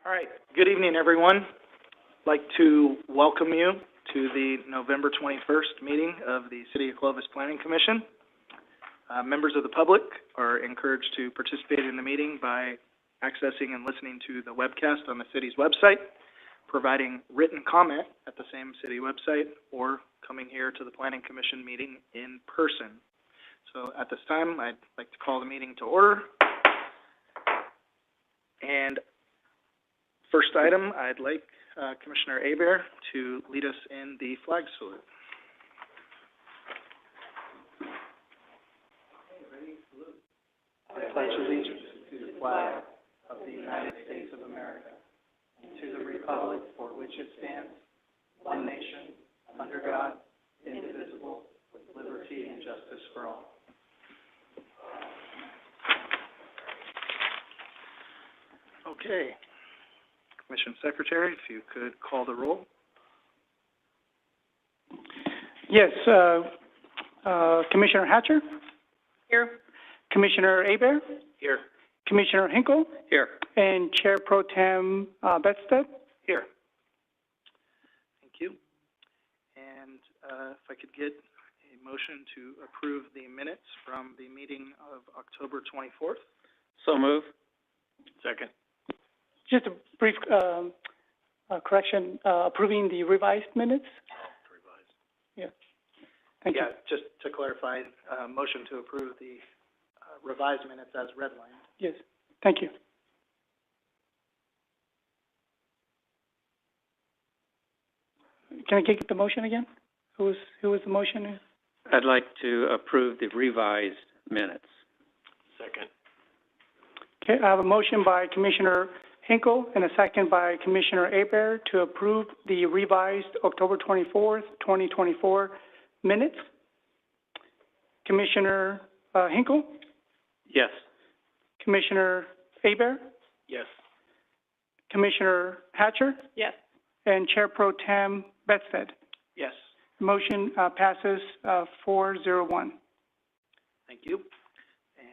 All right. Good evening, everyone. I'd like to welcome you to the November 21st meeting of the City of Clovis Planning Commission. Members of the public are encouraged to participate in the meeting by accessing and listening to the webcast on the city's website, providing written comment at the same city website, or coming here to the Planning Commission meeting in person. So at this time, I'd like to call the meeting to order. And first item, I'd like Commissioner Hebert to lead us in the flag salute. Ready? Salute. I pledge allegiance to the flag of the United States of America and to the republic for which it stands, one nation, under God, indivisible, with liberty and justice for all. Okay. Commission Secretary, if you could call the roll. Yes, Commissioner Hatcher? Here. Commissioner Hebert? Here. Commissioner Hinkle? Here. And Chair Pro Tem Bedstead? Here. Thank you. And if I could get a motion to approve the minutes from the meeting of October 24th. So move. Second. Just a brief correction, approving the revised minutes? Revised. Yeah. Thank you. Yeah, just to clarify, motion to approve the revised minutes as redlined. Yes, thank you. Can I get the motion again? Who was the motion? I'd like to approve the revised minutes. Second. Okay, I have a motion by Commissioner Hinkle and a second by Commissioner Hebert to approve the revised October 24th, 2024 minutes. Commissioner Hinkle? Yes. Commissioner Hebert? Yes. Commissioner Hatcher? Yes. And Chair Pro Tem Bedstead? Yes. Motion passes 4-0-1. Thank you.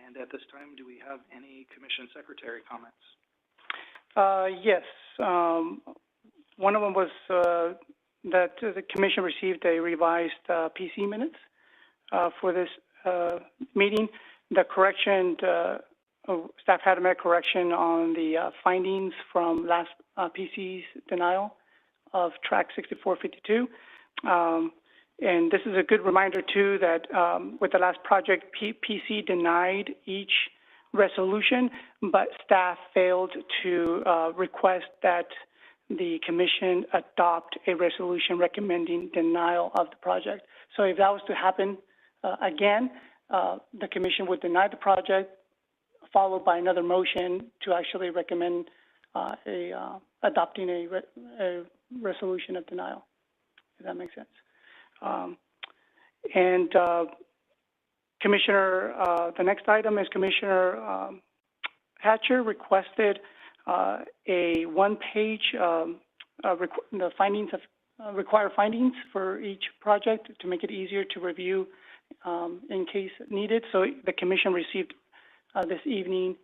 And at this time, do we have any Commission Secretary comments? Yes. One of them was that the Commission received a revised PC minutes for this meeting. The correction, staff had to make correction on the findings from last PC's denial of track 6452. And this is a good reminder, too, that with the last project, PC denied each resolution, but staff failed to request that the Commission adopt a resolution recommending denial of the project. So if that was to happen again, the Commission would deny the project, followed by another motion to actually recommend adopting a resolution of denial, if that makes sense. Commissioner, the next item is Commissioner Hatcher requested a one-page the findings of required findings for each project to make it easier to review in case needed. So the Commission received this evening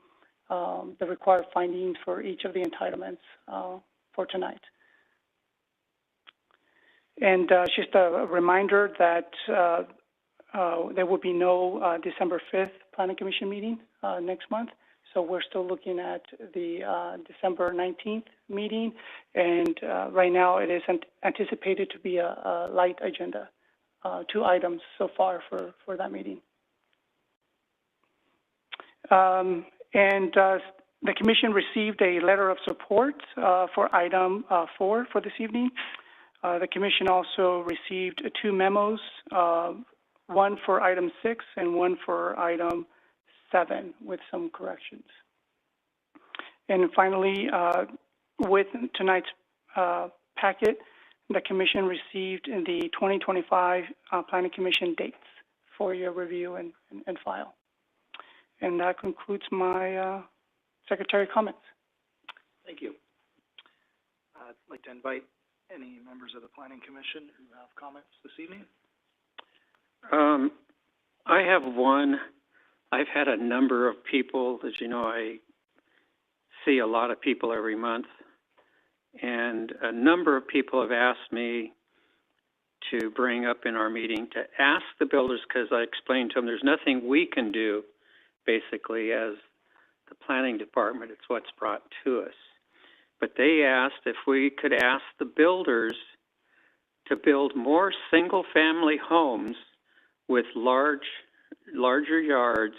the required findings for each of the entitlements for tonight. And just a reminder that there will be no December 5th Planning Commission meeting next month. So we're still looking at the December 19th meeting. And right now it is anticipated to be a light agenda, 2 items so far for that meeting. The Commission received a letter of support for item 4 for this evening. The Commission also received 2 memos, one for item 6 and one for item 7 with some corrections. And finally, with tonight's packet, the Commission received the 2025 Planning Commission dates for your review and file. And that concludes my Secretary comments. Thank you. I'd like to invite any members of the Planning Commission who have comments this evening. I have one. I've had a number of people, as you know, I see a lot of people every month And a number of people have asked me to bring up in our meeting to ask the builders, because I explained to them there's nothing we can do, basically, as the planning department. It's what's brought to us. But they asked if we could ask the builders to build more single-family homes with larger yards,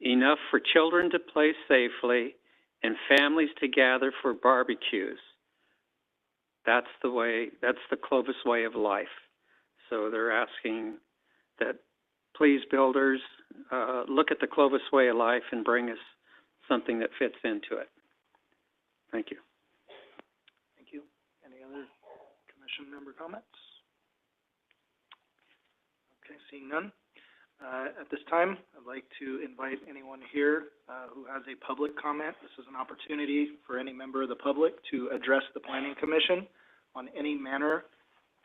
enough for children to play safely, and families to gather for barbecues. That's the Clovis way of life. So they're asking that please, builders, look at the Clovis way of life and bring us something that fits into it. Thank you. Thank you. Any other commission member comments? Okay, seeing none. At this time, I'd like to invite anyone here who has a public comment. This is an opportunity for any member of the public to address the Planning Commission on any matter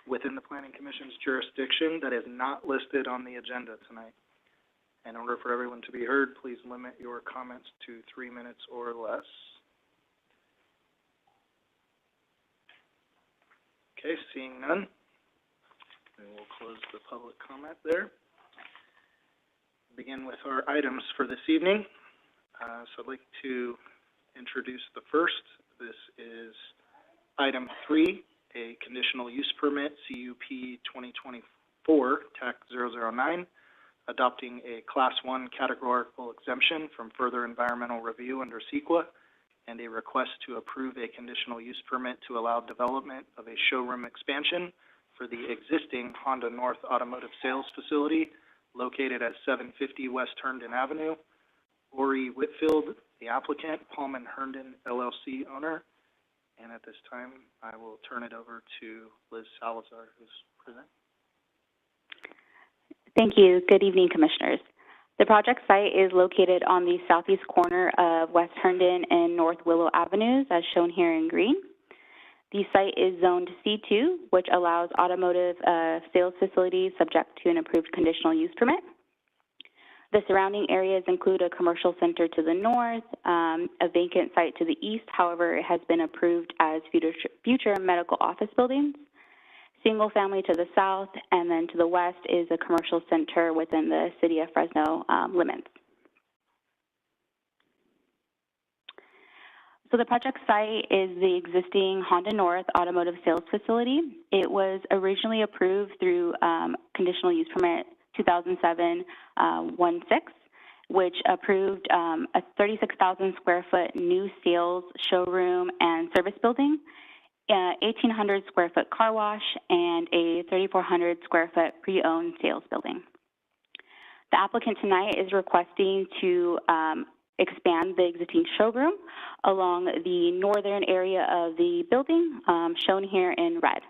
within the Planning Commission's jurisdiction that is not listed on the agenda tonight. In order for everyone to be heard, please limit your comments to 3 minutes or less. Okay, seeing none, we will close the public comment there. Begin with our items for this evening. So I'd like to introduce the first. This is item 3, a conditional use permit, CUP 2024, TAC 009, adopting a Class 1 categorical exemption from further environmental review under CEQA, and a request to approve a conditional use permit to allow development of a showroom expansion for the existing Honda North Automotive Sales Facility located at 750 West Herndon Avenue. Ori Whitfield, the applicant, Paulman Herndon LLC owner. And at this time, I will turn it over to Liz Salazar, who's present. Thank you. Good evening, Commissioners. The project site is located on the southeast corner of West Herndon and North Willow Avenues, as shown here in green. The site is zoned C2, which allows automotive sales facilities subject to an approved conditional use permit. The surrounding areas include a commercial center to the north, a vacant site to the east. However, it has been approved as future medical office buildings. Single family to the south, and then to the west is a commercial center within the City of Fresno limits. So the project site is the existing Honda North Automotive Sales Facility. It was originally approved through Conditional Use Permit 2007-16, which approved a 36,000 square foot new sales showroom and service building, 1,800 square foot car wash, and a 3,400 square foot pre-owned sales building. The applicant tonight is requesting to expand the existing showroom along the northern area of the building, shown here in red.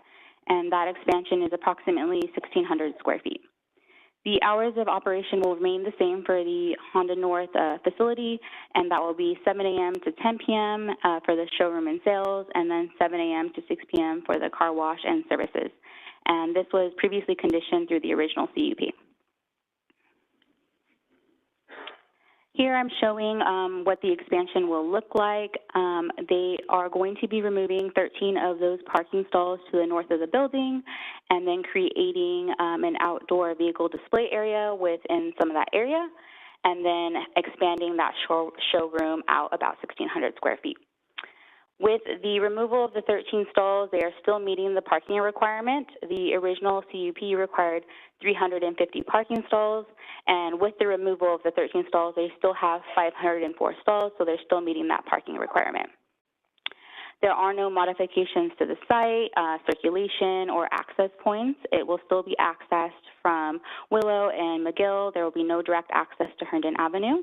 And that expansion is approximately 1,600 square feet. The hours of operation will remain the same for the Honda North facility, and that will be 7 a.m. to 10 p.m. For the showroom and sales, and then 7 a.m. to 6 p.m. for the car wash and services. And this was previously conditioned through the original CUP. Here I'm showing what the expansion will look like. They are going to be removing 13 of those parking stalls to the north of the building, and then creating an outdoor vehicle display area within some of that area, and then expanding that showroom out about 1,600 square feet. With the removal of the 13 stalls, they are still meeting the parking requirement. The original CUP required 350 parking stalls, and with the removal of the 13 stalls, they still have 504 stalls, so they're still meeting that parking requirement. There are no modifications to the site, circulation, or access points. It will still be accessed from Willow and McGill. There will be no direct access to Herndon Avenue.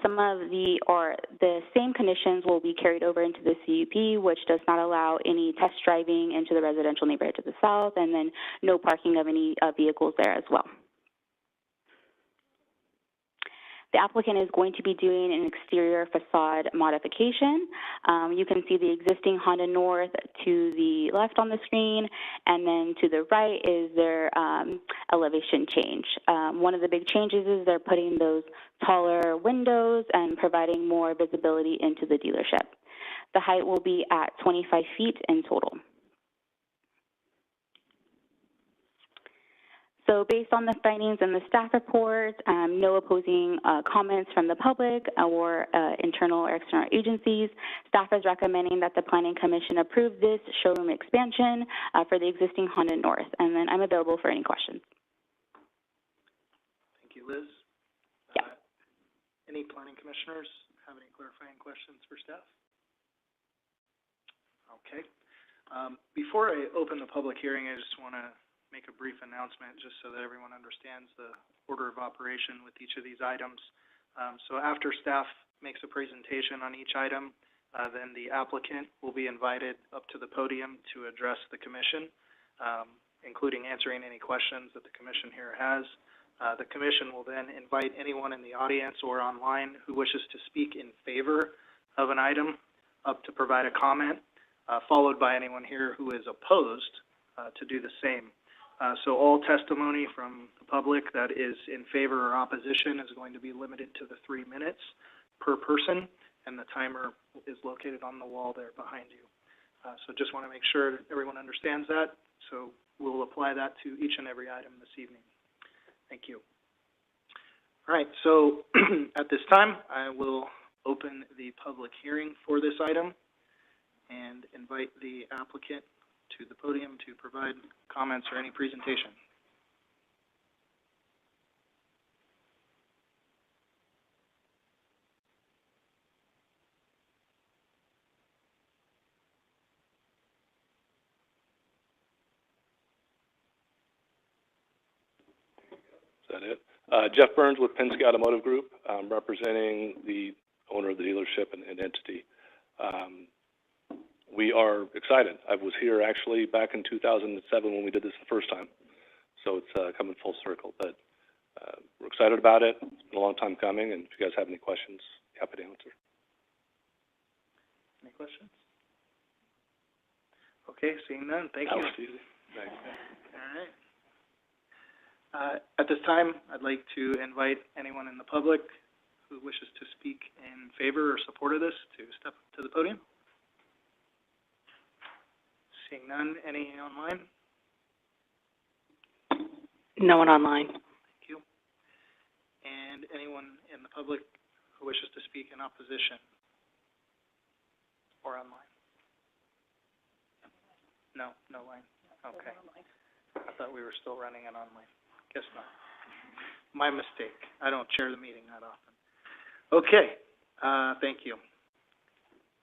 Some of the same conditions will be carried over into the CUP, which does not allow any test driving into the residential neighborhood to the south, and then no parking of any vehicles there as well. The applicant is going to be doing an exterior facade modification. You can see the existing Honda North to the left on the screen, and then to the right is their elevation change. One of the big changes is they're putting those taller windows and providing more visibility into the dealership. The height will be at 25 feet in total. So based on the findings in the staff report, no opposing comments from the public or internal or external agencies, staff is recommending that the Planning Commission approve this showroom expansion for the existing Honda North. And then I'm available for any questions. Thank you, Liz. Yeah. Any planning commissioners have any clarifying questions for staff? Okay. Before I open the public hearing, I just want to make a brief announcement just so that everyone understands the order of operation with each of these items. So after staff makes a presentation on each item, then the applicant will be invited up to the podium to address the commission, including answering any questions that the commission here has. The commission will then invite anyone in the audience or online who wishes to speak in favor of an item up to provide a comment, followed by anyone here who is opposed to do the same. So all testimony from the public that is in favor or opposition is going to be limited to the 3 minutes per person, and the timer is located on the wall there behind you. So just want to make sure everyone understands that. So we'll apply that to each and every item this evening. Thank you. All right, so at this time, I will open the public hearing for this item and invite the applicant to the podium to provide comments or any presentation. Is that it? Jeff Burns with Penske Automotive Group. I'm representing the owner of the dealership and entity. We are excited. I was here actually back in 2007 when we did this the first time, so it's coming full circle. But we're excited about it. It's been a long time coming, and if you guys have any questions, happy to answer. Any questions? Okay, seeing none, thank you. That was easy. Thanks. All right. At this time, I'd like to invite anyone in the public who wishes to speak in favor or support of this to step up to the podium. Seeing none, any online? No one online. Thank you. And anyone in the public who wishes to speak in opposition or online? No, no line. Okay. I thought we were still running it online. Guess not. My mistake. I don't chair the meeting that often. Okay. Thank you.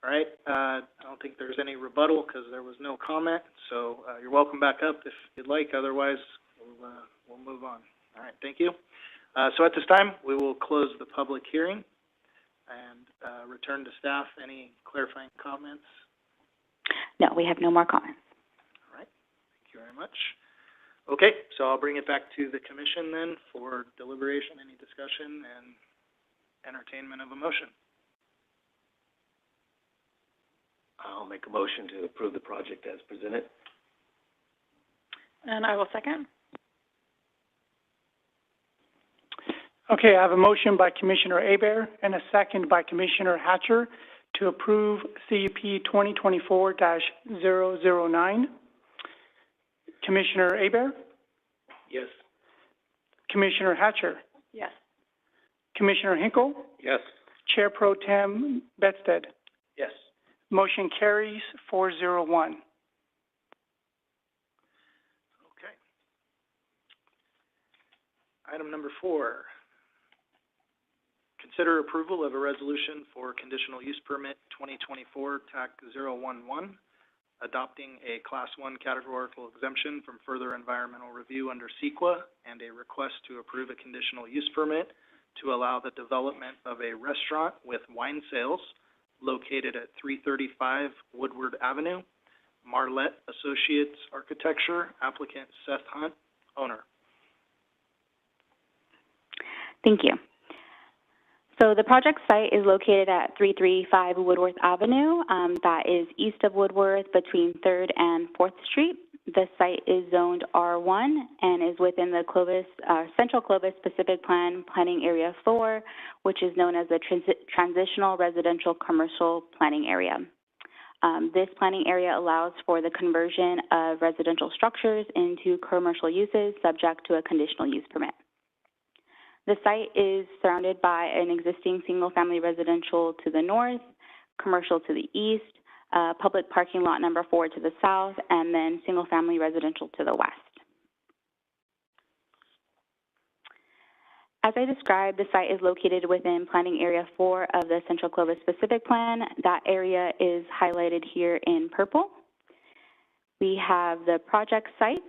All right. I don't think there's any rebuttal because there was no comment. So you're welcome back up if you'd like. Otherwise, we'll move on. All right. Thank you. So at this time, we will close the public hearing and return to staff. Any clarifying comments? No, we have no more comments. All right. Thank you very much. Okay. So I'll bring it back to the commission then for deliberation, any discussion, and entertainment of a motion. I'll make a motion to approve the project as presented. And I will second. Okay, I have a motion by Commissioner Hebert and a second by Commissioner Hatcher to approve CUP 2024-009. Commissioner Hebert? Yes. Commissioner Hatcher? Yes. Commissioner Hinkle? Yes. Chair Pro Tem Bedstead? Yes. Motion carries 401. Okay. Item number 4. Consider approval of a resolution for conditional use permit 2024-TAC-011, adopting a Class 1 categorical exemption from further environmental review under CEQA, and a request to approve a conditional use permit to allow the development of a restaurant with wine sales located at 335 Woodward Avenue, Marlette Associates Architecture, applicant Seth Hunt, owner. Thank you. So the project site is located at 335 Woodworth Avenue. That is east of Woodworth between 3rd and 4th Street. The site is zoned R1 and is within the Clovis, Central Clovis Specific Plan Planning Area 4, which is known as the Transitional Residential Commercial Planning Area. This planning area allows for the conversion of residential structures into commercial uses subject to a conditional use permit. The site is surrounded by an existing single-family residential to the north, commercial to the east, public parking lot number 4 to the south, and then single-family residential to the west. As I described, the site is located within Planning Area 4 of the Central Clovis Specific Plan. That area is highlighted here in purple. We have the project site.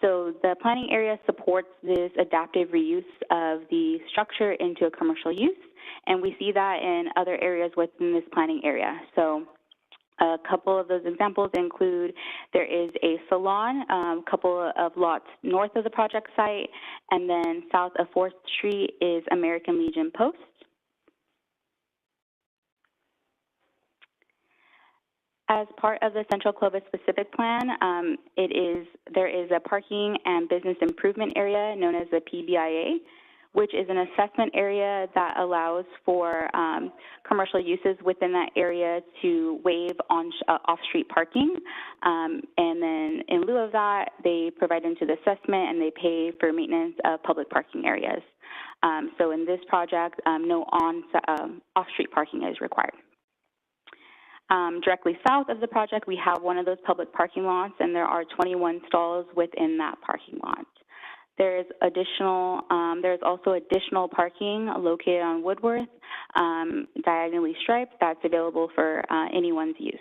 So the planning area supports this adaptive reuse of the structure into a commercial use, and we see that in other areas within this planning area. So a couple of those examples include there is a salon, a couple of lots north of the project site, and then south of 4th Street is American Legion Post. As part of the Central Clovis Specific Plan, there is a parking and business improvement area known as the PBIA, which is an assessment area that allows for commercial uses within that area to waive on off-street parking. And then in lieu of that, they provide into the assessment and they pay for maintenance of public parking areas. So in this project, no off-street parking is required. Directly south of the project, we have one of those public parking lots, and there are 21 stalls within that parking lot. There's also additional parking located on Woodworth, diagonally striped, that's available for anyone's use.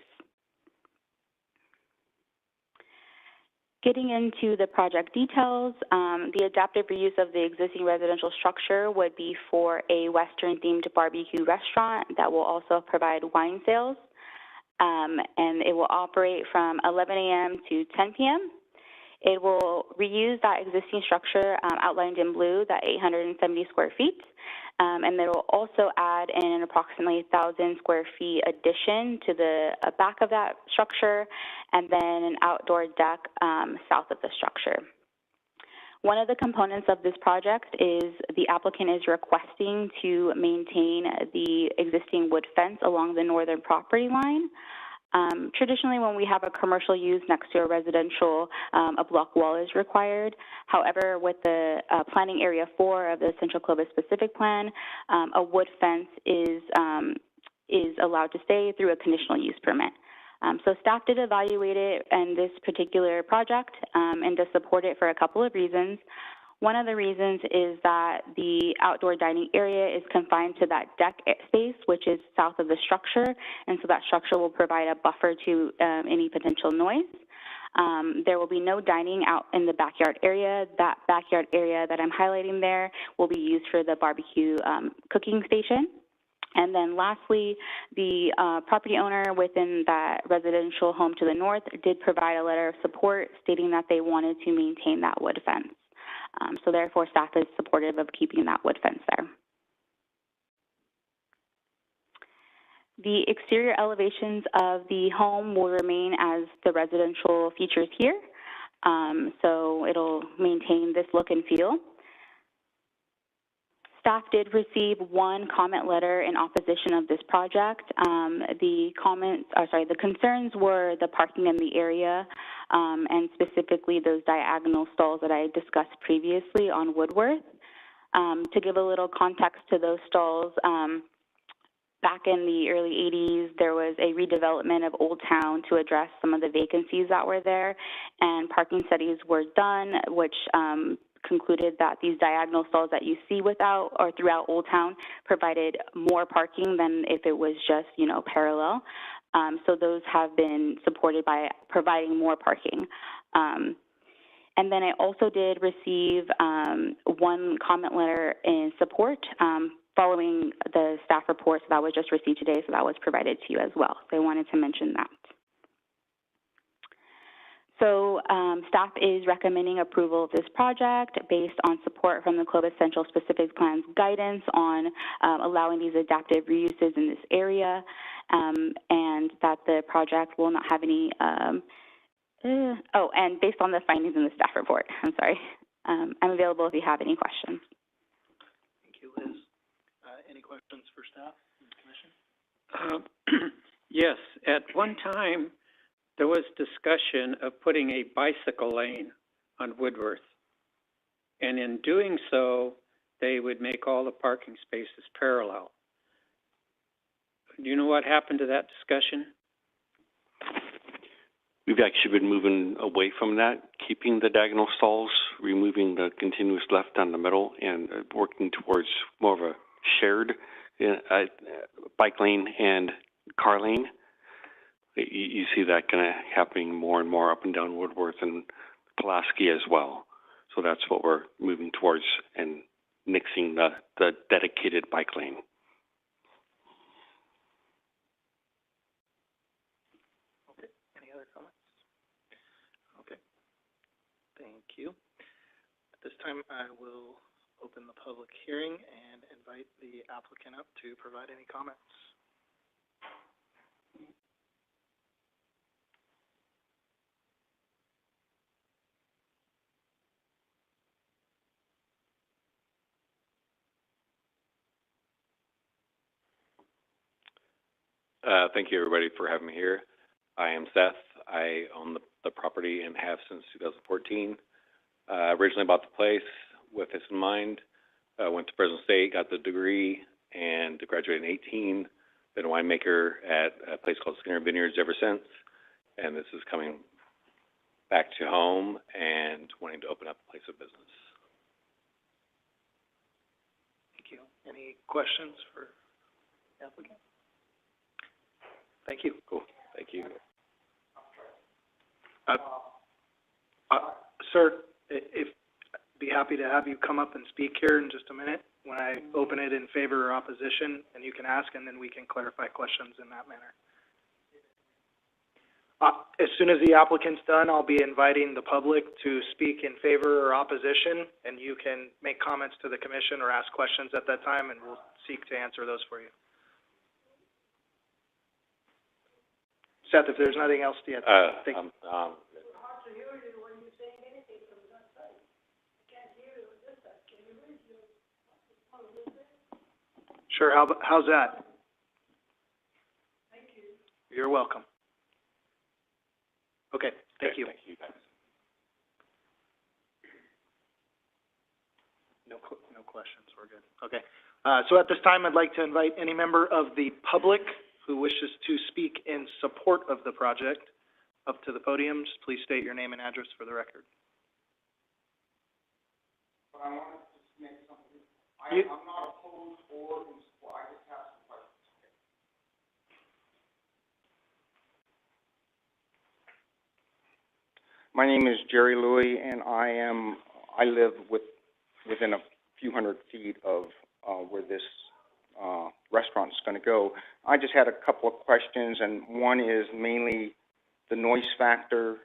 Getting into the project details, the adaptive reuse of the existing residential structure would be for a Western-themed barbecue restaurant that will also provide wine sales. And it will operate from 11 a.m. to 10 p.m. It will reuse that existing structure outlined in blue, that 870 square feet, and it will also add in an approximately 1,000 square feet addition to the back of that structure, and then an outdoor deck south of the structure. One of the components of this project is the applicant is requesting to maintain the existing wood fence along the northern property line. Traditionally, when we have a commercial use next to a residential, a block wall is required. However, with the planning area 4 of the Central Clovis Specific Plan, a wood fence is allowed to stay through a conditional use permit. So staff did evaluate it in this particular project and does support it for a couple of reasons. One of the reasons is that the outdoor dining area is confined to that deck space, which is south of the structure, and so that structure will provide a buffer to any potential noise. There will be no dining out in the backyard area. That backyard area that I'm highlighting there will be used for the barbecue cooking station. And then lastly, the property owner within that residential home to the north did provide a letter of support stating that they wanted to maintain that wood fence. So therefore, staff is supportive of keeping that wood fence there. The exterior elevations of the home will remain as the residential features here. So it'll maintain this look and feel. Staff did receive one comment letter in opposition of this project. The concerns were the parking in the area, and specifically those diagonal stalls that I discussed previously on Woodworth. To give a little context to those stalls, back in the early 80s, there was a redevelopment of Old Town to address some of the vacancies that were there, and parking studies were done, which concluded that these diagonal stalls that you see throughout Old Town provided more parking than if it was just, parallel. So those have been supported by providing more parking. And then I also did receive one comment letter in support following the staff report that was just received today, so that was provided to you as well. So I wanted to mention that. So staff is recommending approval of this project based on support from the Clovis Central Specific Plan's guidance on allowing these adaptive reuses in this area, and that the project will not have any, and based on the findings in the staff report. I'm sorry. I'm available if you have any questions. Thank you, Liz. Any questions for staff and the commission? Yes, at one time, there was discussion of putting a bicycle lane on Woodworth. And in doing so, they would make all the parking spaces parallel. Do you know what happened to that discussion? We've actually been moving away from that, keeping the diagonal stalls, removing the continuous left down the middle, and working towards more of a shared bike lane and car lane. You see that kind of happening more and more up and down Woodworth and Pulaski as well. So that's what we're moving towards, and nixing the dedicated bike lane. Okay, any other comments? Okay, thank you. At this time, I will open the public hearing and invite the applicant up to provide any comments. Thank you, everybody, for having me here. I am Seth. I own the property and have since 2014. Originally bought the place with this in mind. Went to Fresno State, got the degree, and graduated in 18. Been a winemaker at a place called Skinner Vineyards ever since. And this is coming back to home and wanting to open up a place of business. Thank you. Any questions for the applicant? Thank you. Cool. Thank you. Sir, if be happy to have you come up and speak here in just a minute when I open it in favor or opposition, and you can ask, and then we can clarify questions in that manner. As soon as the applicant's done, I'll be inviting the public to speak in favor or opposition, and you can make comments to the commission or ask questions at that time, and we'll seek to answer those for you. Seth, if there's nothing else to add, Sure, how's that? Thank you. You're welcome. Okay, thank you. Thank you, guys. No questions, we're good. Okay, so at this time, I'd like to invite any member of the public who wishes to speak in support of the project up to the podiums. Please state your name and address for the record. But I want to just make something. I'm not opposed or in support. I just have some questions. My name is Jerry Louie, and I live within a few hundred feet of where this restaurant is going to go. I just had a couple of questions, and one is mainly the noise factor,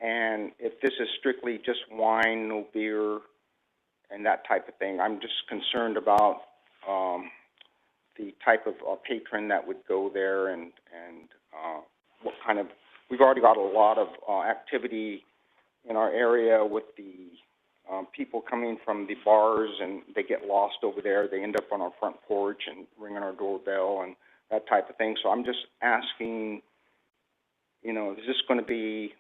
and if this is strictly just wine, no beer, and that type of thing. I'm just concerned about the type of patron that would go there, and what kind of. We've already got a lot of activity in our area with the people coming from the bars, and they get lost over there. They end up on our front porch and ringing our doorbell and that type of thing. So I'm just asking, is this going to be,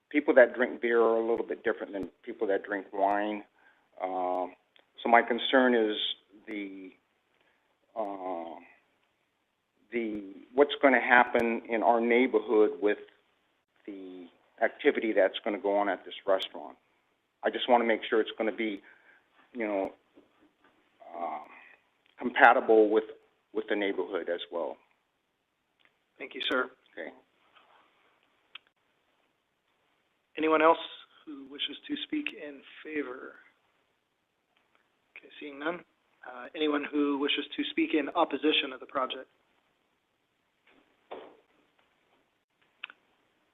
people that drink beer are a little bit different than people that drink wine. So my concern is what's going to happen in our neighborhood with the activity that's going to go on at this restaurant. I just want to make sure it's going to be, compatible with the neighborhood as well. Thank you, sir. Okay. Anyone else who wishes to speak in favor? Okay, seeing none. Anyone who wishes to speak in opposition of the project?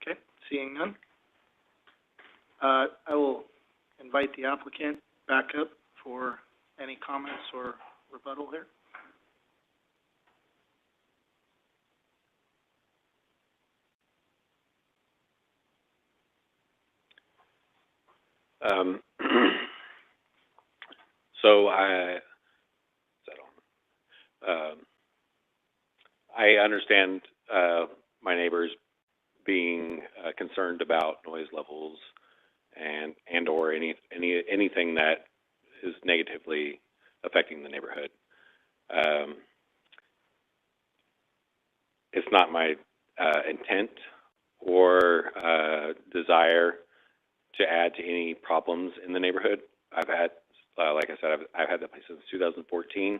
Okay, seeing none. I will invite the applicant back up for any comments or rebuttal here. So I understand, my neighbors being, concerned about noise levels and or anything that is negatively affecting the neighborhood. It's not my, intent or, desire to add to any problems in the neighborhood. I've had, like I said, I've had that place since 2014.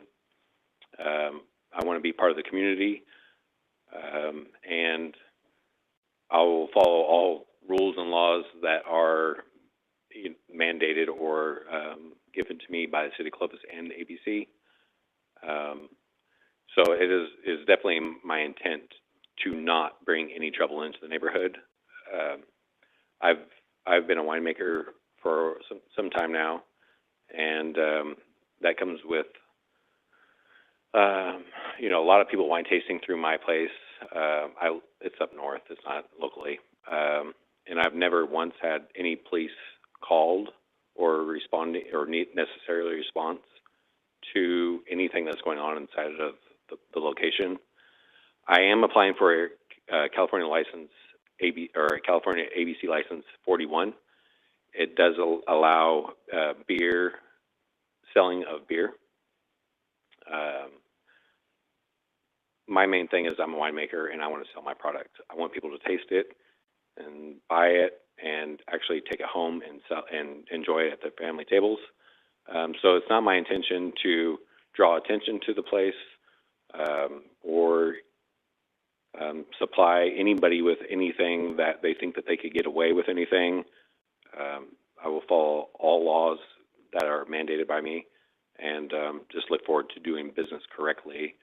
I want to be part of the community, and I will follow all rules and laws that are mandated or given to me by the City of Clovis and the ABC. So it is definitely my intent to not bring any trouble into the neighborhood. I've been a winemaker for some time now, and that comes with a lot of people wine tasting through my place. It's up north, it's not locally, and I've never once had any police called or responding or need necessarily response to anything that's going on inside of the location. I am applying for a California license, California ABC license 41. It does allow selling of beer. My main thing is I'm a winemaker and I want to sell my product. I want people to taste it and buy it and actually take it home and sell and enjoy it at their family tables. So it's not my intention to draw attention to the place or supply anybody with anything that they think that they could get away with anything. I will follow all laws that are mandated by me and just look forward to doing business correctly.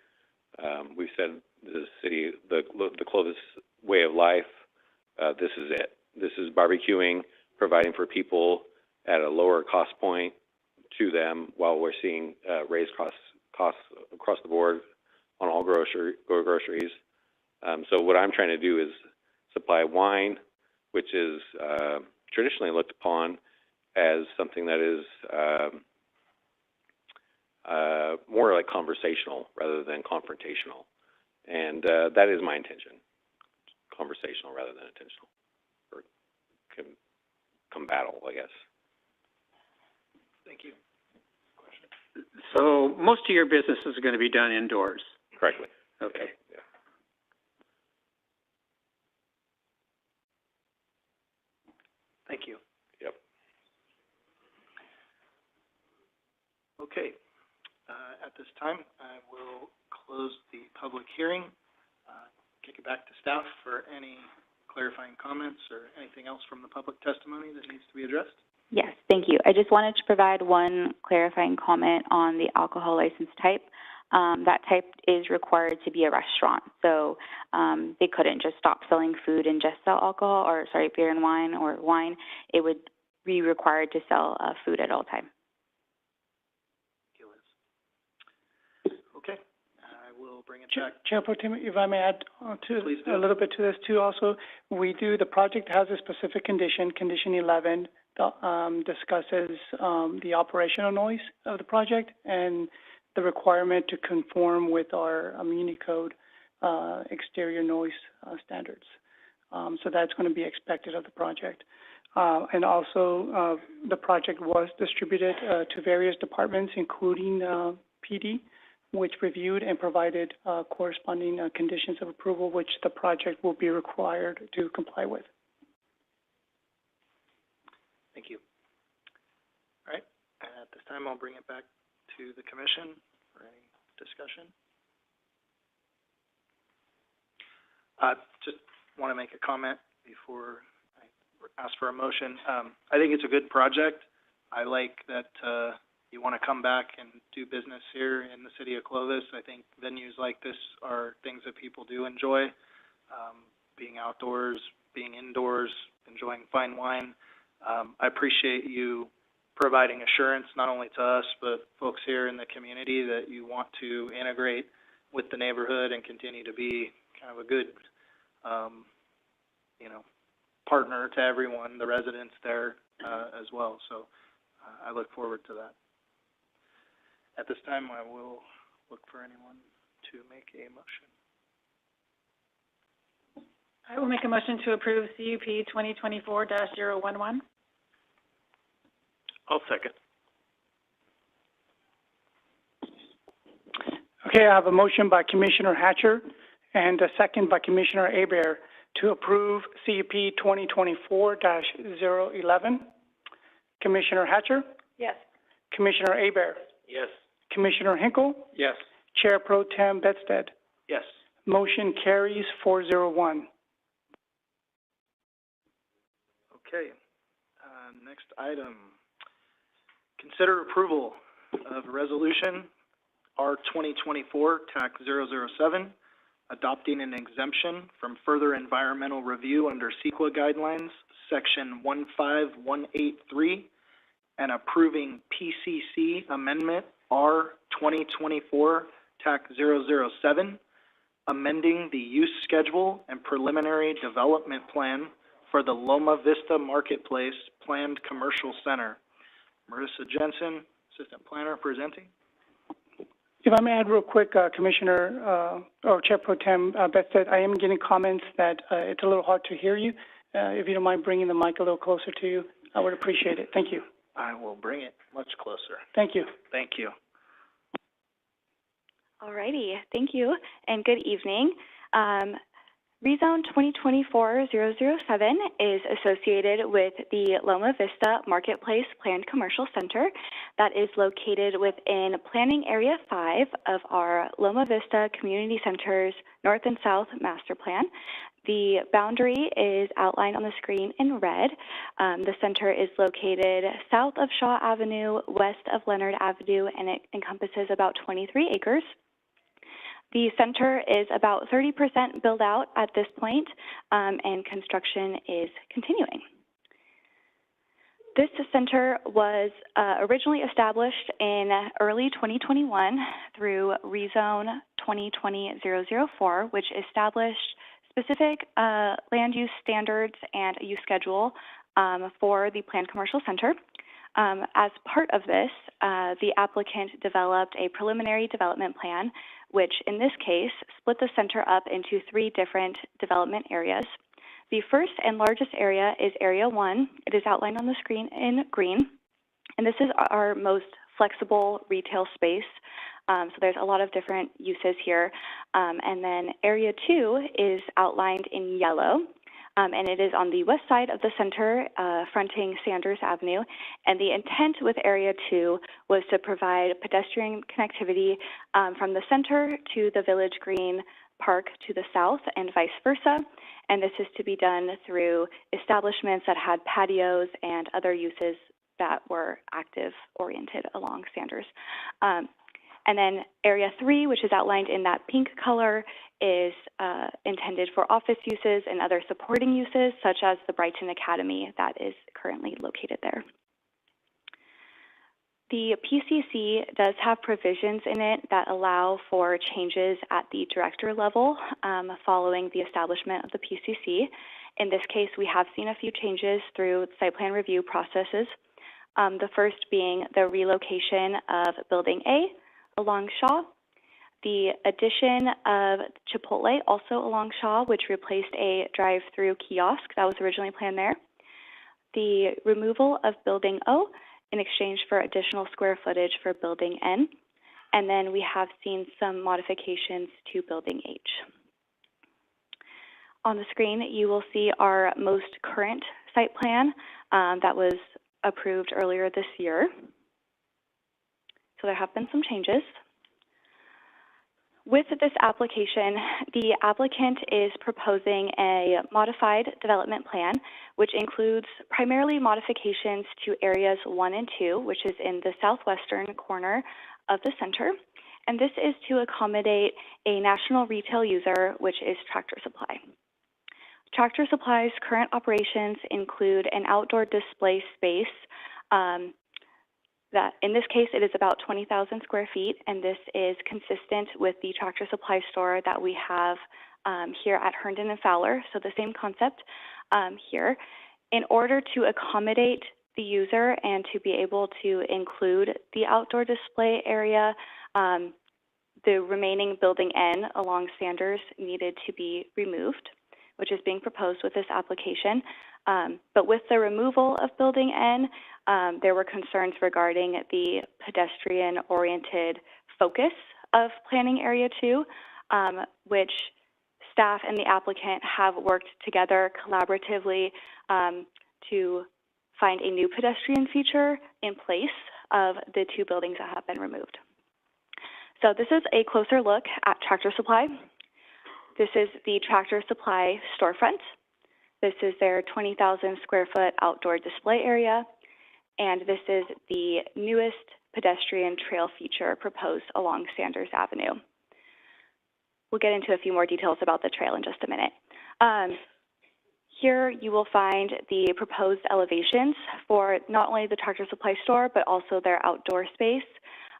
We've said the city, the Clovis way of life, this is it. This is barbecuing, providing for people at a lower cost point to them while we're seeing raised costs across the board on all groceries. So what I'm trying to do is supply wine, which is traditionally looked upon as something that is more like conversational rather than confrontational. And that is my intention, conversational rather than intentional, or combattal, I guess. Thank you. So most of your business is going to be done indoors? Correctly. Okay. Yeah. Thank you. Yep. Okay. At this time, I will close the public hearing, kick it back to staff for any clarifying comments or anything else from the public testimony that needs to be addressed. Yes, thank you. I just wanted to provide one clarifying comment on the alcohol license type. That type is required to be a restaurant, so they couldn't just stop selling food and just sell alcohol, or sorry, beer and wine or wine. It would be required to sell food at all times. Okay, I will bring it back. Chair Pro Tem, if I may add Please do. a little bit to this too also, the project has a specific condition, condition 11, discusses the operational noise of the project and the requirement to conform with our Muni Code exterior noise standards. So that's going to be expected of the project. And also, the project was distributed to various departments, including PD, which reviewed and provided corresponding conditions of approval, which the project will be required to comply with. Thank you. All right, at this time, I'll bring it back to the commission for any discussion. Just want to make a comment before I ask for a motion. I think it's a good project. I like that you want to come back and do business here in the city of Clovis. I think venues like this are things that people do enjoy, being outdoors, being indoors, enjoying fine wine. I appreciate you providing assurance not only to us, but folks here in the community that you want to integrate with the neighborhood and continue to be kind of a good, partner to everyone, the residents there as well. So I look forward to that. At this time, I will look for anyone to make a motion. I will make a motion to approve CUP 2024-011. I'll second. Okay, I have a motion by Commissioner Hatcher and a second by Commissioner Hebert to approve CUP 2024-011. Commissioner Hatcher, Yes. Commissioner Hebert, Yes. Commissioner Hinkle, Yes. Chair Pro Tem Bedstead. Yes. Motion carries 401. Okay. Next item. Consider approval of resolution R 2024 TAC 007, adopting an exemption from further environmental review under CEQA guidelines, section 15183, and approving PCC amendment R 2024 TAC 007, amending the use schedule and preliminary development plan for the Loma Vista Marketplace Planned Commercial Center. Marissa Jensen, Assistant Planner, presenting. If I may add real quick, Commissioner, or Chair Pro Tem Bedstead, I am getting comments that it's a little hard to hear you. If you don't mind bringing the mic a little closer to you, I would appreciate it. Thank you. I will bring it much closer. Thank you. Thank you. Alrighty, thank you, and good evening. Rezone 2024-007 is associated with the Loma Vista Marketplace Planned Commercial Center that is located within Planning Area 5 of our Loma Vista Community Center's North and South Master Plan. The boundary is outlined on the screen in red. The center is located south of Shaw Avenue, west of Leonard Avenue, and it encompasses about 23 acres. The center is about 30% built out at this point, and construction is continuing. This center was originally established in early 2021 through Rezone 2020-004, which established specific land use standards and use schedule for the planned commercial center. As part of this, the applicant developed a preliminary development plan, which in this case split the center up into 3 different development areas. The first and largest area is Area 1. It is outlined on the screen in green, and this is our most flexible retail space. So there's a lot of different uses here. And then Area 2 is outlined in yellow. And it is on the west side of the center, fronting Sanders Avenue. And the intent with Area 2 was to provide pedestrian connectivity from the center to the Village Green Park to the south and vice versa. And this is to be done through establishments that had patios and other uses that were active-oriented along Sanders. And then Area 3, which is outlined in that pink color, is intended for office uses and other supporting uses, such as the Brighton Academy that is currently located there. The PCC does have provisions in it that allow for changes at the director level following the establishment of the PCC. In this case, we have seen a few changes through site plan review processes. The first being the relocation of Building A along Shaw, the addition of Chipotle also along Shaw, which replaced a drive-through kiosk that was originally planned there, the removal of Building O in exchange for additional square footage for Building N, and then we have seen some modifications to Building H. On the screen, you will see our most current site plan that was approved earlier this year. So there have been some changes. With this application, the applicant is proposing a modified development plan, which includes primarily modifications to areas 1 and 2, which is in the southwestern corner of the center. And this is to accommodate a national retail user, which is Tractor Supply. Tractor Supply's current operations include an outdoor display space that in this case it is about 20,000 square feet, and this is consistent with the Tractor Supply store that we have here at Herndon and Fowler, so the same concept here. In order to accommodate the user and to be able to include the outdoor display area, the remaining Building N along Sanders needed to be removed. which is being proposed with this application. But with the removal of Building N, there were concerns regarding the pedestrian-oriented focus of Planning Area 2, which staff and the applicant have worked together collaboratively to find a new pedestrian feature in place of the two buildings that have been removed. So this is a closer look at Tractor Supply. This is the Tractor Supply storefront. This is their 20,000 square foot outdoor display area, and this is the newest pedestrian trail feature proposed along Sanders Avenue. We'll get into a few more details about the trail in just a minute. Here you will find the proposed elevations for not only the Tractor Supply store, but also their outdoor space.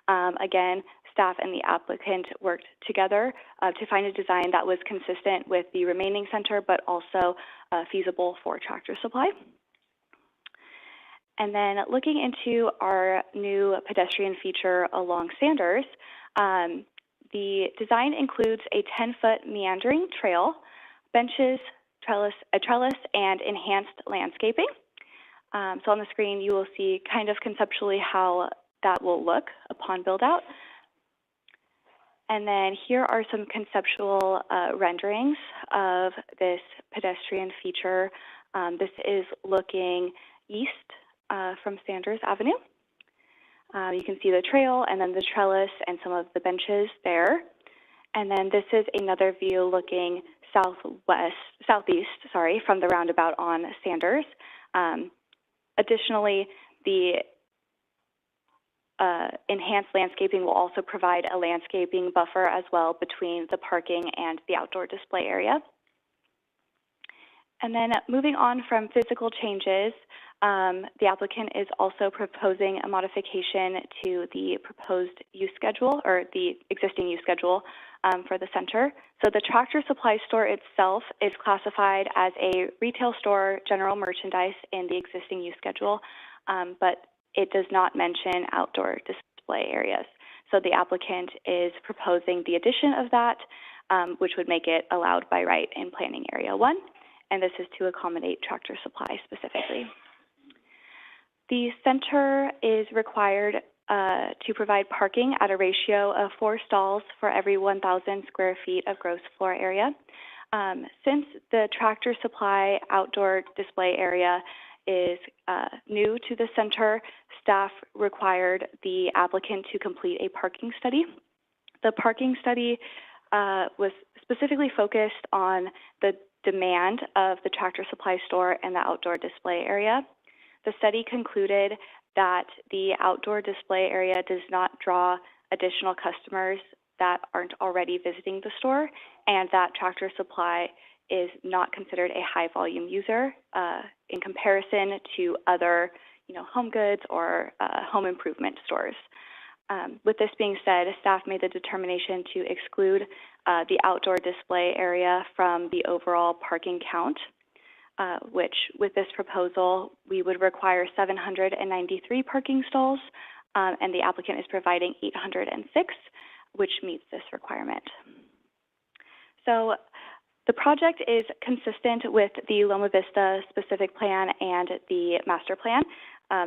Again, staff and the applicant worked together to find a design that was consistent with the remaining center, but also feasible for Tractor Supply. And then looking into our new pedestrian feature along Sanders, the design includes a 10-foot meandering trail, benches, a trellis, and enhanced landscaping. So on the screen, you will see kind of conceptually how that will look upon build-out. And then here are some conceptual renderings of this pedestrian feature. This is looking east from Sanders Avenue. You can see the trail and then the trellis and some of the benches there. And then this is another view looking southeast, from the roundabout on Sanders. Additionally, the enhanced landscaping will also provide a landscaping buffer as well between the parking and the outdoor display area. And then moving on from physical changes, the applicant is also proposing a modification to the proposed use schedule, or the existing use schedule for the center. So the Tractor Supply store itself is classified as a retail store, general merchandise in the existing use schedule, but it does not mention outdoor display areas. So the applicant is proposing the addition of that, which would make it allowed by right in Planning Area 1, and this is to accommodate Tractor Supply specifically. The center is required to provide parking at a ratio of 4 stalls for every 1,000 square feet of gross floor area. Since the Tractor Supply outdoor display area is new to the center, staff required the applicant to complete a parking study. The parking study was specifically focused on the demand of the Tractor Supply store and the outdoor display area. The study concluded that the outdoor display area does not draw additional customers that aren't already visiting the store, and that Tractor Supply is not considered a high volume user in comparison to other, home goods or home improvement stores. With this being said, staff made the determination to exclude the outdoor display area from the overall parking count, which with this proposal, we would require 793 parking stalls, and the applicant is providing 806, which meets this requirement. So the project is consistent with the Loma Vista specific plan and the master plan.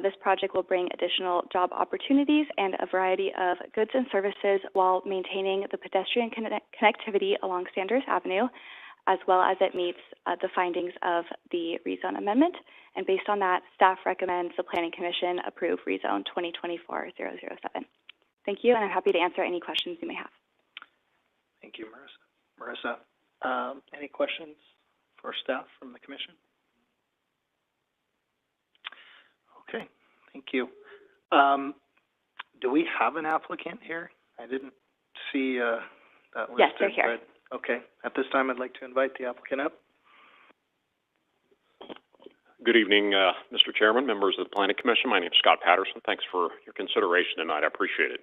This project will bring additional job opportunities and a variety of goods and services while maintaining the pedestrian connectivity along Sanders Avenue, as well as it meets the findings of the rezone amendment. And based on that, staff recommends the Planning Commission approve rezone 2024-007. Thank you, and I'm happy to answer any questions you may have. Thank you, Marissa. Any questions for staff from the commission? Okay, thank you. Do we have an applicant here? I didn't see that listed. Yes, they're here. But, okay, at this time, I'd like to invite the applicant up. Good evening, Mr. Chairman, members of the Planning Commission. My name is Scott Patterson. Thanks for your consideration tonight. I appreciate it.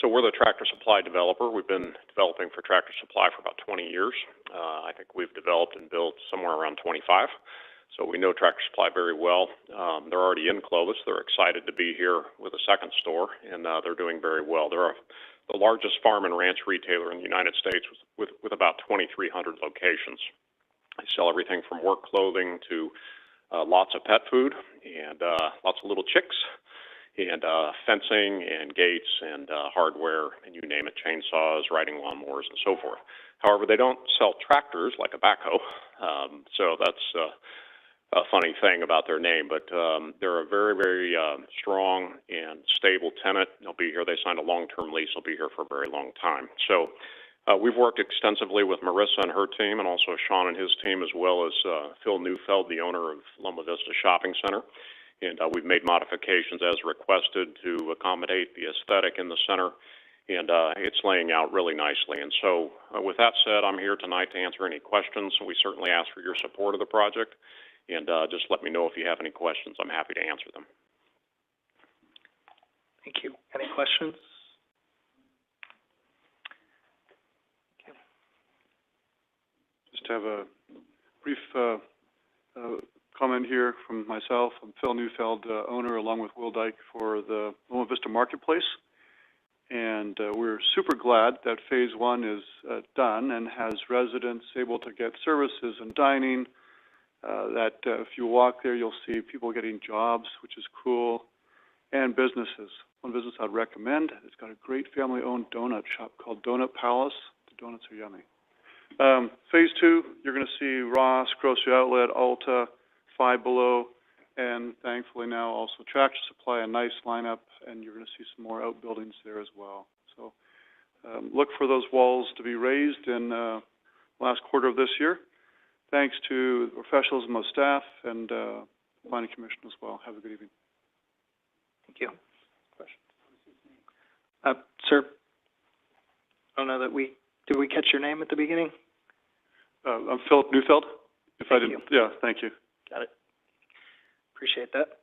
So we're the Tractor Supply developer. We've been developing for Tractor Supply for about 20 years. I think we've developed and built somewhere around 25. So we know Tractor Supply very well. They're already in Clovis. They're excited to be here with a second store, and they're doing very well. They're the largest farm and ranch retailer in the United States with about 2,300 locations. They sell everything from work clothing to lots of pet food and lots of little chicks and fencing and gates and hardware and you name it, chainsaws, riding lawnmowers, and so forth. However, they don't sell tractors like a backhoe, so that's a funny thing about their name, but they're a very, very strong and stable tenant. They'll be here. They signed a long-term lease. They'll be here for a very long time. So we've worked extensively with Marissa and her team, and also Sean and his team, as well as Phil Neufeld, the owner of Loma Vista Shopping Center. And we've made modifications as requested to accommodate the aesthetic in the center, and it's laying out really nicely. And so with that said, I'm here tonight to answer any questions. We certainly ask for your support of the project, and just let me know if you have any questions. I'm happy to answer them. Thank you. Any questions? Okay. Just have a brief comment here from myself. I'm Phil Neufeld, owner, along with Will Dyke, for the Loma Vista Marketplace. And we're super glad that Phase 1 is done and has residents able to get services and dining. That if you walk there, you'll see people getting jobs, which is cool, and businesses. One business I'd recommend, it's got a great family-owned donut shop called Donut Palace. The donuts are yummy. Phase 2, you're going to see Ross, Grocery Outlet, Ulta, Five Below, and thankfully now also Tractor Supply, a nice lineup, and you're going to see some more outbuildings there as well. So look for those walls to be raised in last quarter of this year. Thanks to the professionals, most staff, and Planning Commission as well. Have a good evening. Thank you. Question? Sir, I don't know that did we catch your name at the beginning? I'm Philip Neufeld. If I didn't, yeah, thank you. Got it. Appreciate that.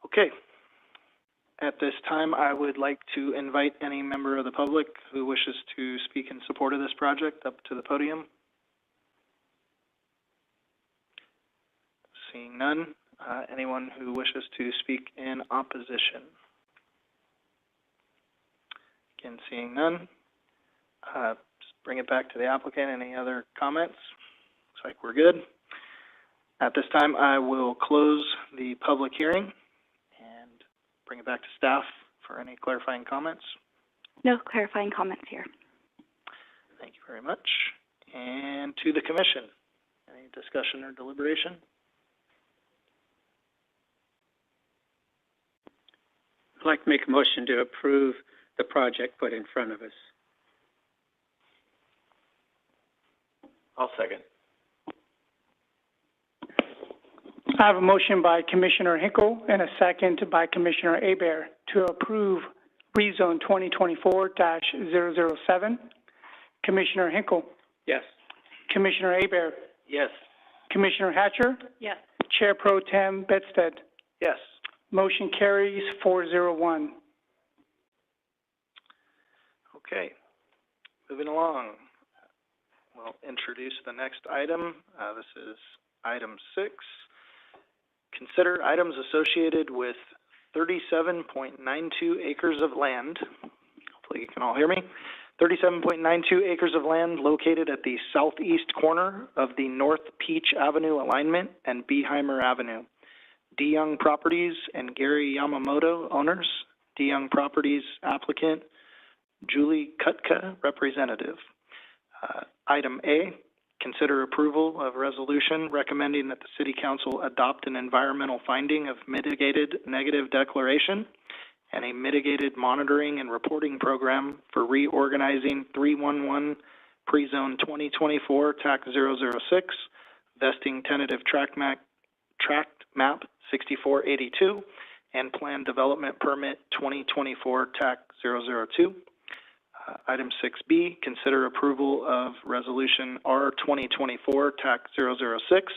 Okay. At this time, I would like to invite any member of the public who wishes to speak in support of this project up to the podium. Seeing none. Anyone who wishes to speak in opposition? Again, seeing none. Just bring it back to the applicant. Any other comments? Looks like we're good. At this time, I will close the public hearing and bring it back to staff for any clarifying comments. No clarifying comments here. Thank you very much. And to the commission, any discussion or deliberation? I'd like to make a motion to approve the project put in front of us. I'll second. I have a motion by Commissioner Hinkle and a second by Commissioner Hebert to approve rezone 2024-007. Commissioner Hinkle. Yes. Commissioner Hebert. Yes. Commissioner Hatcher. Yes. Chair Pro Tem Bedstead. Yes. Motion carries 401. Okay. Moving along. We'll introduce the next item. This is item 6. Consider items associated with 37.92 acres of land. Hopefully you can all hear me. 37.92 acres of land located at the southeast corner of the North Peach Avenue alignment and Beheimer Avenue. D. Young Properties and Gary Yamamoto, owners. D. Young Properties applicant, Julie Kutka, representative. Item A, consider approval of resolution recommending that the City Council adopt an environmental finding of mitigated negative declaration and a mitigated monitoring and reporting program for reorganizing 311 pre-zone 2024 TAC 006, vesting tentative tract map 6482, and plan development permit 2024 TAC 002. Item 6B, consider approval of resolution R 2024 TAC 006,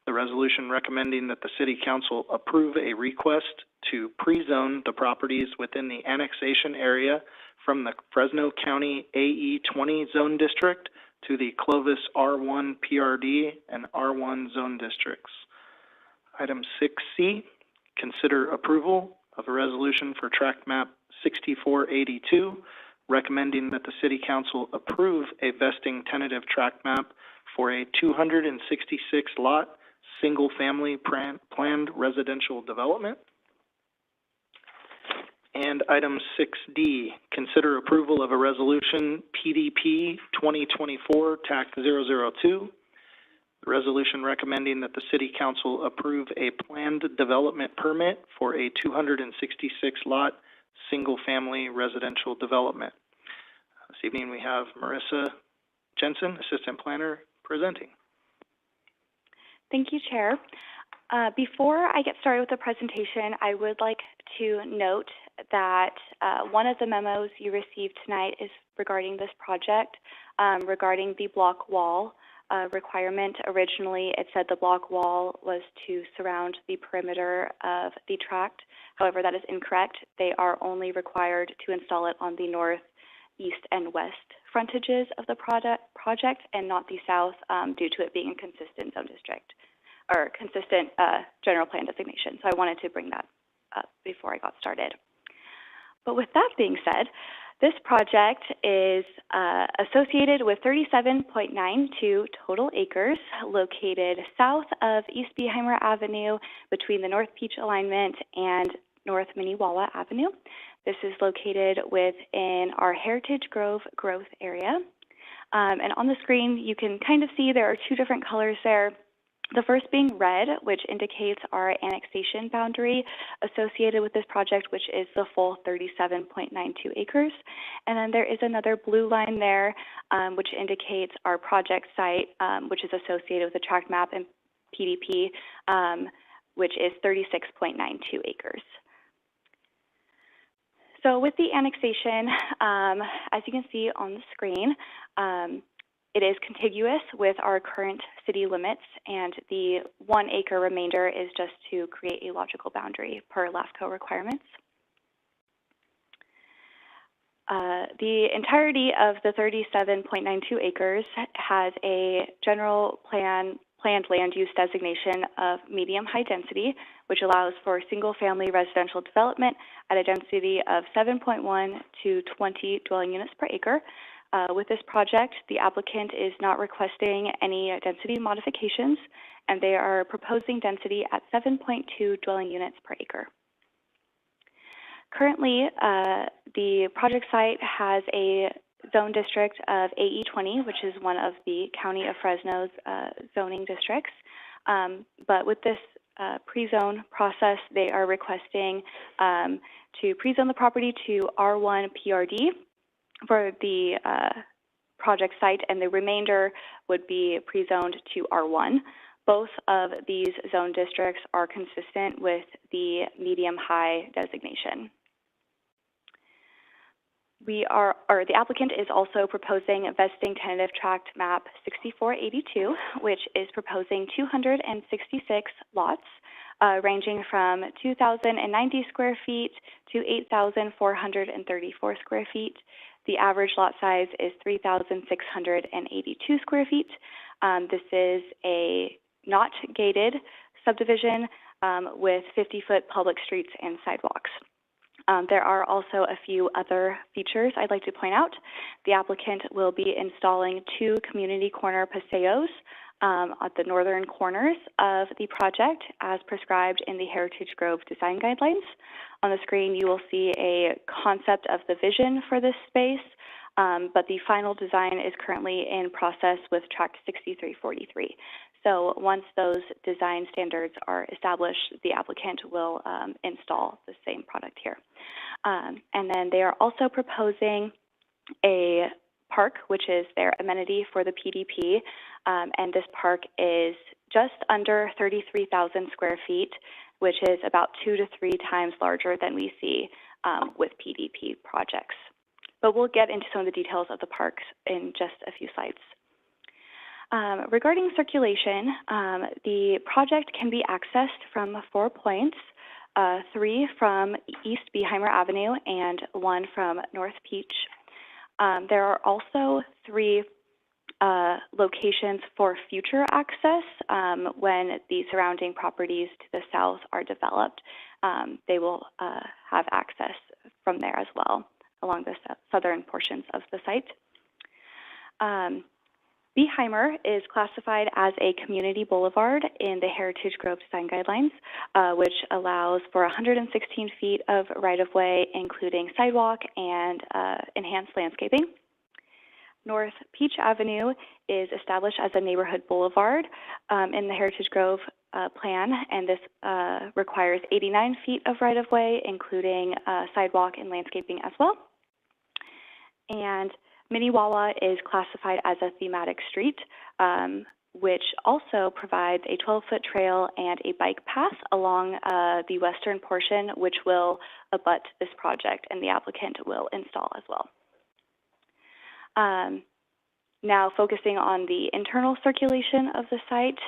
the resolution recommending that the City Council approve a request to pre-zone the properties within the annexation area from the Fresno County AE 20 zone district to the Clovis R1 PRD and R1 zone districts. Item 6C, consider approval of a resolution for tract map 6482, recommending that the City Council approve a vesting tentative tract map for a 266-lot, single-family planned residential development. And item 6D, consider approval of a resolution PDP 2024 TAC 002. The resolution recommending that the City Council approve a planned development permit for a 266-lot, single-family residential development. This evening we have Marissa Jensen, Assistant Planner, presenting. Thank you, Chair. Before I get started with the presentation, I would like to note that one of the memos you received tonight is regarding this project, regarding the block wall requirement. Originally, it said the block wall was to surround the perimeter of the tract. However, that is incorrect. They are only required to install it on the north, east, and west frontages of the project and not the south, due to it being a consistent zone district or consistent general plan designation. So I wanted to bring that up before I got started. But with that being said, this project is associated with 37.92 total acres located south of East Beheimer Avenue between the North Peach Alignment and North Minnewawa Avenue. This is located within our Heritage Grove growth area. And on the screen, you can kind of see there are two different colors there. The first being red, which indicates our annexation boundary associated with this project, which is the full 37.92 acres. And then there is another blue line there, which indicates our project site, which is associated with the tract map and PDP, which is 36.92 acres. So with the annexation, as you can see on the screen, it is contiguous with our current city limits, and the 1 acre remainder is just to create a logical boundary per LAFCO requirements. The entirety of the 37.92 acres has a general planned land use designation of medium-high density, which allows for single-family residential development at a density of 7.1 to 20 dwelling units per acre. With this project, the applicant is not requesting any density modifications, and they are proposing density at 7.2 dwelling units per acre. Currently, the project site has a zone district of AE20, which is one of the County of Fresno's zoning districts. But with this pre-zone process, they are requesting to pre-zone the property to R1 PRD for the project site, and the remainder would be pre-zoned to R1. Both of these zone districts are consistent with the medium-high designation. The applicant is also proposing vesting tentative tract map 6482, which is proposing 266 lots, ranging from 2,090 square feet to 8,434 square feet. The average lot size is 3,682 square feet. This is a not gated subdivision with 50-foot public streets and sidewalks. There are also a few other features I'd like to point out. The applicant will be installing 2 community corner paseos at the northern corners of the project as prescribed in the Heritage Grove design guidelines. On the screen, you will see a concept of the vision for this space, but the final design is currently in process with Tract 6343. So once those design standards are established, the applicant will install the same product here. And then they are also proposing a park, which is their amenity for the PDP, and this park is just under 33,000 square feet, which is about 2 to 3 times larger than we see with PDP projects. But we'll get into some of the details of the parks in just a few slides. Regarding circulation, the project can be accessed from 4 points, 3 from East Beheimer Avenue and 1 from North Peach. There are also 3 locations for future access when the surrounding properties to the south are developed. They will have access from there as well along the southern portions of the site. Beeheimer is classified as a community boulevard in the Heritage Grove Design Guidelines, which allows for 116 feet of right-of-way, including sidewalk and enhanced landscaping. North Peach Avenue is established as a neighborhood boulevard in the Heritage Grove plan, and this requires 89 feet of right-of-way, including sidewalk and landscaping as well. And Minnewawa is classified as a thematic street, which also provides a 12-foot trail and a bike path along the western portion, which will abut this project, and the applicant will install as well. Now, focusing on the internal circulation of the site,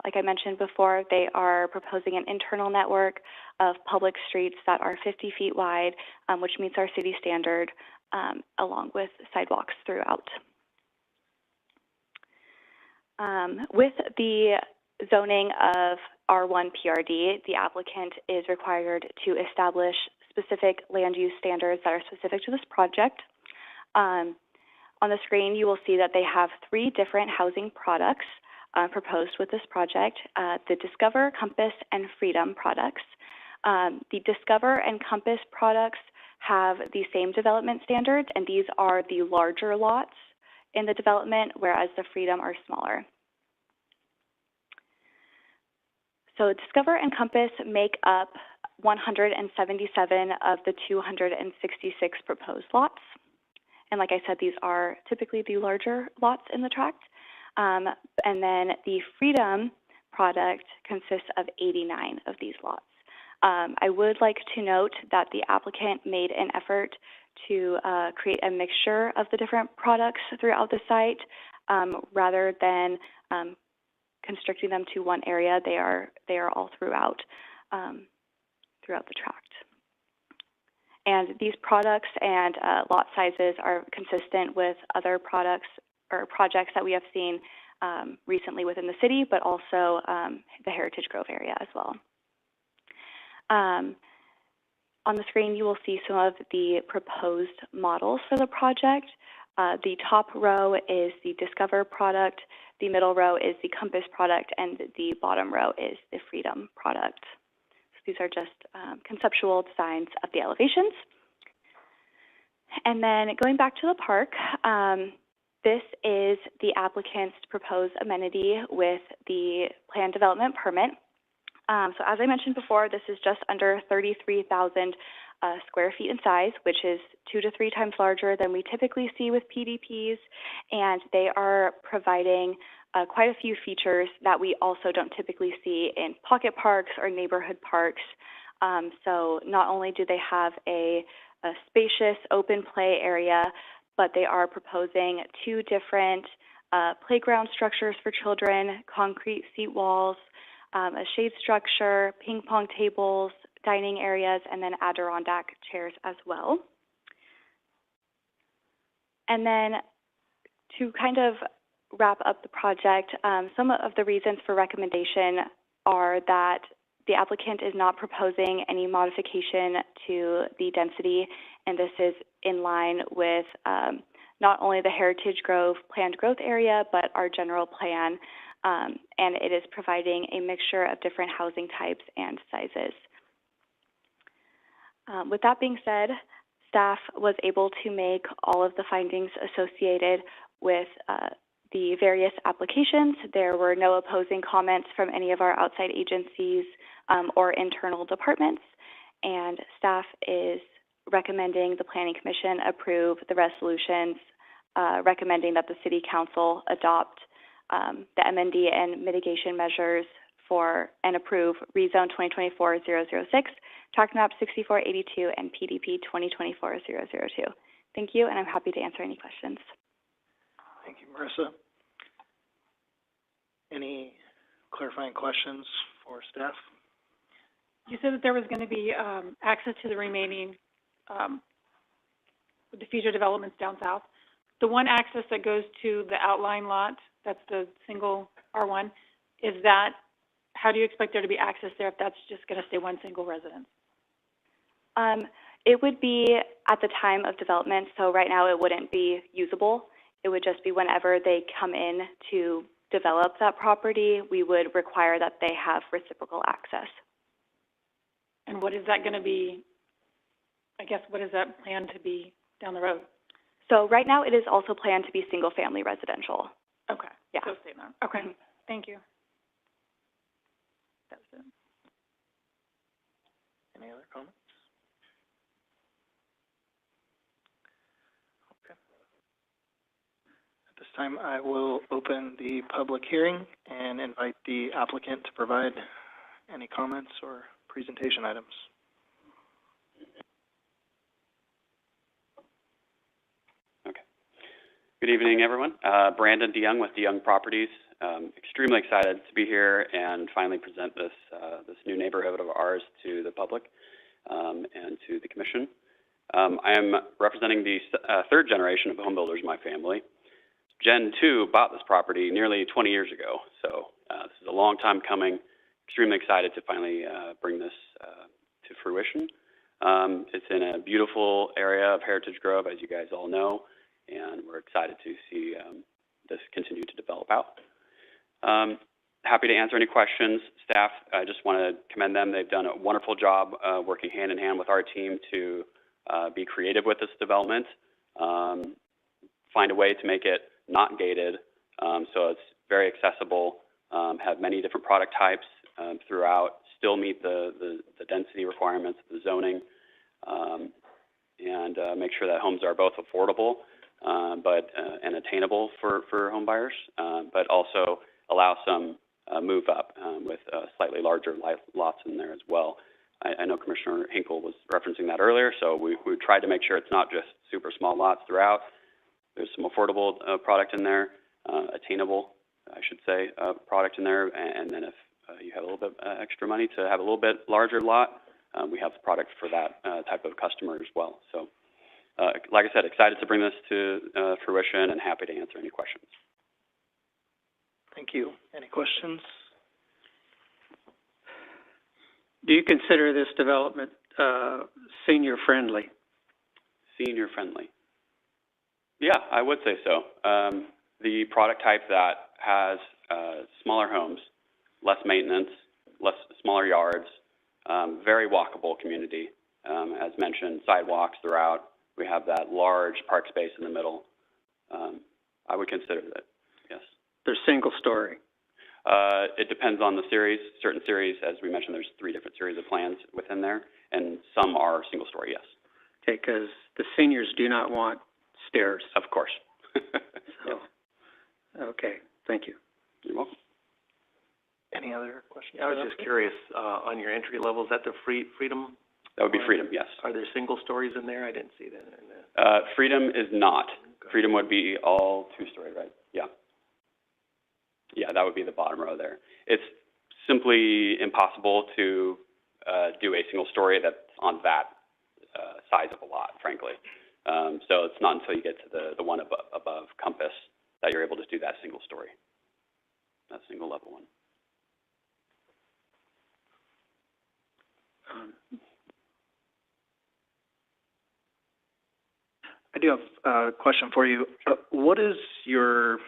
like I mentioned before, they are proposing an internal network of public streets that are 50 feet wide, which meets our city standard, along with sidewalks throughout. With the zoning of R1 PRD, the applicant is required to establish specific land use standards that are specific to this project. On the screen, you will see that they have 3 different housing products proposed with this project, the Discover, Compass, and Freedom products. The Discover and Compass products have the same development standards, and these are the larger lots in the development, whereas the Freedom are smaller. So Discover and Compass make up 177 of the 266 proposed lots. And like I said, these are typically the larger lots in the tract. And then the Freedom product consists of 89 of these lots. I would like to note that the applicant made an effort to create a mixture of the different products throughout the site, rather than constricting them to one area. They are all throughout the tract. And these products and lot sizes are consistent with other products or projects that we have seen recently within the city, but also the Heritage Grove area as well. On the screen, you will see some of the proposed models for the project. The top row is the Discover product, the middle row is the Compass product, and the bottom row is the Freedom product. So these are just conceptual designs of the elevations. And then going back to the park, this is the applicant's proposed amenity with the planned development permit. So as I mentioned before, this is just under 33,000 square feet in size, which is 2 to 3 times larger than we typically see with PDPs, and they are providing quite a few features that we also don't typically see in pocket parks or neighborhood parks. So not only do they have a spacious open play area, but they are proposing 2 different playground structures for children, concrete seat walls, a shade structure, ping pong tables, dining areas, and then Adirondack chairs as well. And then to kind of wrap up the project, some of the reasons for recommendation are that the applicant is not proposing any modification to the density, and this is in line with not only the Heritage Grove planned growth area, but our general plan, and it is providing a mixture of different housing types and sizes. With that being said, staff was able to make all of the findings associated with the various applications. There were no opposing comments from any of our outside agencies or internal departments, and staff is recommending the Planning Commission approve the resolutions recommending that the City Council adopt the MND and mitigation measures for and approve Rezone 2024-006, Tract Map 6482, and PDP 2024-002. Thank you, and I'm happy to answer any questions. Thank you, Marissa. Any clarifying questions for staff? You said that there was going to be access to the remaining, the future developments down south. The one access that goes to the outline lot, that's the single R1, is that, how do you expect there to be access there if that's just going to stay one single residence? It would be at the time of development, so right now it wouldn't be usable. It would just be whenever they come in to develop that property, we would require that they have reciprocal access. And what is that going to be? I guess, what is that planned to be down the road? So right now it is also planned to be single-family residential. Okay. Yeah. So same amount. Okay. Mm-hmm. Thank you. That's it. Any other comments? Okay. At this time, I will open the public hearing and invite the applicant to provide any comments or presentation items. Okay. Good evening, everyone. Brandon DeYoung with DeYoung Properties. Extremely excited to be here and finally present this this new neighborhood of ours to the public and to the commission. I am representing the third generation of home builders in my family. Gen 2 bought this property nearly 20 years ago, so this is a long time coming. Extremely excited to finally bring this to fruition. It's in a beautiful area of Heritage Grove, as you guys all know, and we're excited to see this continue to develop out. Happy to answer any questions. Staff, I just want to commend them. They've done a wonderful job working hand in hand with our team to be creative with this development, find a way to make it not gated, so it's very accessible, have many different product types throughout, still meet the density requirements of the zoning, and make sure that homes are both affordable and attainable for home buyers, but also allow some move up with slightly larger lots in there as well. I know Commissioner Hinkle was referencing that earlier, so we tried to make sure it's not just super small lots throughout. There's some affordable product in there, attainable, I should say, product in there, and then if you have a little bit extra money to have a little bit larger lot, we have the product for that type of customer as well. So, like I said, excited to bring this to fruition and happy to answer any questions. Thank you. Any questions? Do you consider this development senior-friendly? Senior-friendly. Yeah, I would say so. The product type that has smaller homes, less maintenance, smaller yards, very walkable community. As mentioned, sidewalks throughout. We have that large park space in the middle. I would consider that, yes. They're single-story. It depends on the series. Certain series, as we mentioned, there's 3 different series of plans within there, and some are single-story, yes. Okay, because the seniors do not want stairs. Of course. So, okay, thank you. You're welcome. Any other questions? I was just curious, on your entry level, is that the Freedom? That would be Freedom, yes. Are there single stories in there? I didn't see that in there. Freedom is not. Okay. Freedom would be all 2-story, right? Yeah. Yeah, that would be the bottom row there. It's simply impossible to do a single story that's on that size of a lot, frankly. So it's not until you get to the one above Compass that you're able to do that single story, that single level one. I do have a question for you. What is your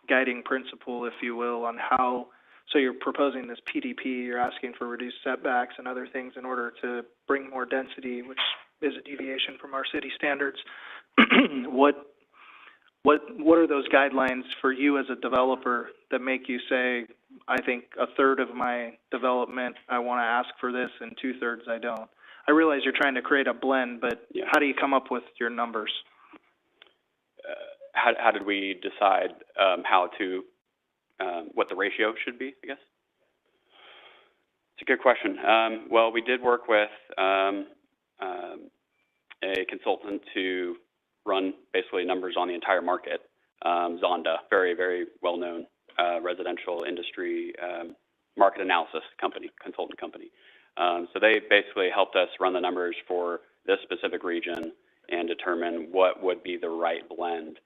guiding principle, if you will, on how, so you're proposing this PDP, you're asking for reduced setbacks and other things in order to bring more density, which is a deviation from our city standards. What are those guidelines for you as a developer that make you say, I think 1/3 of my development, I want to ask for this, and 2/3 I don't? I realize you're trying to create a blend, but yeah. How do you come up with your numbers? How did we decide what the ratio should be, I guess? It's a good question. Well, we did work with a consultant to run basically numbers on the entire market. Zonda, very, very well-known residential industry market analysis company, consultant company. So they basically helped us run the numbers for this specific region and determine what would be the right blend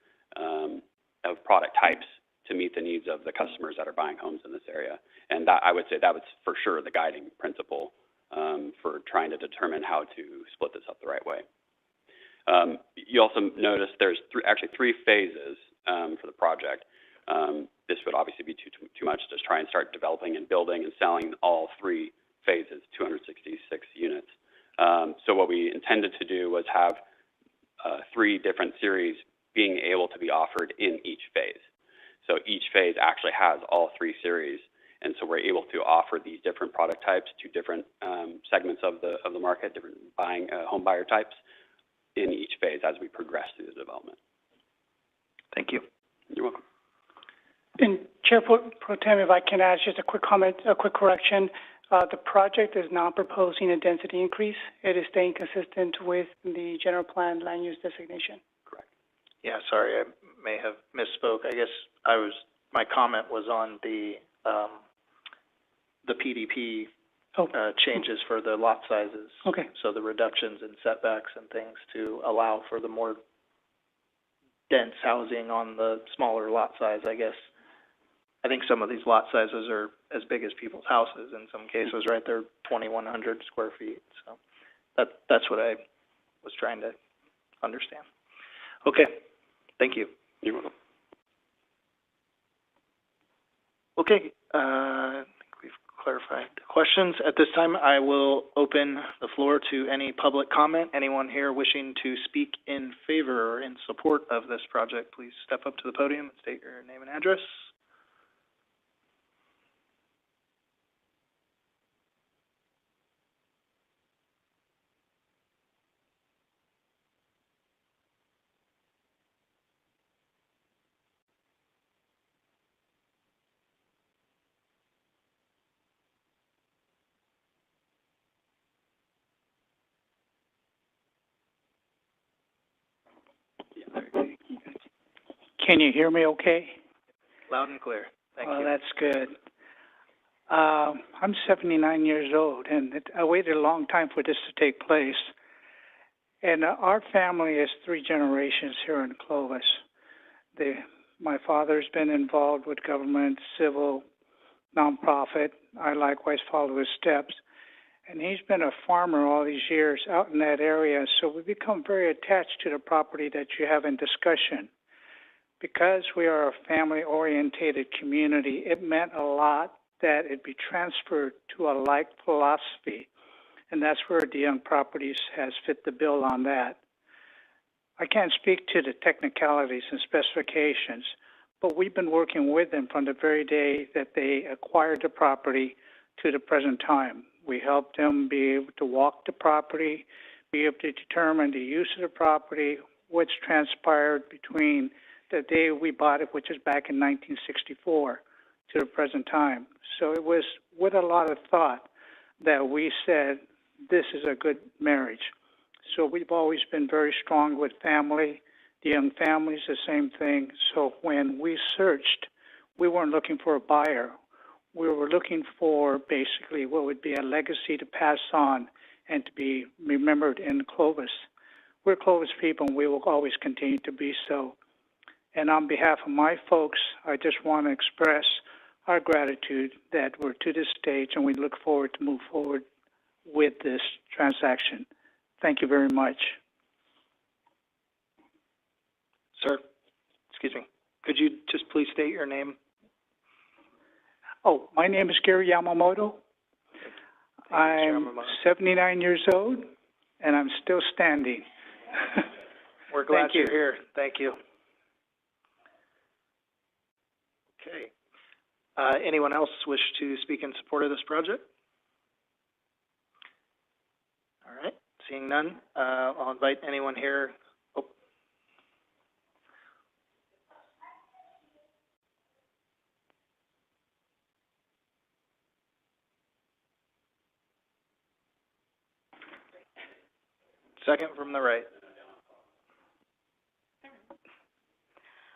of product types to meet the needs of the customers that are buying homes in this area. And that, I would say that was for sure the guiding principle for trying to determine how to split this up the right way. You also notice there's actually three phases for the project. This would obviously be too much to try and start developing and building and selling all three phases, 266 units. So what we intended to do was have three different series being able to be offered in each phase. So each phase actually has all three series, and so we're able to offer these different product types to different segments of the market, different home buyer types in each phase as we progress through the development. Thank you. You're welcome. And Chair Pro Tem, if I can add just a quick comment, a quick correction. The project is not proposing a density increase. It is staying consistent with the general plan land use designation. Correct. Yeah, sorry, I may have misspoke. I guess my comment was on the PDP changes for the lot sizes. Okay. So the reductions in setbacks and things to allow for the more dense housing on the smaller lot size, I guess. I think some of these lot sizes are as big as people's houses in some cases, right? They're 2,100 square feet. So that's what I was trying to understand. Okay, thank you. You're welcome. Okay, I think we've clarified the questions. At this time, I will open the floor to any public comment. Anyone here wishing to speak in favor or in support of this project, please step up to the podium and state your name and address. Can you hear me okay? Loud and clear. Thank you. That's good. I'm 79 years old, and I waited a long time for this to take place. And our family is three generations here in Clovis. My father's been involved with government, civil, nonprofit. I likewise follow his steps. And he's been a farmer all these years out in that area, so we become very attached to the property that you have in discussion. Because we are a family-oriented community, it meant a lot that it be transferred to a like philosophy, and that's where DeYoung Properties has fit the bill on that. I can't speak to the technicalities and specifications, but we've been working with them from the very day that they acquired the property to the present time. We helped them be able to walk the property, be able to determine the use of the property, what's transpired between the day we bought it, which is back in 1964, to the present time. So it was with a lot of thought that we said, this is a good marriage. So we've always been very strong with family. The young families, the same thing. So when we searched, we weren't looking for a buyer. We were looking for basically what would be a legacy to pass on and to be remembered in Clovis. We're Clovis people, and we will always continue to be so. And on behalf of my folks, I just want to express our gratitude that we're to this stage, and we look forward to move forward with this transaction. Thank you very much. Sir, excuse me. Could you just please state your name? Oh, my name is Gary Yamamoto. I'm 79 years old, and I'm still standing. We're glad Thank you. You're here. Thank you. Okay. Anyone else wish to speak in support of this project? All right. Seeing none, I'll invite anyone here. Oh. Second from the right.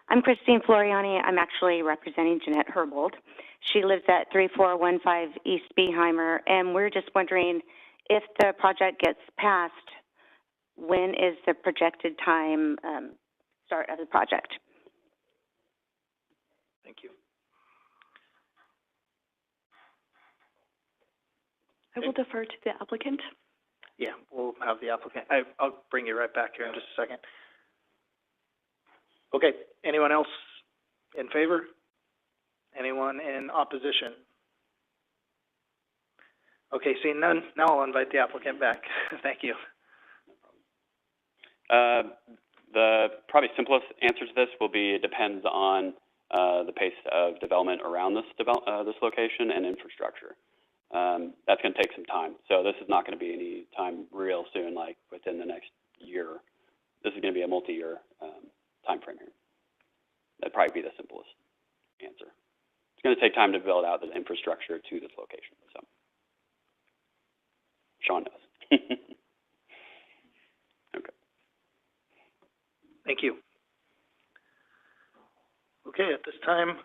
I'm Christine Floriani. I'm actually representing Jeanette Herbold. She lives at 3415 East Beeheimer, and we're just wondering if the project gets passed, when is the projected time start of the project? Thank you. I will defer to the applicant. Yeah, we'll have the applicant. I'll bring you right back here in just a second. Okay, anyone else in favor? Anyone in opposition? Okay, seeing none, now I'll invite the applicant back. Thank you. The probably simplest answer to this will be it depends on the pace of development around this location and infrastructure. That's going to take some time. So this is not going to be any time real soon, like within the next year. This is going to be a multi-year time frame here. That'd probably be the simplest answer. It's going to take time to build out the infrastructure to this location. So Sean knows. Okay. Thank you. Okay, at this time,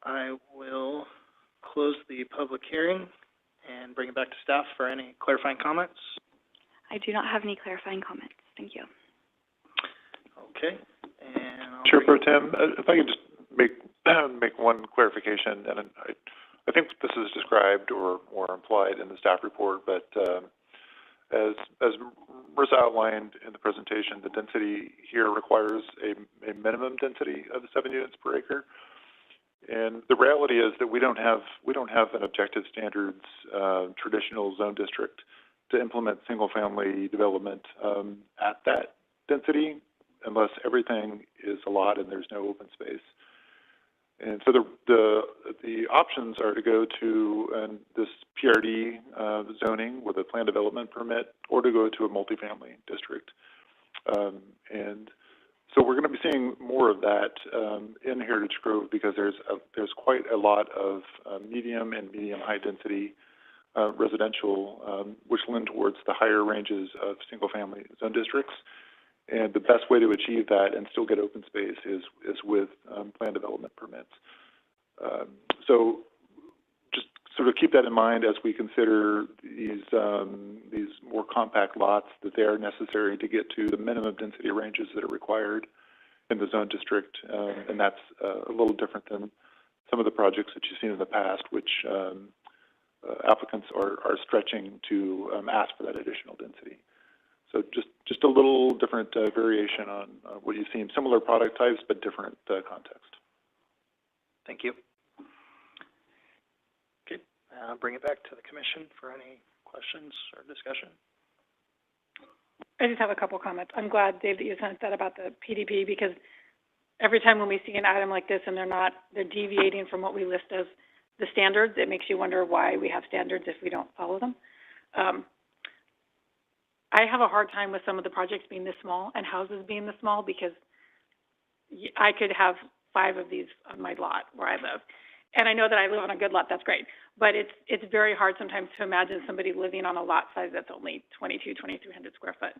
I will close the public hearing and bring it back to staff for any clarifying comments. I do not have any clarifying comments. Thank you. Okay, and Chair Pro Tem, if I could just make one clarification, and I think this is described or implied in the staff report, but as Marissa outlined in the presentation, the density here requires a minimum density of 7 units per acre. And the reality is that we don't have an objective standards traditional zone district to implement single family development at that density unless everything is a lot and there's no open space. And so the options are to go to this PRD zoning with a plan development permit, or to go to a multifamily district. And so we're going to be seeing more of that in Heritage Grove because there's quite a lot of medium and medium high density residential, which lend towards the higher ranges of single family zone districts. And the best way to achieve that and still get open space is with plan development permits. So just sort of keep that in mind as we consider these more compact lots, that they are necessary to get to the minimum density ranges that are required in the zone district. And that's a little different than some of the projects that you've seen in the past, which applicants are stretching to ask for that additional density. So just a little different variation on what you've seen. Similar product types, but different context. Thank you. Okay, I'll bring it back to the commission for any questions or discussion. I just have a couple comments. I'm glad, Dave, that you sent that about the PDP, because every time when we see an item like this and they're deviating from what we list as the standards, it makes you wonder why we have standards if we don't follow them. I have a hard time with some of the projects being this small and houses being this small, because I could have 5 of these on my lot where I live. And I know that I live on a good lot, that's great. But it's very hard sometimes to imagine somebody living on a lot size that's only 2,300 square foot.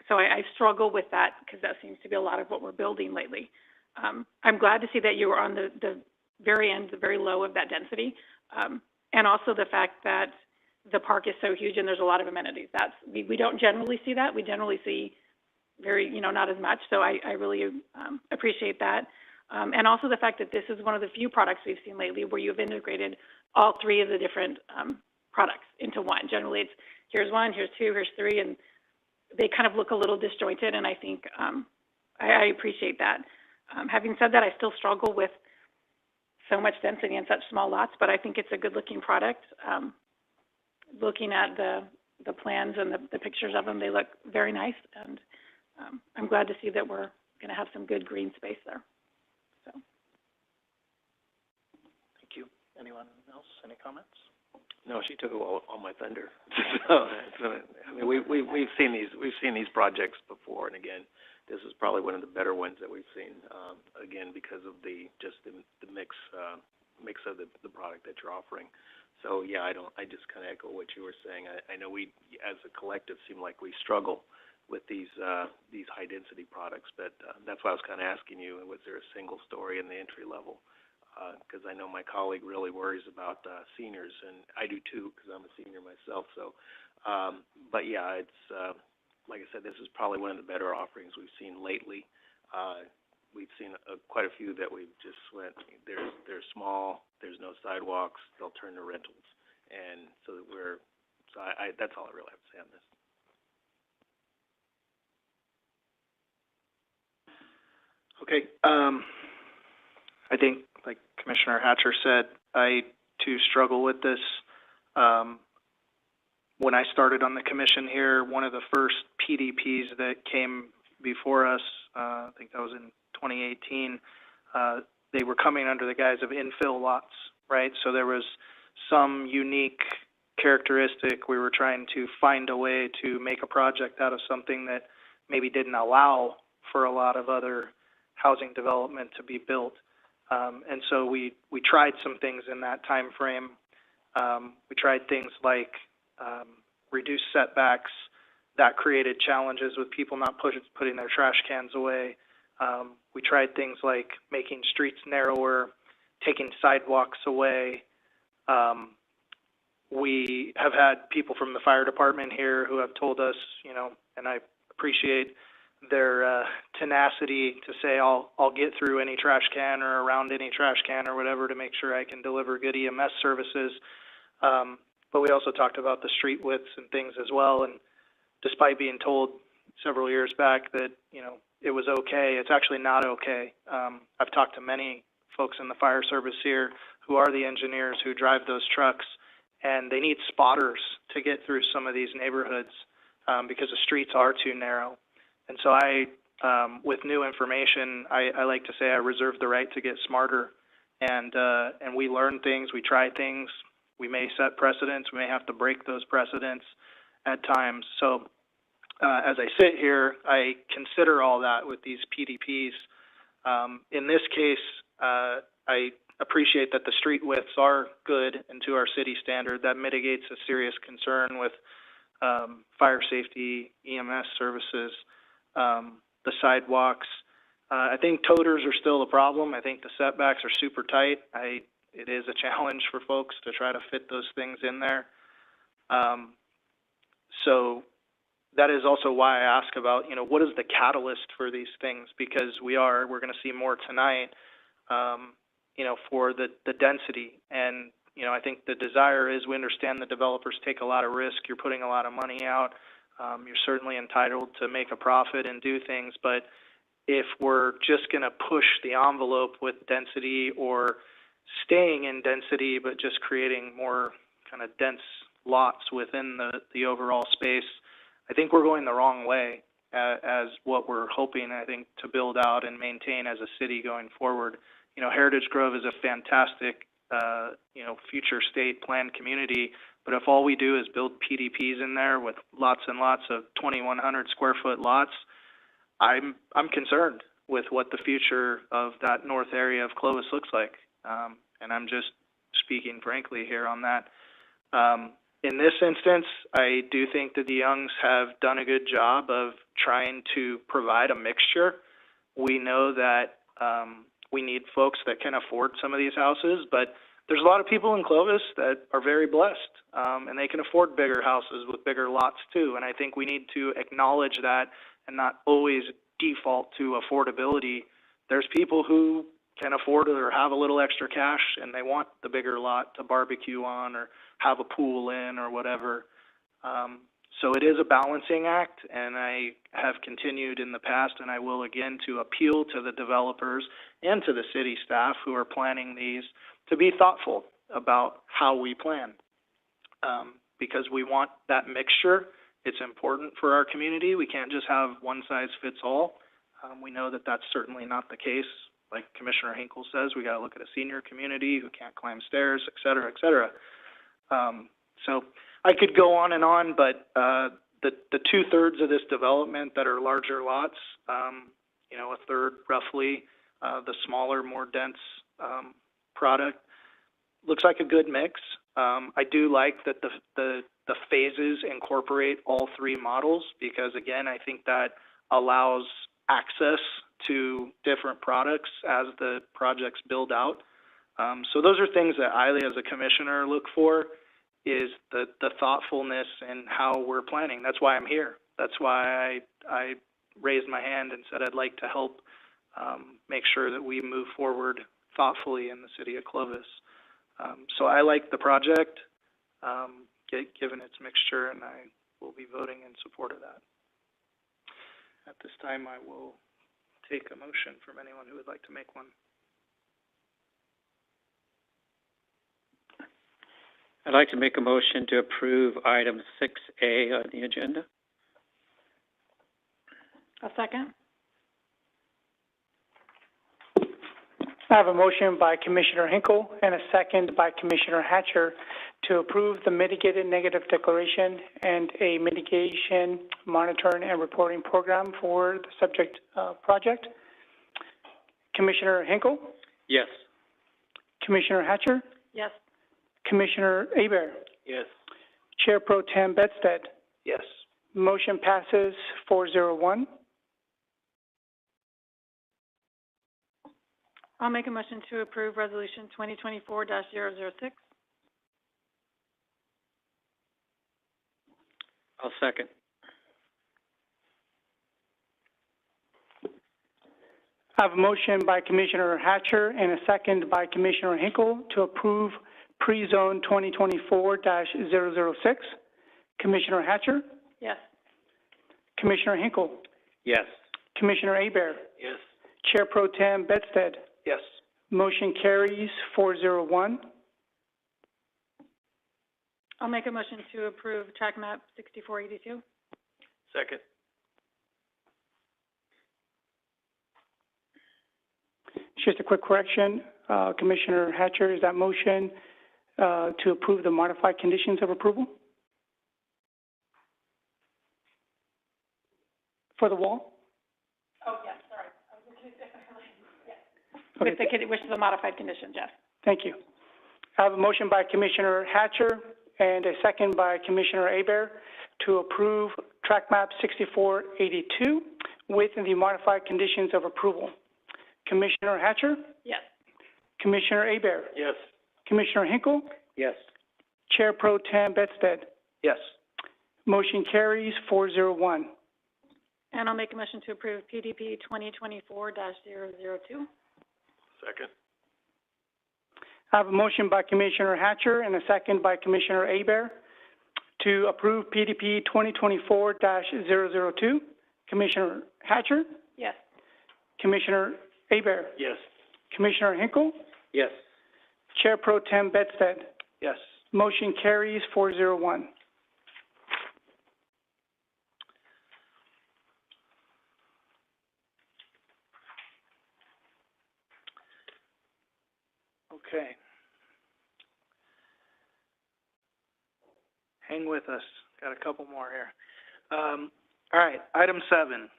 So I struggle with that, because that seems to be a lot of what we're building lately. I'm glad to see that you were on the very end, the very low of that density. And also the fact that the park is so huge and there's a lot of amenities. We don't generally see that. We generally see very, not as much. So I really appreciate that. And also the fact that this is one of the few products we've seen lately where you've integrated all 3 of the different products into one. Generally it's here's 1, here's 2, here's 3, and they kind of look a little disjointed, and I think I appreciate that. Having said that, I still struggle with so much density in such small lots, but I think it's a good looking product. Looking at the plans and the pictures of them, they look very nice, and I'm glad to see that we're going to have some good green space there. So. Thank you. Anyone else? Any comments? No, she took all my thunder. So, I mean, we've seen these projects before, and again, this is probably one of the better ones that we've seen. Again, because of the mix of the product that you're offering. So yeah, I just kind of echo what you were saying. I know we, as a collective, seem like we struggle with these high density products, but that's why I was kind of asking you, was there a single story in the entry level? Because I know my colleague really worries about seniors, and I do too, because I'm a senior myself. So, but yeah, it's like I said, this is probably one of the better offerings we've seen lately. We've seen quite a few that we've just went, they're small, there's no sidewalks, they'll turn to rentals. and so that that's all I really have to say on this. Okay, I think, like Commissioner Hatcher said, I too struggle with this. When I started on the commission here, one of the first PDPs that came before us, I think that was in 2018, they were coming under the guise of infill lots, right? So there was some unique characteristic. We were trying to find a way to make a project out of something that maybe didn't allow for a lot of other housing development to be built. And so we tried some things in that time frame. We tried things like reduced setbacks. That created challenges with people not putting their trash cans away. We tried things like making streets narrower, taking sidewalks away. We have had people from the fire department here who have told us, you know, and I appreciate their tenacity to say, I'll get through any trash can or around any trash can or whatever to make sure I can deliver good EMS services. But we also talked about the street widths and things as well. And despite being told several years back that, you know, it was okay, it's actually not okay. I've talked to many folks in the fire service here who are the engineers who drive those trucks, and they need spotters to get through some of these neighborhoods because the streets are too narrow. And so with new information, I like to say I reserve the right to get smarter. And we learn things, we try things, we may set precedents, we may have to break those precedents at times. So as I sit here, I consider all that with these PDPs. In this case, I appreciate that the street widths are good and to our city standard. That mitigates a serious concern with fire safety, EMS services, the sidewalks. I think toters are still a problem. I think the setbacks are super tight. It is a challenge for folks to try to fit those things in there. So that is also why I ask about, you know, what is the catalyst for these things? Because we're going to see more tonight, you know, for the density. And, you know, I think the desire is we understand the developers take a lot of risk. You're putting a lot of money out. You're certainly entitled to make a profit and do things. But if we're just going to push the envelope with density or staying in density but just creating more kind of dense lots within the overall space, I think we're going the wrong way as what we're hoping, I think, to build out and maintain as a city going forward. You know, Heritage Grove is a fantastic, you know, future state planned community, but if all we do is build PDPs in there with lots and lots of 2,100 square foot lots, I'm concerned with what the future of that north area of Clovis looks like. And I'm just speaking frankly here on that. In this instance, I do think that the Youngs have done a good job of trying to provide a mixture. We know that we need folks that can afford some of these houses, but there's a lot of people in Clovis that are very blessed, and they can afford bigger houses with bigger lots too. And I think we need to acknowledge that and not always default to affordability. There's people who can afford it or have a little extra cash and they want the bigger lot to barbecue on or have a pool in or whatever. So it is a balancing act, and I have continued in the past, and I will again, to appeal to the developers and to the city staff who are planning these to be thoughtful about how we plan, because we want that mixture. It's important for our community. We can't just have one size fits all. We know that that's certainly not the case. Like Commissioner Hinkle says, we got to look at a senior community who can't climb stairs, et cetera, et cetera. So I could go on and on, but the 2/3 of this development that are larger lots, you know, a third roughly, the smaller, more dense product, looks like a good mix. I do like that the phases incorporate all three models because, again, I think that allows access to different products as the projects build out. So those are things that I, as a commissioner, look for, is the thoughtfulness in how we're planning. That's why I'm here. That's why I raised my hand and said I'd like to help make sure that we move forward thoughtfully in the city of Clovis. So I like the project. given its mixture, and I will be voting in support of that. At this time, I will take a motion from anyone who would like to make one. I'd like to make a motion to approve item 6A on the agenda. A second? I have a motion by Commissioner Hinkle and a second by Commissioner Hatcher to approve the mitigated negative declaration and a mitigation monitoring and reporting program for the subject project. Commissioner Hinkle? Yes. Commissioner Hatcher? Yes. Commissioner Hebert? Yes. Chair Pro Tem Bedstead? Yes. Motion passes 401. I'll make a motion to approve Resolution 2024-006. I'll second. I have a motion by Commissioner Hatcher and a second by Commissioner Hinkle to approve pre-zone 2024-006. Commissioner Hatcher? Yes. Commissioner Hinkle? Yes. Commissioner Hebert? Yes. Chair Pro Tem Bedstead? Yes. Motion carries 401. I'll make a motion to approve track map 6482. Second. Just a quick correction, Commissioner Hatcher, is that motion to approve the modified conditions of approval for the wall? Oh, yes, sorry. I was looking at different. Yes. Okay. With the modified conditions, yes. Thank you. I have a motion by Commissioner Hatcher and a second by Commissioner Hebert to approve track map 6482 with the modified conditions of approval. Commissioner Hatcher? Yes. Commissioner Hebert? Yes. Commissioner Hinkle? Yes. Chair Pro Tem Bedstead? Yes. Motion carries 401. And I'll make a motion to approve PDP 2024-002. Second. I have a motion by Commissioner Hatcher and a second by Commissioner Hebert to approve PDP 2024-002. Commissioner Hatcher? Yes. Commissioner Hebert? Yes. Commissioner Hinkle? Yes. Chair Pro Tem Bedstead? Yes. Motion carries 401. Okay. Hang with us. Got a couple more here. All right, item 7.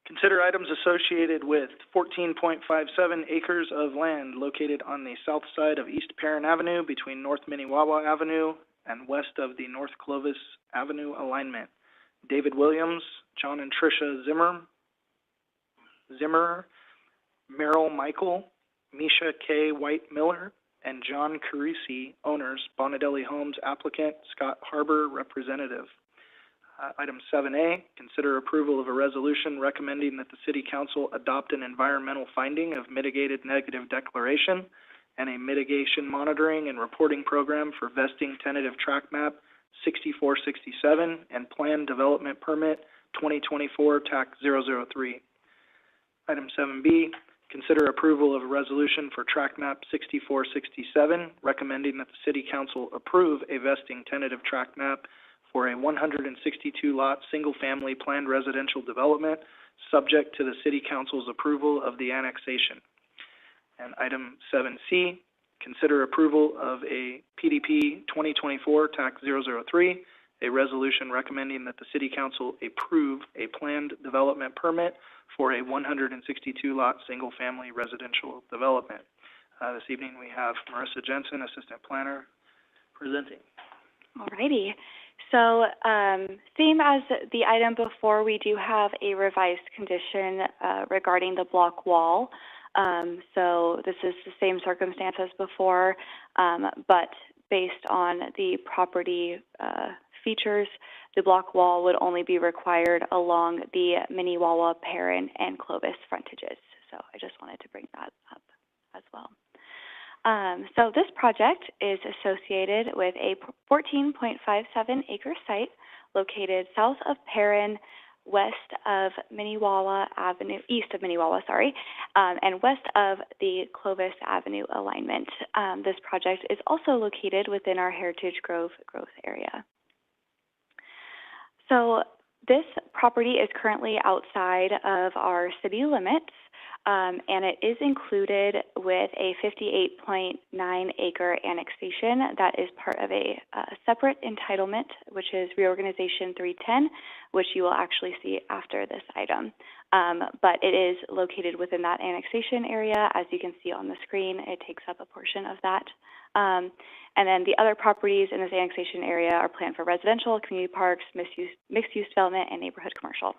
Consider items associated with 14.57 acres of land located on the south side of East Perrin Avenue between North Minnewawa Avenue and west of the North Clovis Avenue alignment. David Williams, John and Tricia Zimmer, Merrill Michael, Misha K. White Miller, and John Carisi, owners, Bonadelli Homes applicant, Scott Harbor representative. Item 7A, consider approval of a resolution recommending that the City Council adopt an environmental finding of mitigated negative declaration and a mitigation monitoring and reporting program for vesting tentative track map 6467 and plan development permit 2024 TAC 003. Item 7B, consider approval of a resolution for track map 6467 recommending that the City Council approve a vesting tentative track map for a 162-lot, single-family planned residential development, subject to the City Council's approval of the annexation. And item 7C, consider approval of a PDP 2024 TAC 003, a resolution recommending that the City Council approve a planned development permit for a 162-lot, single-family residential development. This evening we have Marissa Jensen, Assistant Planner, presenting. Alrighty. So, same as the item before, we do have a revised condition regarding the block wall. So this is the same circumstance as before, but based on the property features, the block wall would only be required along the Minnewawa, Perrin, and Clovis frontages. So I just wanted to bring that up as well. So this project is associated with a 14.57 acre site located south of Perrin, west of Minnewawa Avenue, east of Minnewawa, sorry, and west of the Clovis Avenue alignment. This project is also located within our Heritage Grove growth area. So this property is currently outside of our city limits, and it is included with a 58.9 acre annexation that is part of a separate entitlement, which is Reorganization 310, which you will actually see after this item. But it is located within that annexation area. As you can see on the screen, it takes up a portion of that. And then the other properties in this annexation area are planned for residential, community parks, mixed-use development, and neighborhood commercial.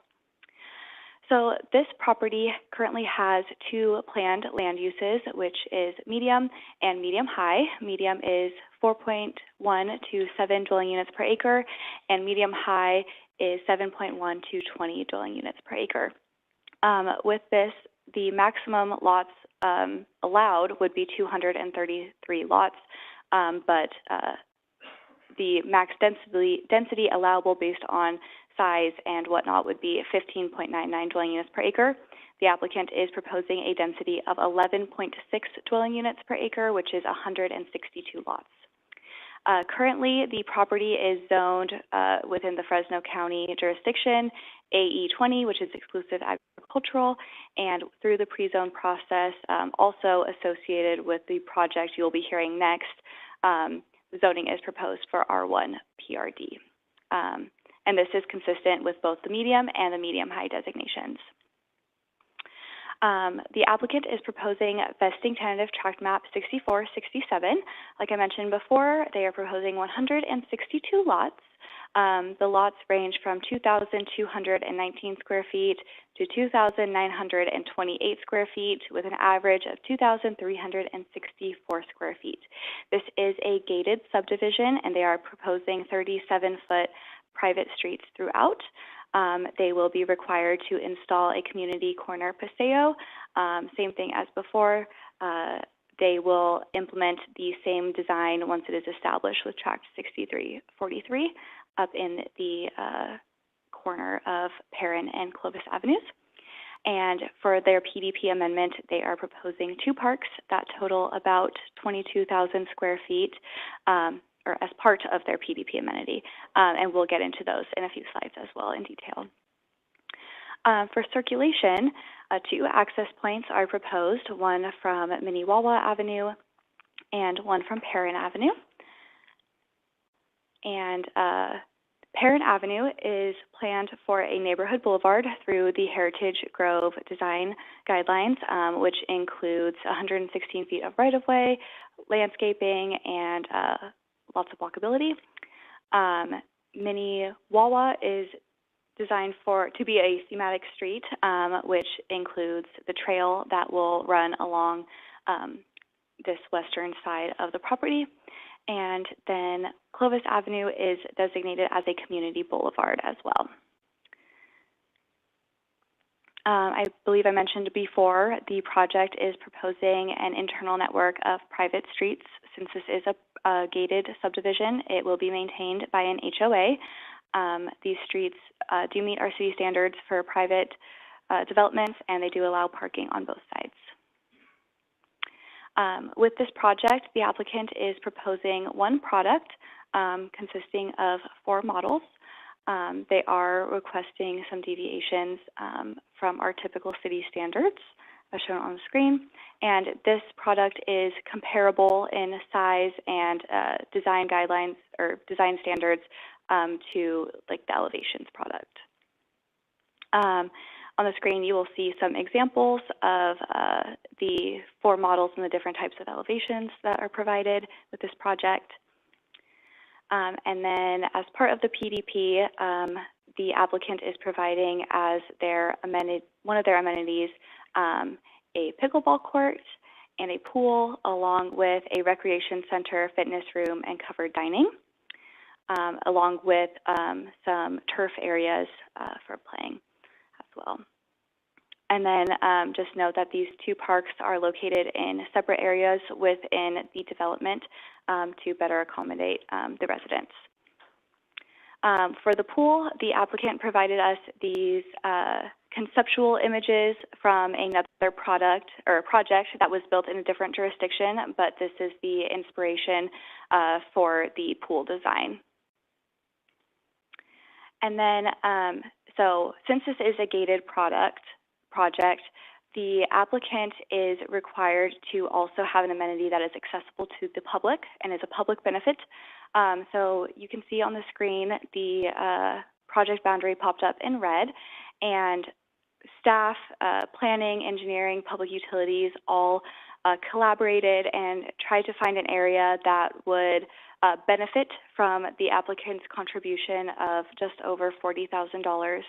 So this property currently has two planned land uses, which is medium and medium high. Medium is 4.1 to 7 dwelling units per acre, and medium high is 7.1 to 20 dwelling units per acre. With this, the maximum lots allowed would be 233 lots, but the max density allowable based on size and whatnot would be 15.99 dwelling units per acre. The applicant is proposing a density of 11.6 dwelling units per acre, which is 162 lots. Currently, the property is zoned within the Fresno County jurisdiction, AE20, which is exclusive agricultural, and through the pre-zone process, also associated with the project you'll be hearing next, zoning is proposed for R1 PRD. And this is consistent with both the medium and the medium-high designations. The applicant is proposing vesting tentative tract map 6467. Like I mentioned before, they are proposing 162 lots. The lots range from 2,219 square feet to 2,928 square feet, with an average of 2,364 square feet. This is a gated subdivision, and they are proposing 37-foot private streets throughout. They will be required to install a community corner paseo. Same thing as before. They will implement the same design once it is established with Tract 6343 up in the corner of Perrin and Clovis Avenues. And for their PDP amendment, they are proposing two parks that total about 22,000 square feet, or as part of their PDP amenity, and we'll get into those in a few slides as well in detail. For circulation, two access points are proposed, one from Minnewawa Avenue and one from Perrin Avenue. And Perrin Avenue is planned for a neighborhood boulevard through the Heritage Grove design guidelines, which includes 116 feet of right-of-way, landscaping, and lots of walkability. Minnewawa is designed to be a thematic street, which includes the trail that will run along this western side of the property. And then Clovis Avenue is designated as a community boulevard as well. I believe I mentioned before, the project is proposing an internal network of private streets. Since this is a gated subdivision, it will be maintained by an HOA. These streets do meet our city standards for private developments, and they do allow parking on both sides. With this project, the applicant is proposing one product consisting of 4 models. They are requesting some deviations from our typical city standards, as shown on the screen. And this product is comparable in size and design guidelines or design standards to like the Elevations product. On the screen, you will see some examples of the 4 models and the different types of elevations that are provided with this project. And then as part of the PDP, the applicant is providing as their one of their amenities a pickleball court and a pool, along with a recreation center, fitness room, and covered dining, along with some turf areas for playing as well. And then just note that these two parks are located in separate areas within the development to better accommodate the residents. For the pool, the applicant provided us these conceptual images from another project that was built in a different jurisdiction, but this is the inspiration for the pool design. And then, so since this is a gated project, the applicant is required to also have an amenity that is accessible to the public and is a public benefit. So you can see on the screen the project boundary popped up in red, and staff, planning, engineering, public utilities all collaborated and tried to find an area that would benefit from the applicant's contribution of just over $40,000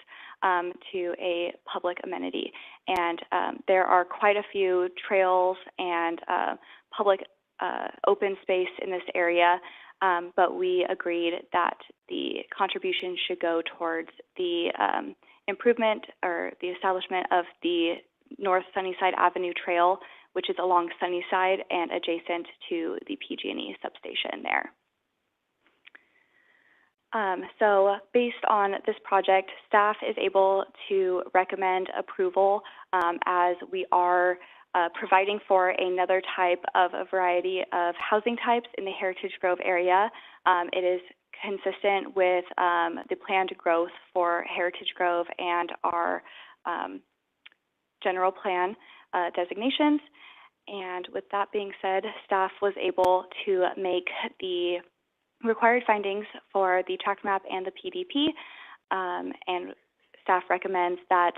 to a public amenity. And there are quite a few trails and public open space in this area, but we agreed that the contribution should go towards the improvement or the establishment of the North Sunnyside Avenue Trail, which is along Sunnyside and adjacent to the PG&E substation there. So based on this project, staff is able to recommend approval as we are providing for another type of a variety of housing types in the Heritage Grove area. It is consistent with the planned growth for Heritage Grove and our general plan designations. And with that being said, staff was able to make the required findings for the tract map and the PDP, and staff recommends that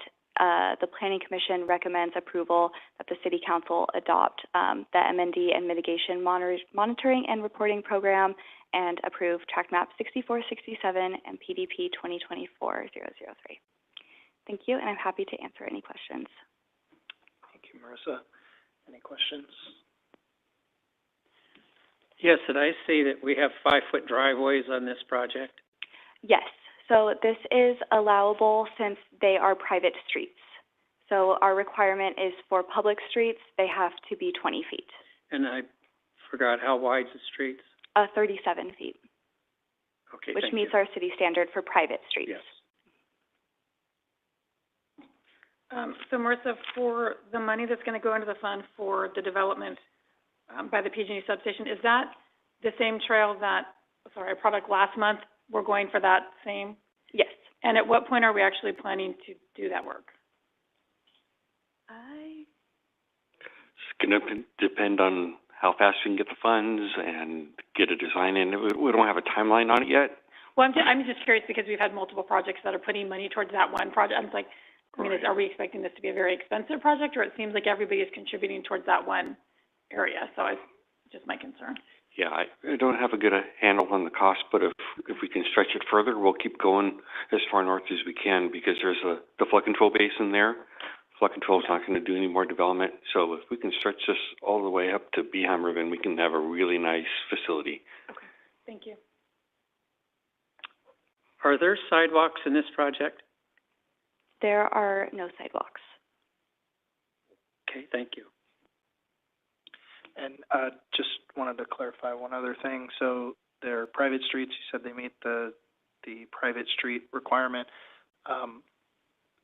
the Planning Commission recommends approval that the City Council adopt the MND and Mitigation Monitoring and Reporting Program and approve tract map 6467 and PDP 2024-003. Thank you, and I'm happy to answer any questions. Thank you, Marissa. Any questions? Yes, did I see that we have 5-foot driveways on this project? Yes, so this is allowable since they are private streets. So our requirement is for public streets, they have to be 20 feet. And I Forgot how wide's the streets? 37 feet, Okay, which meets our city standard for private streets. Yes. So Marissa, for the money that's going to go into the fund for the development by the PG&E substation, is that the same trail that, product last month, we're going for that same? Yes. And at what point are we actually planning to do that work? It's going to depend on how fast we can get the funds and get a design in. We don't have a timeline on it yet. Well, I'm just curious because we've had multiple projects that are putting money towards that one project. I'm like, are we expecting this to be a very expensive project, or it seems like everybody is contributing towards that one area? So it's just my concern. Yeah, I don't have a good handle on the cost, but if we can stretch it further, we'll keep going as far north as we can because there's the flood control basin there. Flood control is not going to do any more development, so if we can stretch this all the way up to Beeheimer, then we can have a really nice facility. Okay, thank you. Are there sidewalks in this project? There are no sidewalks. Okay, thank you. And just wanted to clarify one other thing. So they're private streets. You said they meet the private street requirement.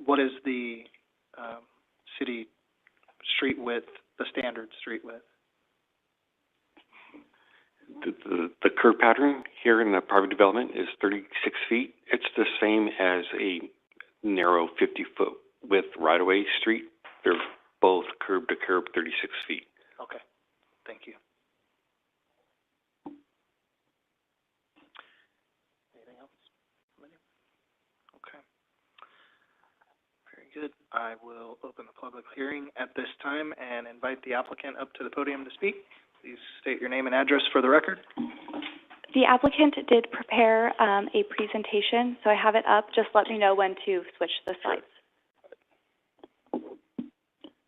What is the city street width, the standard street width? The curb pattern here in the private development is 36 feet. It's the same as a narrow 50-foot width right-of-way street. They're both curb to curb 36 feet. Okay, thank you. Anything else? Okay. Very good. I will open the public hearing at this time and invite the applicant up to the podium to speak. Please state your name and address for the record. The applicant did prepare a presentation, so I have it up. Just let me know when to switch the slides.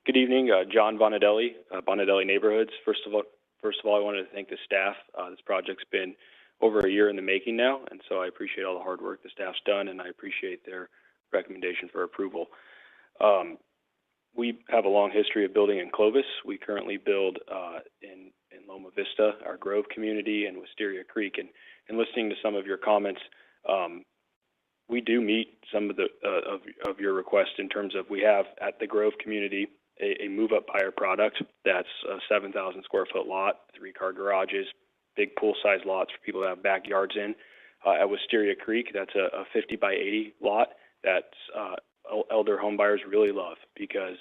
Good evening, John Bonadelli, Bonadelli Neighborhoods. First of all, I wanted to thank the staff. This project's been over a year in the making now, and so I appreciate all the hard work the staff's done, and I appreciate their recommendation for approval. we have a long history of building in Clovis. We currently build in Loma Vista, our Grove community, and Wisteria Creek. And listening to some of your comments, we do meet some of the of your requests in terms of we have at the Grove community a move-up buyer product that's a 7,000 square foot lot, 3-car garages, big pool-sized lots for people to have backyards in. At Wisteria Creek, that's a 50 by 80 lot that's elder home buyers really love because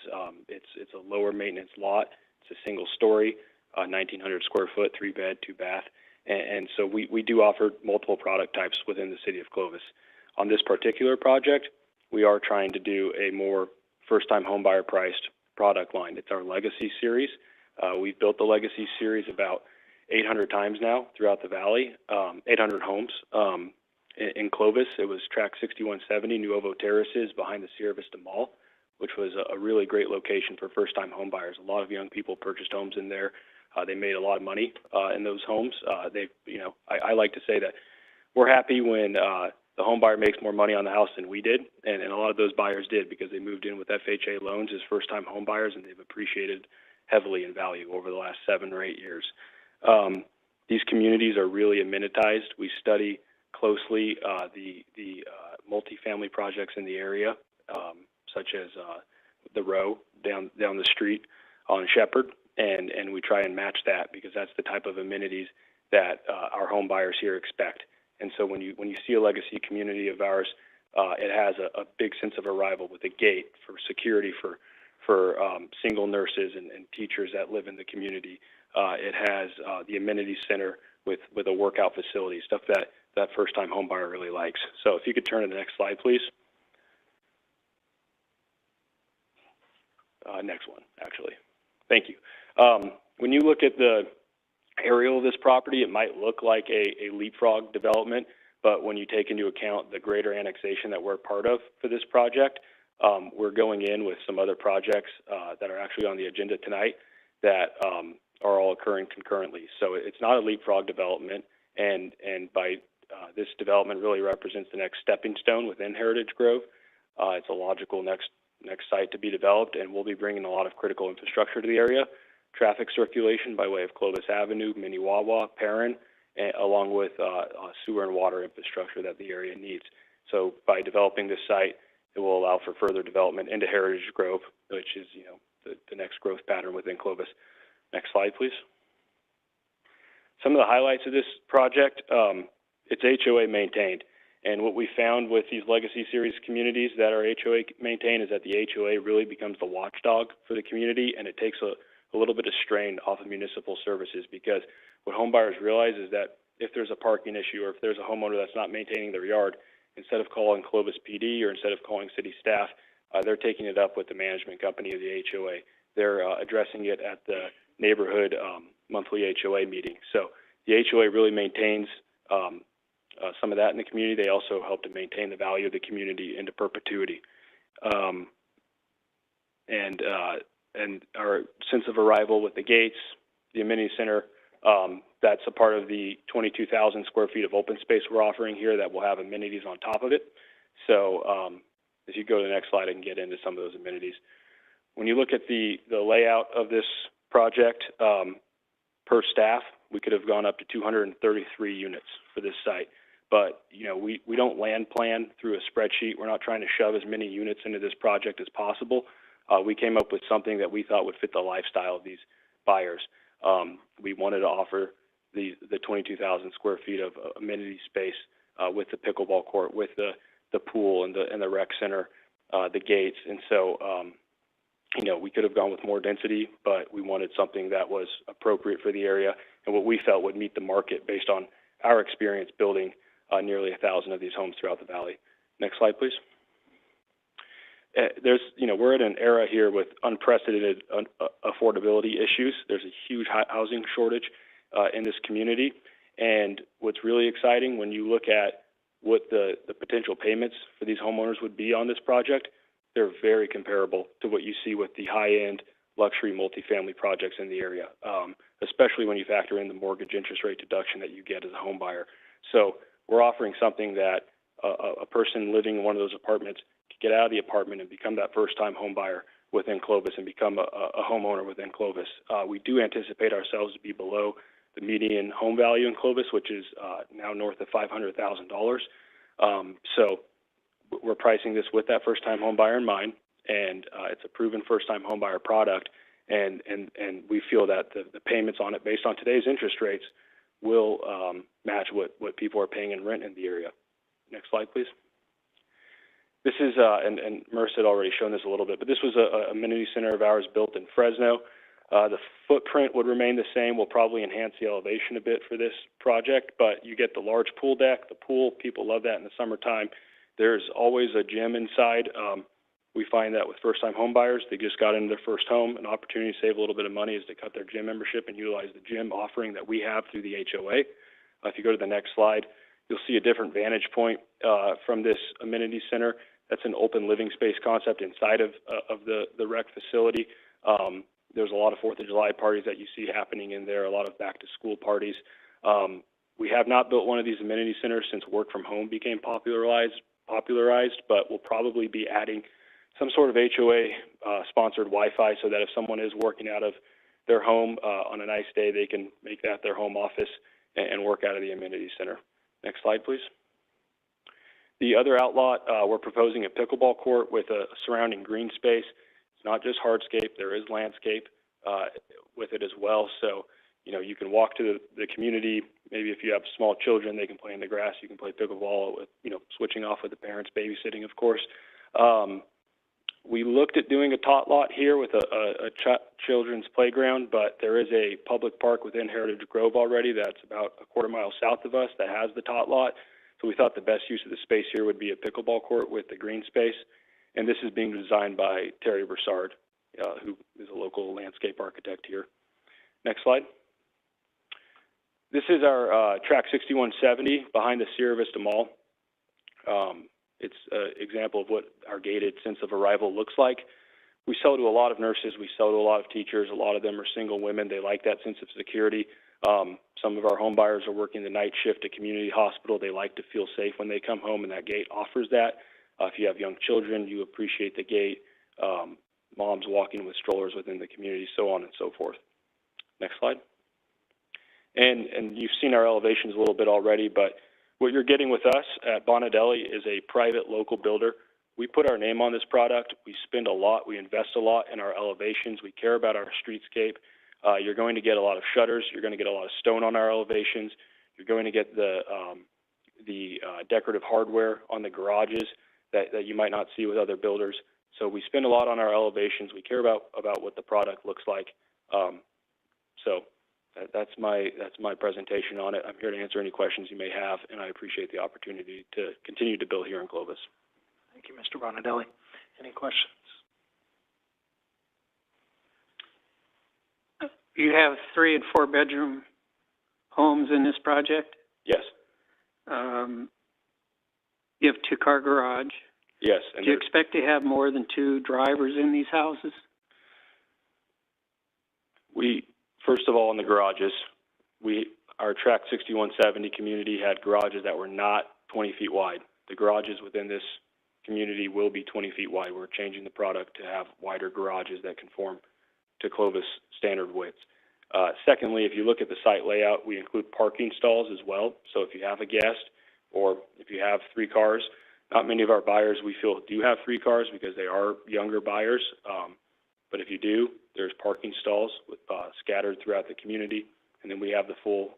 it's a lower maintenance lot. It's a single story, 1,900 square foot, 3-bed, 2-bath, and so we do offer multiple product types within the city of Clovis. On this particular project, we are trying to do a more first-time home buyer priced product line. It's our Legacy Series. We've built the Legacy Series about 800 times now throughout the valley, 800 homes. In Clovis, it was track 6170, Nuovo Terraces, behind the Sierra Vista Mall, which was a really great location for first-time home buyers. A lot of young people purchased homes in there. They made a lot of money in those homes. I like to say that we're happy when the home buyer makes more money on the house than we did, and a lot of those buyers did because they moved in with FHA loans as first-time home buyers, and they've appreciated heavily in value over the last 7 or 8 years. These communities are really amenitized. We study closely the multifamily projects in the area, such as the Row down the street on Shepherd, and we try and match that because that's the type of amenities that our home buyers here expect. And so when you see a Legacy community of ours, it has a big sense of arrival with a gate for security for single nurses and teachers that live in the community. It has the amenity center with a workout facility, stuff that first-time home buyer really likes. So if you could turn to the next slide, please. Next one, actually. Thank you. When you look at the aerial of this property, it might look like a leapfrog development, but when you take into account the greater annexation that we're part of for this project, we're going in with some other projects that are actually on the agenda tonight that are all occurring concurrently. So it's not a leapfrog development, and by this development really represents the next stepping stone within Heritage Grove. It's a logical next site to be developed, and we'll be bringing a lot of critical infrastructure to the area. Traffic circulation by way of Clovis Avenue, Minnewawa, Perrin, along with sewer and water infrastructure that the area needs. So by developing this site, it will allow for further development into Heritage Grove, which is the next growth pattern within Clovis. Next slide, please. Some of the highlights of this project, it's HOA maintained. And what we found with these Legacy Series communities that are HOA maintained is that the HOA really becomes the watchdog for the community, and it takes a little bit of strain off of municipal services, because what home buyers realize is that if there's a parking issue or if there's a homeowner that's not maintaining their yard, instead of calling Clovis PD or instead of calling city staff, they're taking it up with the management company of the HOA. They're addressing it at the neighborhood monthly HOA meeting. So the HOA really maintains some of that in the community. They also help to maintain the value of the community into perpetuity. And our sense of arrival with the gates, the amenity center, that's a part of the 22,000 square feet of open space we're offering here that will have amenities on top of it. So as you go to the next slide, I can get into some of those amenities. When you look at the layout of this project, per staff, we could have gone up to 233 units for this site. But, we don't land plan through a spreadsheet. We're not trying to shove as many units into this project as possible. We came up with something that we thought would fit the lifestyle of these buyers. We wanted to offer the 22,000 square feet of amenity space with the pickleball court, with the pool and the rec center, the gates. And so, we could have gone with more density, but we wanted something that was appropriate for the area and what we felt would meet the market based on our experience building nearly 1,000 of these homes throughout the valley. Next slide, please. We're at an era here with unprecedented affordability issues. There's a huge housing shortage in this community. And what's really exciting when you look at what the potential payments for these homeowners would be on this project, they're very comparable to what you see with the high-end luxury multifamily projects in the area, especially when you factor in the mortgage interest rate deduction that you get as a home buyer. So we're offering something that a person living in one of those apartments can get out of the apartment and become that first-time home buyer within Clovis and become a homeowner within Clovis. We do anticipate ourselves to be below the median home value in Clovis, which is now north of $500,000. So we're pricing this with that first-time home buyer in mind, and it's a proven first-time home buyer product, and we feel that the payments on it, based on today's interest rates, will match what people are paying in rent in the area. Next slide, please. This is, and Merce had already shown this a little bit, but this was a amenity center of ours built in Fresno. The footprint would remain the same. We'll probably enhance the elevation a bit for this project, but you get the large pool deck. The pool, people love that in the summertime. There's always a gym inside. We find that with first-time home buyers, they just got into their first home. An opportunity to save a little bit of money is to cut their gym membership and utilize the gym offering that we have through the HOA. If you go to the next slide, you'll see a different vantage point from this amenity center. That's an open living space concept inside of the rec facility. There's a lot of 4th of July parties that you see happening in there, a lot of back-to-school parties. We have not built one of these amenity centers since work from home became popularized, but we'll probably be adding some sort of HOA sponsored Wi-Fi so that if someone is working out of their home on a nice day, they can make that their home office and work out of the amenity center. Next slide, please. The other outlot, we're proposing a pickleball court with a surrounding green space. It's not just hardscape, there is landscape with it as well. So, you know, you can walk to the community. Maybe if you have small children, they can play in the grass. You can play pickleball with, you know, switching off with the parents, babysitting, of course. We looked at doing a tot lot here with a children's playground, but there is a public park within Heritage Grove already that's about a quarter mile south of us that has the tot lot. So we thought the best use of the space here would be a pickleball court with the green space. And this is being designed by Terry Broussard, who is a local landscape architect here. Next slide. This is our track 6170 behind the Sierra Vista Mall. It's an example of what our gated sense of arrival looks like. We sell to a lot of nurses. We sell to a lot of teachers. A lot of them are single women. They like that sense of security. Some of our home buyers are working the night shift at community hospital. They like to feel safe when they come home, and that gate offers that. If you have young children, you appreciate the gate. Moms walking with strollers within the community, so on and so forth. Next slide. And you've seen our elevations a little bit already, but what you're getting with us at Bonadelli is a private local builder. We put our name on this product. We spend a lot. We invest a lot in our elevations. We care about our streetscape. You're going to get a lot of shutters. You're going to get a lot of stone on our elevations. You're going to get the decorative hardware on the garages that you might not see with other builders. So we spend a lot on our elevations. We care about what the product looks like. That's my presentation on it. I'm here to answer any questions you may have, and I appreciate the opportunity to continue to build here in Clovis. Thank you, Mr. Bonadelli. Any questions? You have 3 and 4 bedroom homes in this project? Yes. You have 2-car garage. Yes. Do you expect to have more than 2 drivers in these houses? First of all, in the garages, our track 6170 community had garages that were not 20 feet wide. The garages within this community will be 20 feet wide. We're changing the product to have wider garages that conform to Clovis standard widths. Secondly, if you look at the site layout, we include parking stalls as well. So if you have a guest or if you have 3 cars, not many of our buyers we feel do have 3 cars because they are younger buyers. But if you do, there's parking stalls scattered throughout the community. And then we have the full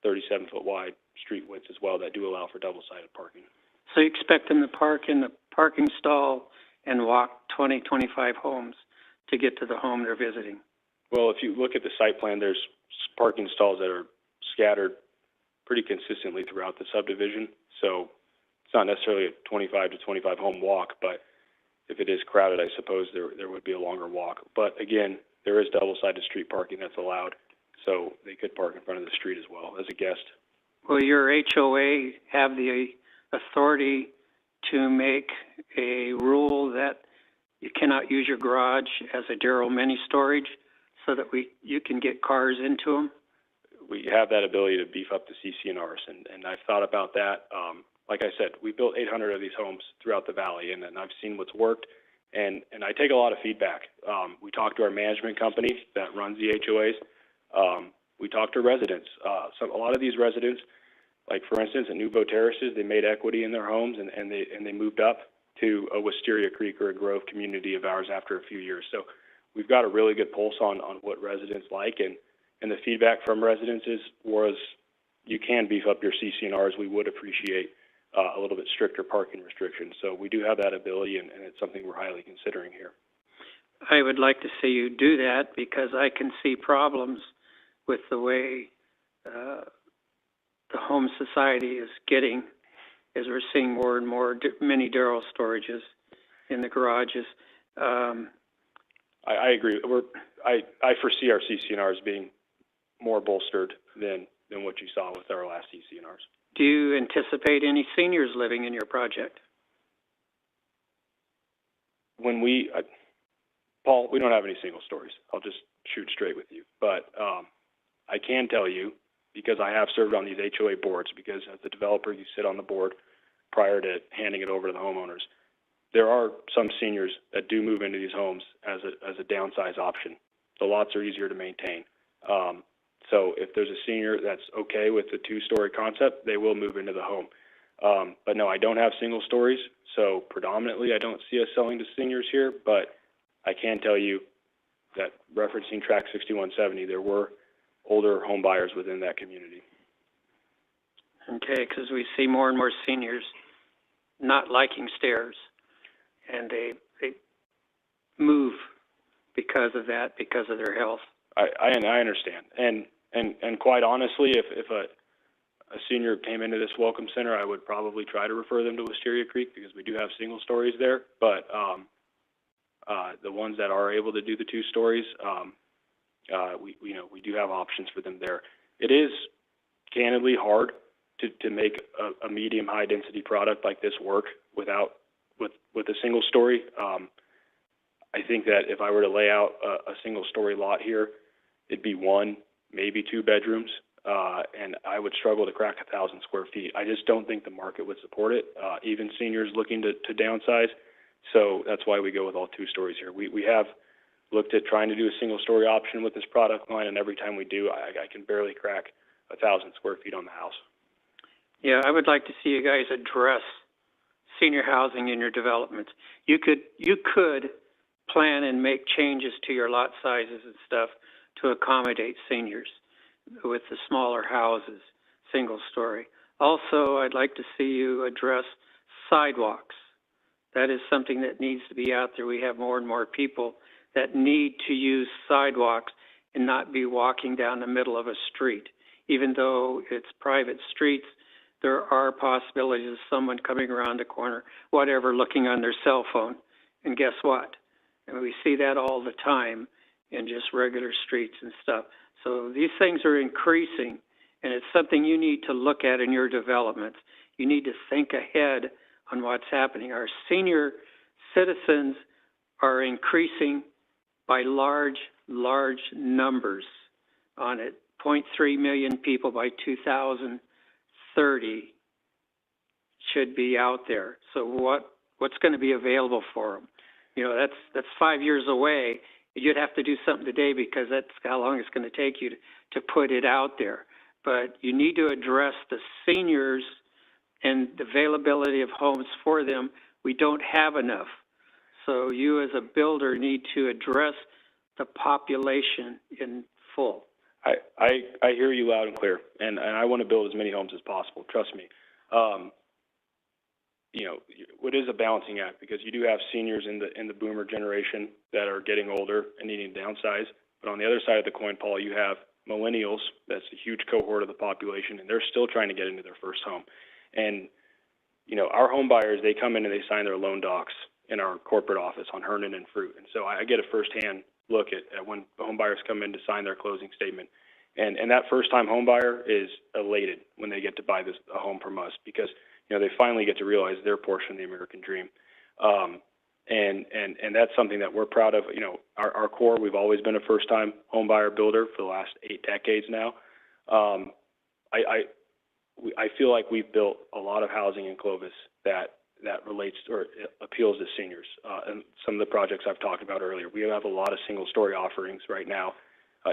37-foot wide street widths as well that do allow for double-sided parking. So you expect them to park in the parking stall and walk 20, 25 homes to get to the home they're visiting? Well, if you look at the site plan, there's parking stalls that are scattered pretty consistently throughout the subdivision. So it's not necessarily a 25 to 25 home walk, but if it is crowded, I suppose there would be a longer walk. But again, there is double-sided street parking that's allowed, so they could park in front of the street as well as a guest. Will your HOA have the authority to make a rule that you cannot use your garage as a Darrow mini storage so that you can get cars into them? We have that ability to beef up the CC&Rs, and I've thought about that. Like I said, we built 800 of these homes throughout the valley, and I've seen what's worked And I take a lot of feedback. We talk to our management company that runs the HOAs. We talk to residents. A lot of these residents, like for instance at Nouveau Terraces, they made equity in their homes and they moved up to a Wisteria Creek or a Grove community of ours after a few years. So we've got a really good pulse on what residents like, and the feedback from residents was you can beef up your CC&Rs. We would appreciate a little bit stricter parking restrictions. So we do have that ability, and it's something we're highly considering here. I would like to see you do that because I can see problems with the way the home society is getting, as we're seeing more and more mini Darrell storages in the garages. I agree. I foresee our CC&Rs being more bolstered than what you saw with our last CC&Rs. Do you anticipate any seniors living in your project? Paul, we don't have any single stories. I'll just shoot straight with you. But I can tell you, because I have served on these HOA boards, because as a developer you sit on the board prior to handing it over to the homeowners, there are some seniors that do move into these homes as a downsize option. The lots are easier to maintain. So if there's a senior that's okay with the two-story concept, they will move into the home. But no, I don't have single stories, so predominantly I don't see us selling to seniors here, but I can tell you that referencing Track 6170, there were older home buyers within that community. Okay, because we see more and more seniors not liking stairs, and they move because of that, because of their health. I understand, and quite honestly, if a senior came into this welcome center, I would probably try to refer them to Wisteria Creek because we do have single stories there. But the ones that are able to do the two stories, we do have options for them there. It is candidly hard to make a medium high density product like this work with a single story. I think that if I were to lay out a single story lot here, it'd be one, maybe two bedrooms, and I would struggle to crack 1,000 square feet. I just don't think the market would support it, even seniors looking to downsize. So that's why we go with all two stories here. We have looked at trying to do a single story option with this product line, and every time we do, I can barely crack 1,000 square feet on the house. Yeah, I would like to see you guys address senior housing in your development. You could plan and make changes to your lot sizes and stuff to accommodate seniors with the smaller houses, single story. Also, I'd like to see you address sidewalks. That is something that needs to be out there. We have more and more people that need to use sidewalks and not be walking down the middle of a street. Even though it's private streets, there are possibilities of someone coming around the corner, whatever, looking on their cell phone. And guess what? And we see that all the time in just regular streets and stuff. So these things are increasing, and it's something you need to look at in your development. You need to think ahead on what's happening. Our senior citizens are increasing by large numbers on it. 0.3 million people by 2030 should be out there. So what's going to be available for them? You know, that's 5 years away. You'd have to do something today because that's how long it's going to take you to put it out there. But you need to address the seniors and the availability of homes for them. We don't have enough. So you as a builder need to address the population in full. I hear you loud and clear, and I want to build as many homes as possible. Trust me. You know, it is a balancing act because you do have seniors in the boomer generation that are getting older and needing to downsize. But on the other side of the coin, Paul, you have millennials. That's a huge cohort of the population, and they're still trying to get into their first home. And you know, our home buyers, they come in and they sign their loan docs in our corporate office on Hernan and Fruit. And so I get a firsthand look at when home buyers come in to sign their closing statement. And that first-time home buyer is elated when they get to buy a home from us because, you know, they finally get to realize their portion of the American dream. And that's something that we're proud of. You know, our core, we've always been a first-time home buyer builder for the last 8 decades now. I feel like we've built a lot of housing in Clovis that that relates or appeals to seniors. And some of the projects I've talked about earlier, we have a lot of single-story offerings right now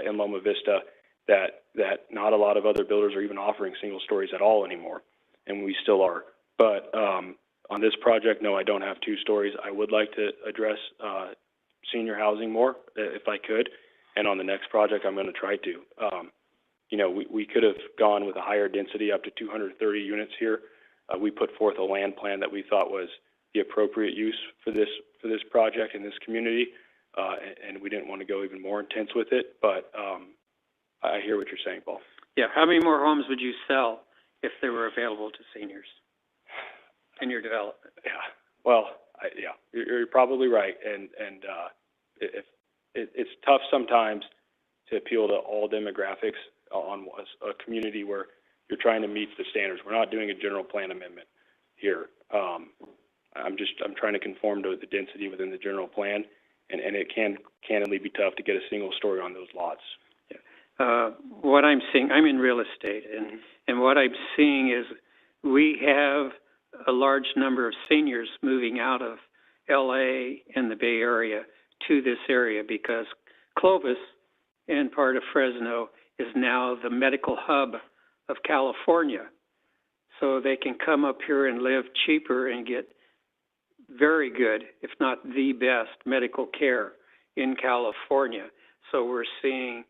in Loma Vista that not a lot of other builders are even offering single stories at all anymore, and we still are. But on this project, no, I don't have 2 stories. I would like to address senior housing more if I could, and on the next project, I'm going to try to. You know, we could have gone with a higher density up to 230 units here. We put forth a land plan that we thought was the appropriate use for this project in this community, and we didn't want to go even more intense with it. But I hear what you're saying, Paul. Yeah, how many more homes would you sell if they were available to seniors in your development? Yeah, well, you're probably right, and if it's tough sometimes to appeal to all demographics on a community where you're trying to meet the standards. We're not doing a general plan amendment here. I'm trying to conform to the density within the general plan, and it can candidly be tough to get a single story on those lots. What I'm seeing, I'm in real estate, and what I'm seeing is we have a large number of seniors moving out of LA and the Bay Area to this area because Clovis and part of Fresno is now the medical hub of California. So they can come up here and live cheaper and get very good, if not the best, medical care in California. So we're seeing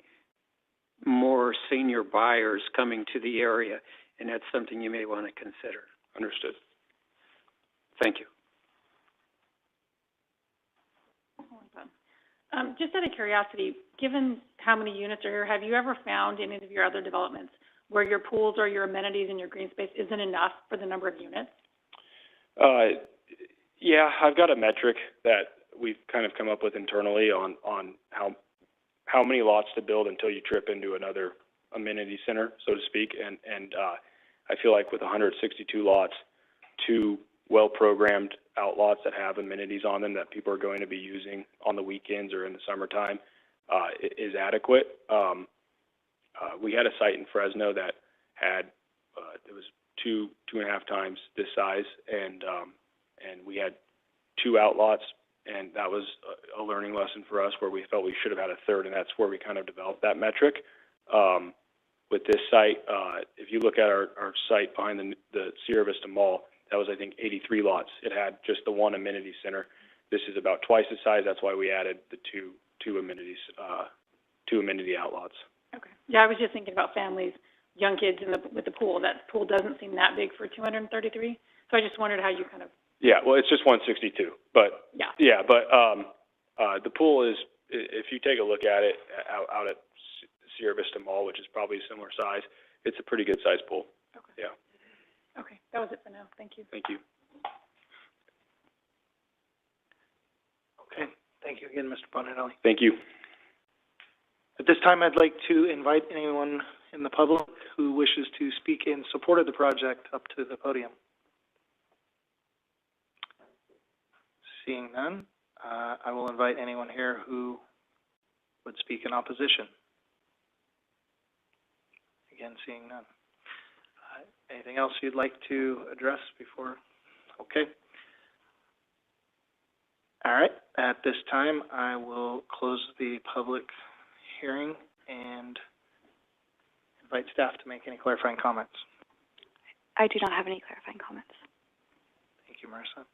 more senior buyers coming to the area, and that's something you may want to consider. Understood. Thank you. Just out of curiosity, given how many units are here, have you ever found in any of your other developments where your pools or your amenities and your green space isn't enough for the number of units? Yeah, I've got a metric that we've kind of come up with internally on how many lots to build until you trip into another amenity center, so to speak. And I feel like with 162 lots, 2 well-programmed outlots that have amenities on them that people are going to be using on the weekends or in the summertime is adequate. We had a site in Fresno that had it was 2.5 times this size, and we had 2 outlots, and that was a learning lesson for us where we felt we should have had a third, and that's where we kind of developed that metric. With this site, if you look at our site behind the Sierra Vista Mall, that was, I think, 83 lots. It had just the 1 amenity center. This is about twice the size. That's why we added the two amenities, 2 amenity outlots. Okay. Yeah, I was just thinking about families, young kids with the pool. That pool doesn't seem that big for 233. So I just wondered how you kind of. Yeah, well, it's just 162, but the pool is, if you take a look at it out at Sierra Vista Mall, which is probably a similar size, it's a pretty good sized pool. Okay. Yeah. Okay, that was it for now. Thank you. Thank you. Okay, thank you again, Mr. Bonanelli. Thank you. At this time, I'd like to invite anyone in the public who wishes to speak in support of the project up to the podium. Seeing none, I will invite anyone here who would speak in opposition. Again, seeing none. Anything else you'd like to address before? Okay. All right. At this time, I will close the public hearing and invite staff to make any clarifying comments. I do not have any clarifying comments. Thank you, Marissa.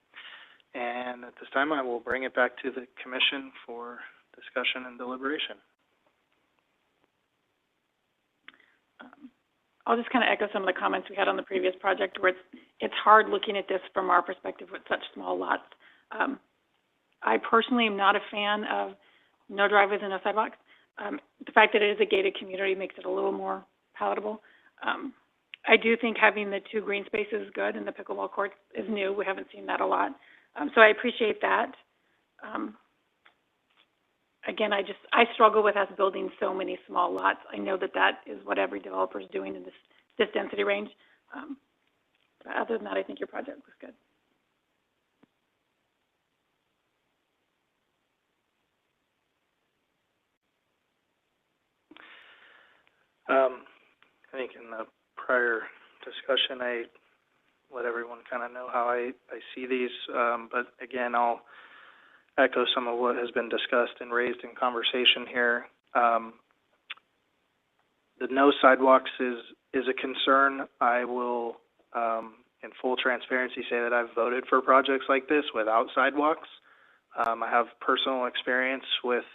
And at this time, I will bring it back to the commission for discussion and deliberation. I'll just kind of echo some of the comments we had on the previous project where it's hard looking at this from our perspective with such small lots. I personally am not a fan of no driveways and no sidewalks. The fact that it is a gated community makes it a little more palatable. I do think having the 2 green spaces is good, and the pickleball courts is new. We haven't seen that a lot. So I appreciate that. Again, I struggle with us building so many small lots. I know that is what every developer is doing in this density range. But other than that, I think your project looks good. I think in the prior discussion, I let everyone kind of know how I see these. But again, I'll echo some of what has been discussed and raised in conversation here. The no sidewalks is a concern. I will, in full transparency, say that I've voted for projects like this without sidewalks. I have personal experience with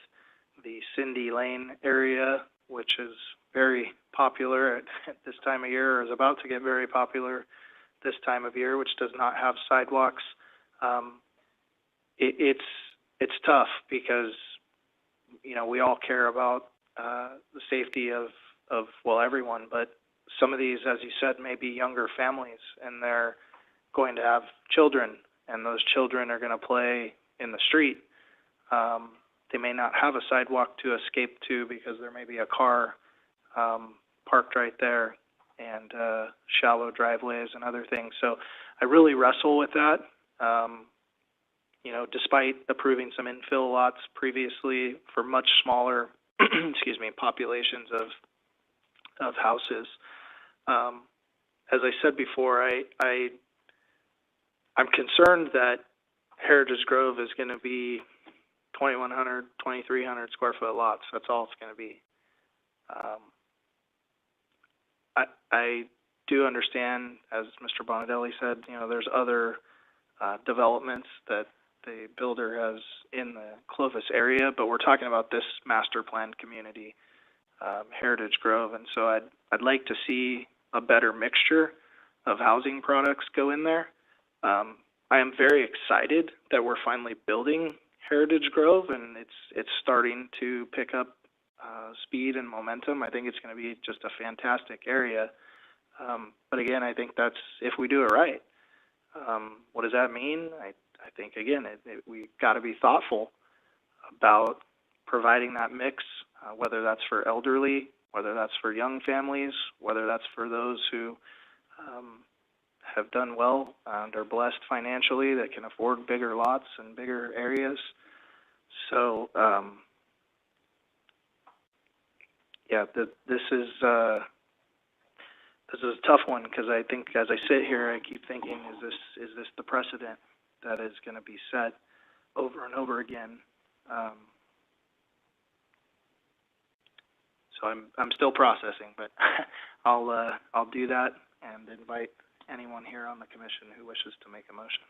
the Cindy Lane area, which is very popular at this time of year, or is about to get very popular this time of year, which does not have sidewalks. It's tough because, you know, we all care about the safety of well, everyone, but some of these, as you said, may be younger families, and they're going to have children, and those children are going to play in the street. They may not have a sidewalk to escape to because there may be a car parked right there, and shallow driveways and other things. So I really wrestle with that. You know, despite approving some infill lots previously for much smaller, excuse me, populations of houses. As I said before, I'm concerned that Heritage Grove is going to be 2,100, 2,300 square foot lots. That's all it's going to be. I do understand, as Mr. Bonadelli said, you know, there's other developments that the builder has in the Clovis area, but we're talking about this master planned community, Heritage Grove, and so I'd like to see a better mixture of housing products go in there. I am very excited that we're finally building Heritage Grove, and it's starting to pick up speed and momentum. I think it's going to be just a fantastic area. But again, I think that's if we do it right. What does that mean? I think, again, we got to be thoughtful about providing that mix, whether that's for elderly, whether that's for young families, whether that's for those who have done well and are blessed financially that can afford bigger lots and bigger areas. So, yeah, this is a tough one because I think as I sit here, I keep thinking, is this the precedent that is going to be set over and over again? So I'm still processing, but I'll do that and invite anyone here on the commission who wishes to make a motion.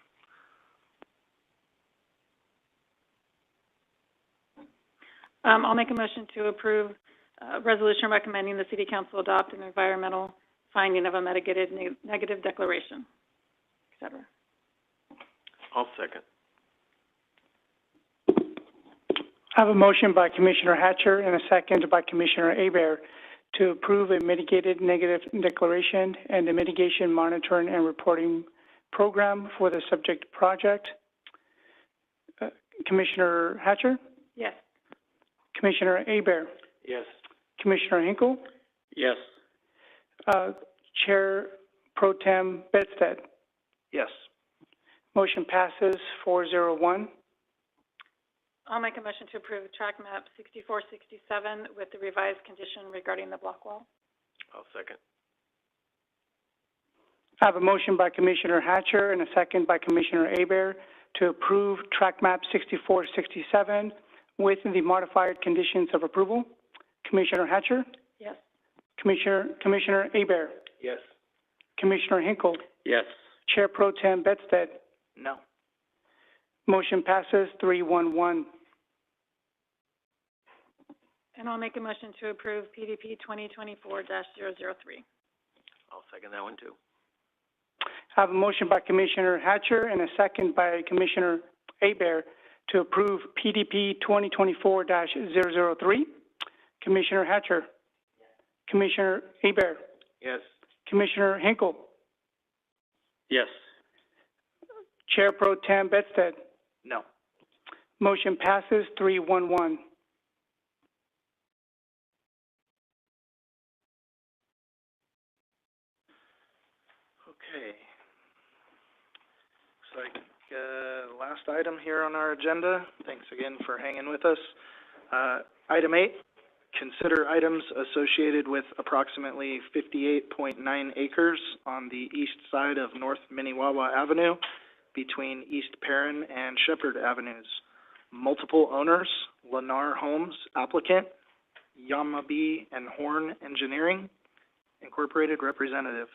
I'll make a motion to approve a resolution recommending the City Council adopt an environmental finding of a mitigated negative declaration, et cetera. I'll second. I have a motion by Commissioner Hatcher and a second by Commissioner Hebert to approve a mitigated negative declaration and a mitigation monitoring and reporting program for the subject project. Commissioner Hatcher? Yes. Commissioner Hebert? Yes. Commissioner Hinkle? Yes. Chair Pro Tem Bedstead? Yes. Motion passes 401. I'll make a motion to approve track map 6467 with the revised condition regarding the block wall. I'll second. I have a motion by Commissioner Hatcher and a second by Commissioner Hebert to approve track map 6467 with the modified conditions of approval. Commissioner Hatcher? Yes. Commissioner Hebert? Yes. Commissioner Hinkle? Yes. Chair Pro Tem Bedstead? No. Motion passes 311. And I'll make a motion to approve PDP 2024-003. I'll second that one too. I have a motion by Commissioner Hatcher and a second by Commissioner Hebert to approve PDP 2024-003. Commissioner Hatcher? Commissioner Hebert? Yes. Commissioner Hinkle? Yes. Chair Pro Tem Bedstead? No. Motion passes 311. Okay. Looks like last item here on our agenda. Thanks again for hanging with us. Item 8, consider items associated with approximately 58.9 acres on the east side of North Minnewawa Avenue between East Perrin and Shepherd Avenues. Multiple owners, Lennar Homes applicant, Yamabe and Horn Engineering Incorporated representative.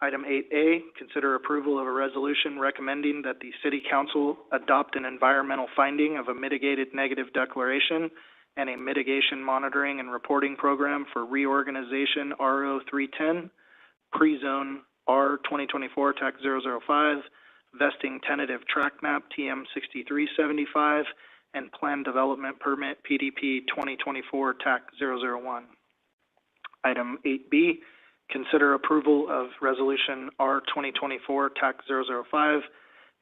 Item 8A, consider approval of a resolution recommending that the City Council adopt an environmental finding of a mitigated negative declaration and a mitigation monitoring and reporting program for reorganization RO 310, pre-zone R 2024 TAC 005, vesting tentative track map TM 6375, and plan development permit PDP 2024 TAC 001. Item 8B, consider approval of resolution R 2024 TAC 005,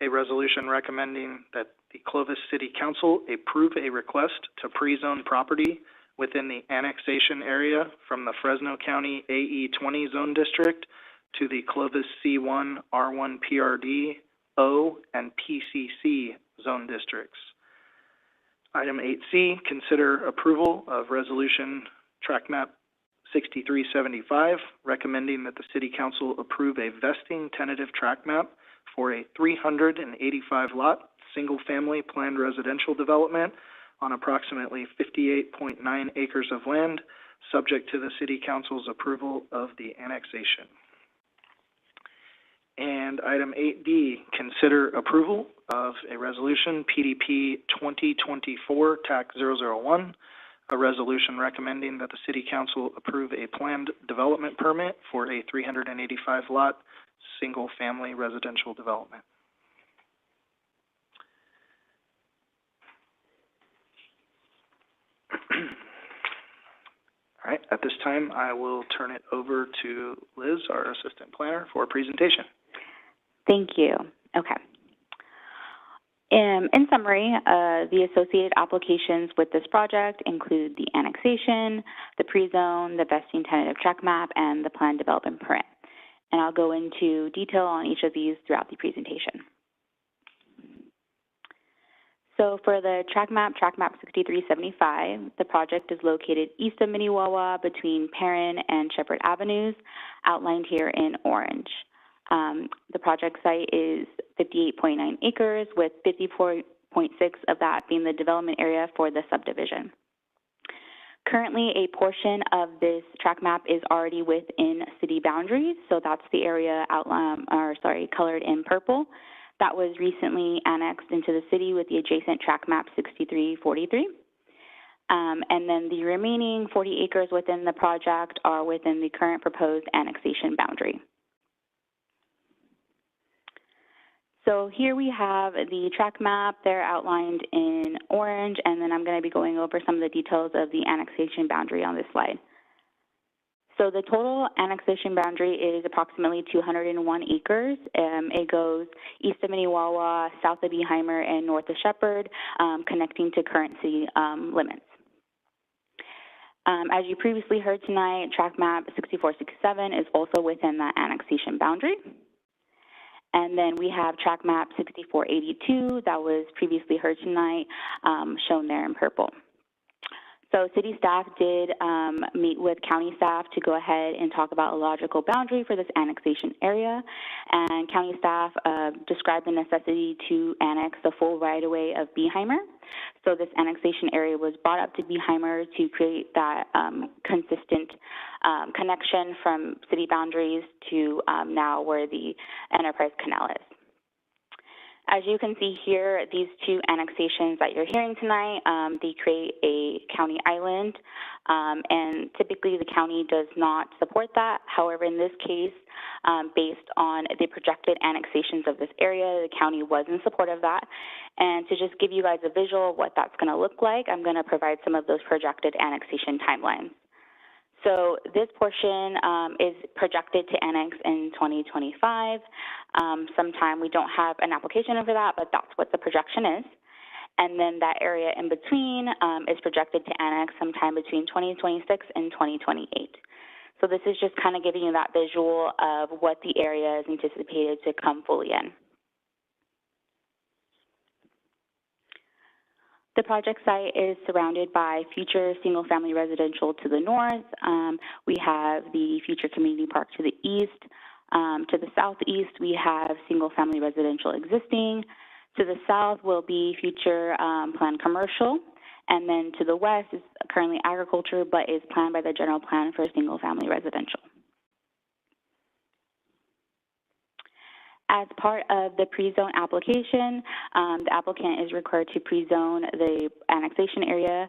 a resolution recommending that the Clovis City Council approve a request to pre-zone property within the annexation area from the Fresno County AE 20 zone district to the Clovis C1, R1 PRD, O, and PCC zone districts. Item 8C, consider approval of resolution track map 6375, recommending that the City Council approve a vesting tentative track map for a 385 lot, single-family planned residential development on approximately 58.9 acres of land, subject to the City Council's approval of the annexation. And item 8D, consider approval of a resolution PDP 2024 TAC 001, a resolution recommending that the City Council approve a planned development permit for a 385 lot, single-family residential development. All right, at this time, I will turn it over to Liz, our assistant planner, for a presentation. Thank you. Okay. In summary, the associated applications with this project include the annexation, the pre-zone, the vesting tentative track map, and the planned development permit. And I'll go into detail on each of these throughout the presentation. So for the track map 6375, the project is located east of Minnewawa between Perrin and Shepherd Avenues, outlined here in orange. The project site is 58.9 acres, with 54.6 of that being the development area for the subdivision. Currently, a portion of this track map is already within city boundaries, so that's the area colored in purple. That was recently annexed into the city with the adjacent track map 6343. And then the remaining 40 acres within the project are within the current proposed annexation boundary. So here we have the track map. They're outlined in orange, and then I'm going to be going over some of the details of the annexation boundary on this slide. So the total annexation boundary is approximately 201 acres. It goes east of Minnewawa, south of Beheimer, and north of Shepherd, connecting to current city limits. As you previously heard tonight, track map 6467 is also within that annexation boundary. And then we have track map 6482 that was previously heard tonight, shown there in purple. So city staff did meet with county staff to go ahead and talk about a logical boundary for this annexation area. And county staff described the necessity to annex the full right-of-way of Beheimer. So this annexation area was brought up to Beheimer to create that consistent connection from city boundaries to now where the Enterprise Canal is. As you can see here, these two annexations that you're hearing tonight, they create a county island, and typically the county does not support that. However, in this case, based on the projected annexations of this area, the county was in support of that. And to just give you guys a visual of what that's going to look like, I'm going to provide some of those projected annexation timelines. So this portion is projected to annex in 2025. Sometime we don't have an application for that, but that's what the projection is. And then that area in between is projected to annex sometime between 2026 and 2028. So this is just kind of giving you that visual of what the area is anticipated to come fully in. The project site is surrounded by future single-family residential to the north. We have the future community park to the east. To the southeast, we have single-family residential existing. To the south will be future planned commercial. And then to the west is currently agriculture, but is planned by the general plan for single-family residential. As part of the pre-zone application, the applicant is required to pre-zone the annexation area.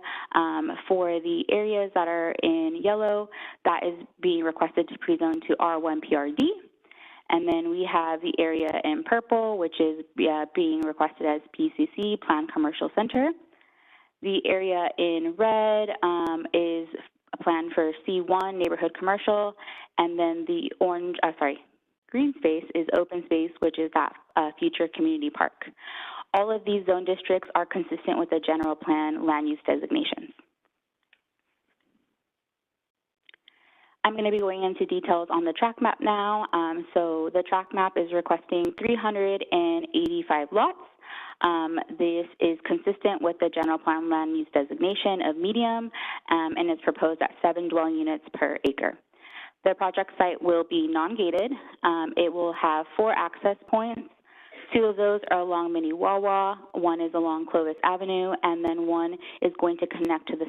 For the areas that are in yellow, that is being requested to pre-zone to R1 PRD. And then we have the area in purple, which is being requested as PCC, Planned Commercial Center. The area in red is planned for C1, Neighborhood Commercial, and then the green space is open space, which is that future community park. All of these zone districts are consistent with the general plan land use designations. I'm going to be going into details on the tract map now. So the tract map is requesting 385 lots. This is consistent with the general plan land use designation of medium, and is proposed at 7 dwelling units per acre. The project site will be non-gated. It will have 4 access points. 2 of those are along Mini Wawa, 1 is along Clovis Avenue, and then 1 is going to connect to the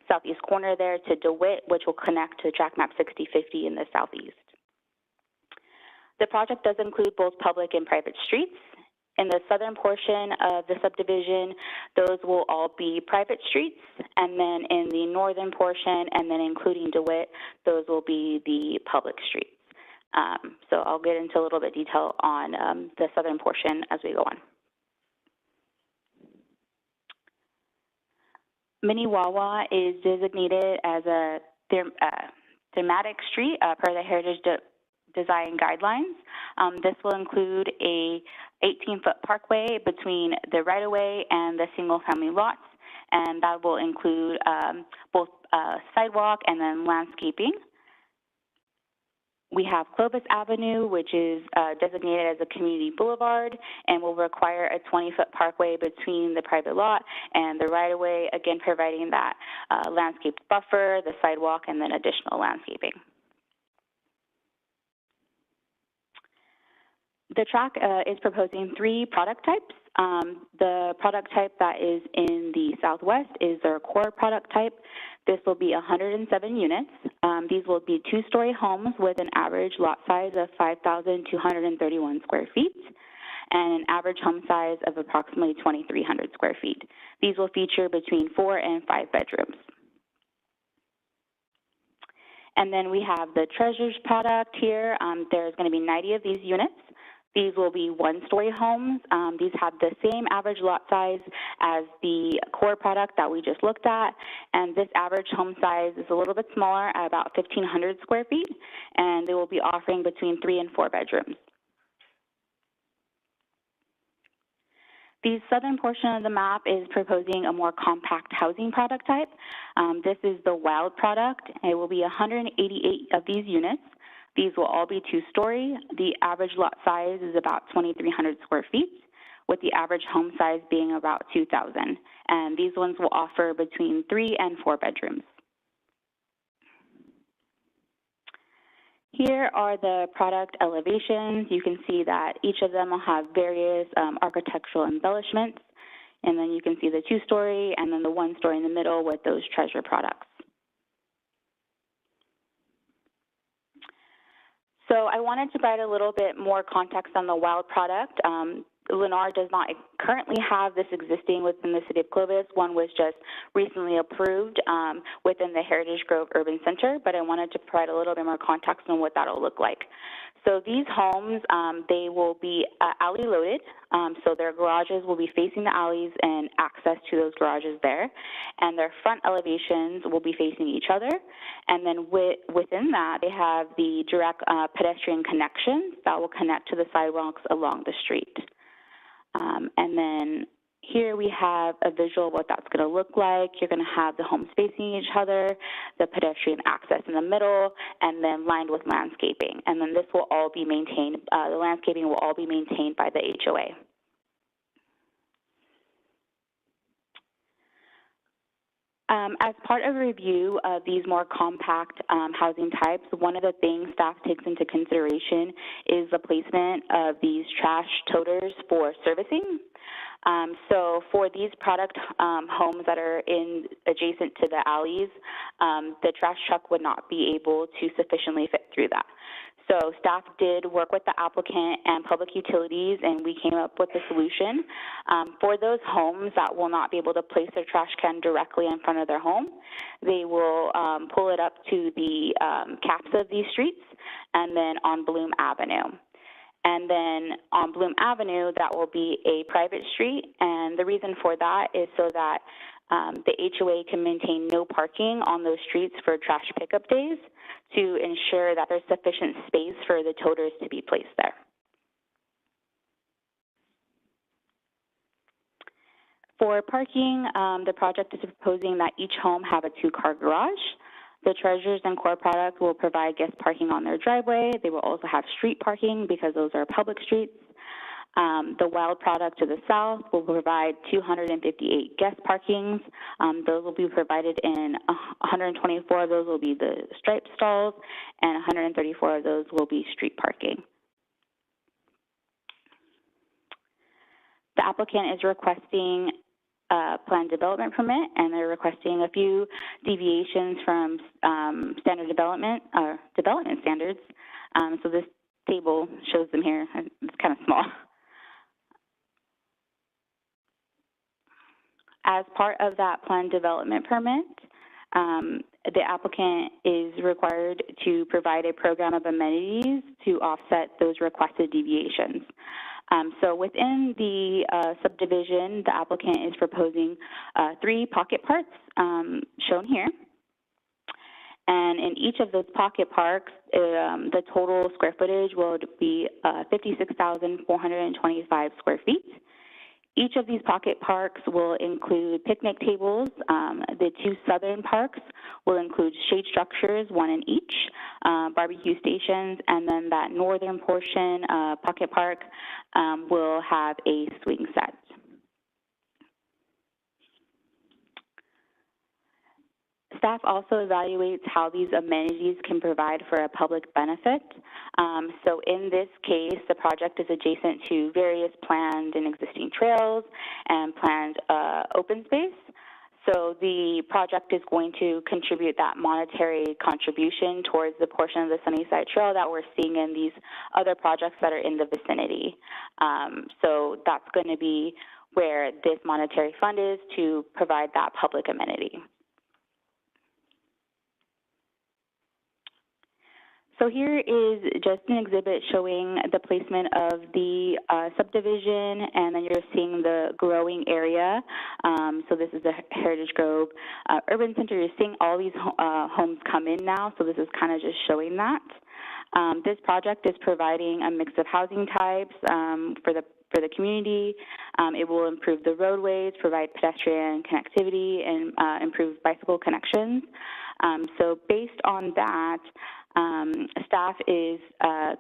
southeast corner there to DeWitt, which will connect to tract map 6050 in the southeast. The project does include both public and private streets. In the southern portion of the subdivision, those will all be private streets, and then in the northern portion, and then including DeWitt, those will be the public streets. So I'll get into a little bit detail on the southern portion as we go on. Mini Wawa is designated as a thematic street per the Heritage Design Guidelines. This will include a 18-foot parkway between the right-of-way and the single-family lots, and that will include both sidewalk and then landscaping. We have Clovis Avenue, which is designated as a community boulevard and will require a 20-foot parkway between the private lot and the right-of-way, again providing that landscaped buffer, the sidewalk, and then additional landscaping. The track is proposing 3 product types. The product type that is in the southwest is their core product type. This will be 107 units. These will be 2-story homes with an average lot size of 5,231 square feet and an average home size of approximately 2,300 square feet. These will feature between 4 and 5 bedrooms. And then we have the Treasures product here. There's going to be 90 of these units. These will be 1-story homes. These have the same average lot size as the core product that we just looked at, and this average home size is a little bit smaller at about 1,500 square feet, and they will be offering between 3 and 4 bedrooms. The southern portion of the map is proposing a more compact housing product type. This is the Wild product. It will be 188 of these units. These will all be 2-story. The average lot size is about 2,300 square feet, with the average home size being about 2,000. And these ones will offer between 3 and 4 bedrooms. Here are the product elevations. You can see that each of them will have various architectural embellishments. And then you can see the 2-story and then the 1-story in the middle with those Treasure products. So I wanted to provide a little bit more context on the Wild product. Lennar does not currently have this existing within the city of Clovis. One was just recently approved within the Heritage Grove Urban Center, but I wanted to provide a little bit more context on what that'll look like. So these homes, they will be alley loaded, so their garages will be facing the alleys and access to those garages there, and their front elevations will be facing each other, and then within that, they have the direct pedestrian connections that will connect to the sidewalks along the street. And then here we have a visual of what that's going to look like. You're going to have the homes facing each other, the pedestrian access in the middle, and then lined with landscaping. And then this will all be maintained, the landscaping will all be maintained by the HOA. As part of a review of these more compact housing types, one of the things staff takes into consideration is the placement of these trash toters for servicing. So for these product homes that are adjacent to the alleys, the trash truck would not be able to sufficiently fit through that. So staff did work with the applicant and public utilities, and we came up with a solution. For those homes that will not be able to place their trash can directly in front of their home, they will pull it up to the caps of these streets and then on Bloom Avenue. And then on Bloom Avenue, that will be a private street, and the reason for that is so that the HOA can maintain no parking on those streets for trash pickup days to ensure that there's sufficient space for the toters to be placed there. For parking, the project is proposing that each home have a 2-car garage. The Treasures and Core product will provide guest parking on their driveway. They will also have street parking because those are public streets. The Wild product to the south will provide 258 guest parkings. Those will be provided in 124 of those will be the striped stalls, and 134 of those will be street parking. The applicant is requesting a planned development permit, and they're requesting a few deviations from standard development standards. So this table shows them here. It's kind of small. As part of that planned development permit, the applicant is required to provide a program of amenities to offset those requested deviations. So within the subdivision, the applicant is proposing 3 pocket parks shown here. And in each of those pocket parks, the total square footage will be 56,425 square feet. Each of these pocket parks will include picnic tables. The 2 southern parks will include shade structures, 1 in each, barbecue stations, and then that northern portion, pocket park, will have a swing set. Staff also evaluates how these amenities can provide for a public benefit. So in this case, the project is adjacent to various planned and existing trails and planned open space. So the project is going to contribute that monetary contribution towards the portion of the Sunnyside Trail that we're seeing in these other projects that are in the vicinity. So that's going to be where this monetary fund is to provide that public amenity. So here is just an exhibit showing the placement of the subdivision, and then you're seeing the growing area. So this is the Heritage Grove Urban Center. You're seeing all these homes come in now, so this is kind of just showing that. This project is providing a mix of housing types for the community. It will improve the roadways, provide pedestrian connectivity, and improve bicycle connections. So based on that, staff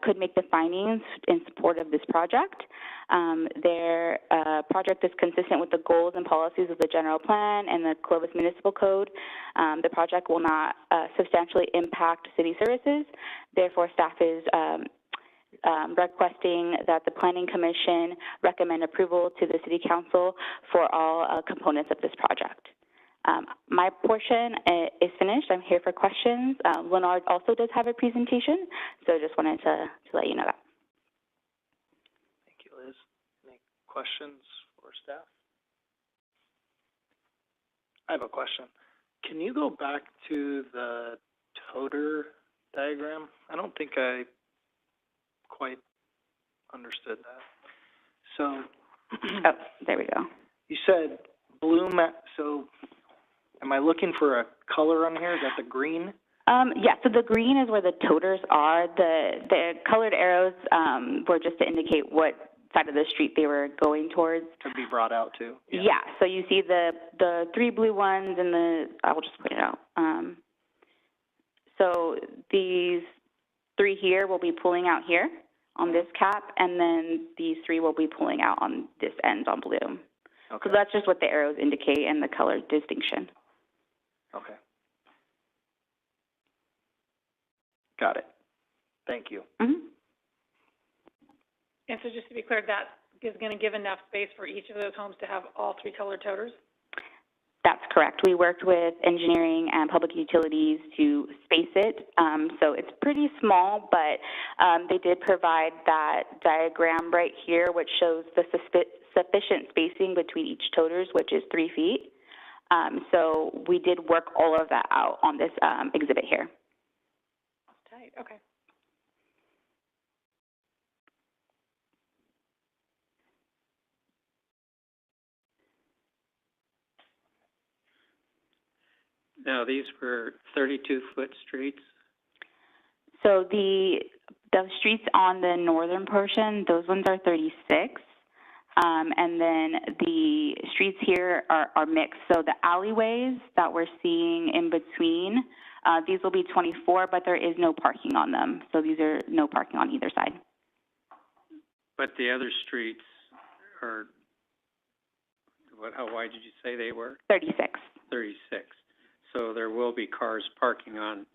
could make the findings in support of this project. Their project is consistent with the goals and policies of the general plan and the Clovis Municipal Code. The project will not substantially impact city services. Therefore, staff is requesting that the Planning Commission recommend approval to the City Council for all components of this project. My portion is finished. I'm here for questions. Leonard also does have a presentation, so just wanted to let you know that. Thank you, Liz. Any questions for staff? I have a question. Can you go back to the toter diagram? I don't think I quite understood that. So, oh, there we go. You said Bloom, so am I looking for a color on here? Is that the green? Yeah, so the green is where the toters are. The colored arrows were just to indicate what side of the street they were going towards. To be brought out to. Yeah, so you see the 3 blue ones and I'll just put it out. So these 3 here will be pulling out here on this cap, and then these 3 will be pulling out on this end on Bloom. Okay. So that's just what the arrows indicate and the color distinction. Okay. Got it. Thank you. Mm-hmm. And so just to be clear, that is gonna give enough space for each of those homes to have all 3 colored toters? That's correct. We worked with engineering and public utilities to space it. So it's pretty small, but they did provide that diagram right here, which shows the sufficient spacing between each toters, which is 3 feet. So we did work all of that out on this exhibit here. Tight, okay. Now, these were 32-foot streets? So the streets on the northern portion, those ones are 36. And then the streets here are mixed. So the alleyways that we're seeing in between, these will be 24, but there is no parking on them. So these are no parking on either side. But the other streets are, how wide did you say they were? 36. 36. So there will be cars parking on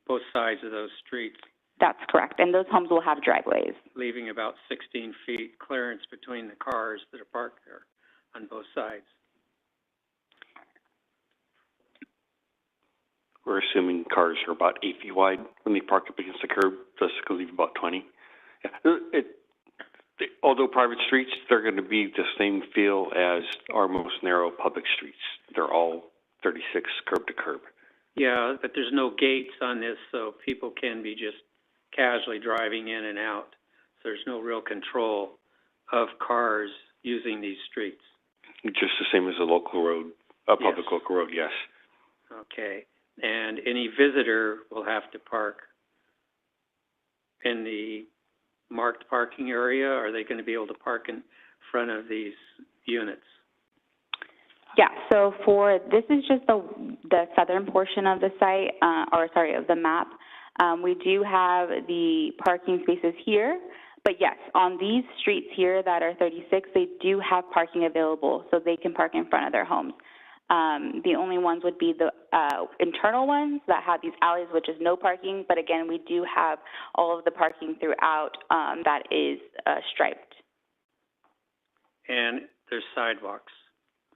both sides of those streets, That's correct. And those homes will have driveways. leaving about 16 feet clearance between the cars that are parked there on both sides. We're assuming cars are about 8 feet wide when they park up against the curb, just to leave about 20. Yeah. Although private streets, they're going to be the same feel as our most narrow public streets. They're all 36 curb to curb. Yeah, but there's no gates on this, so people can be just casually driving in and out. So there's no real control of cars using these streets. Just the same as a local road, a public Yes. local road, yes. Okay. And any visitor will have to park in the marked parking area? Or are they going to be able to park in front of these units? Yeah, so this is just the southern portion of the site, of the map. We do have the parking spaces here, but yes, on these streets here that are 36, they do have parking available, so they can park in front of their homes. The only ones would be the internal ones that have these alleys, which is no parking, but again, we do have all of the parking throughout that is striped. And there's sidewalks.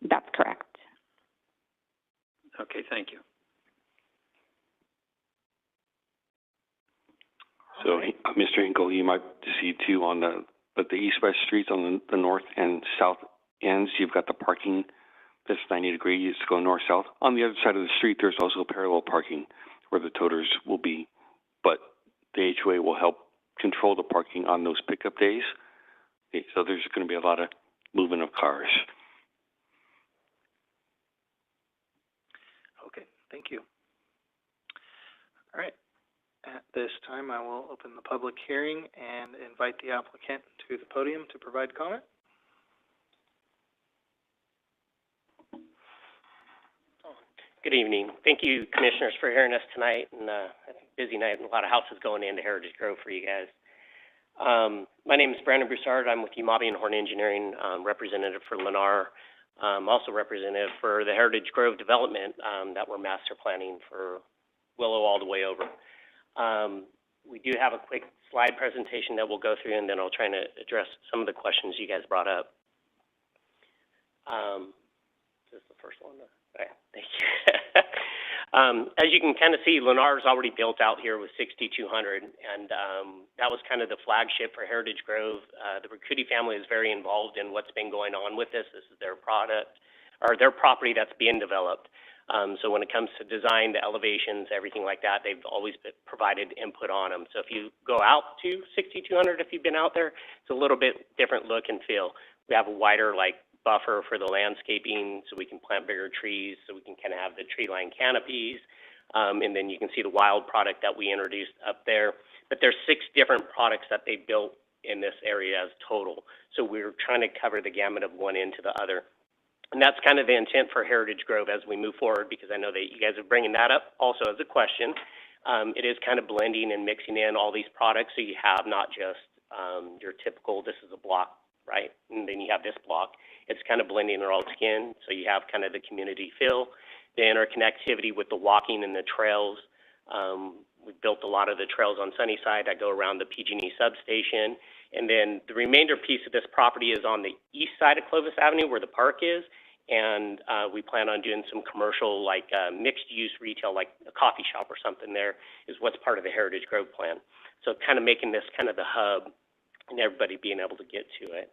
That's correct. Okay, thank you. So, Mr. Hinkle, you might see too on the east-west streets on the north and south ends, you've got the parking that's 90 degrees to go north-south. On the other side of the street, there's also parallel parking where the toters will be, but the HOA will help control the parking on those pickup days. Okay, so there's going to be a lot of movement of cars. Okay, thank you. All right. At this time, I will open the public hearing and invite the applicant to the podium to provide comment. Good evening. Thank you, Commissioners, for hearing us tonight. And it's a busy night and a lot of houses going into Heritage Grove for you guys. My name is Brandon Broussard. I'm with Umabi and Horn Engineering, representative for Lennar. Also representative for the Heritage Grove development that we're master planning for Willow all the way over. We do have a quick slide presentation that we'll go through, and then I'll try to address some of the questions you guys brought up. This is the first one. Okay, thank you. As you can kind of see, Lennar is already built out here with 6200, and that was kind of the flagship for Heritage Grove. The Riccuti family is very involved in what's been going on with this. This is their product, or their property that's being developed. So when it comes to design, the elevations, everything like that, they've always provided input on them. So if you go out to 6200, if you've been out there, it's a little bit different look and feel. We have a wider, buffer for the landscaping, so we can plant bigger trees, so we can kind of have the tree line canopies, and then you can see the wild product that we introduced up there. But there's 6 different products that they built in this area as total, so we're trying to cover the gamut of one end to the other. And that's kind of the intent for Heritage Grove as we move forward, because I know that you guys are bringing that up also as a question. It is kind of blending and mixing in all these products, so you have not just your typical, this is a block, right, and then you have this block. It's kind of blending it all together, so you have kind of the community feel. the interconnectivity with the walking and the trails. We've built a lot of the trails on Sunnyside that go around the PG&E substation. And then the remainder piece of this property is on the east side of Clovis Avenue where the park is. And we plan on doing some commercial, like mixed-use retail, like a coffee shop or something there is what's part of the Heritage Grove plan. So kind of making this kind of the hub and everybody being able to get to it.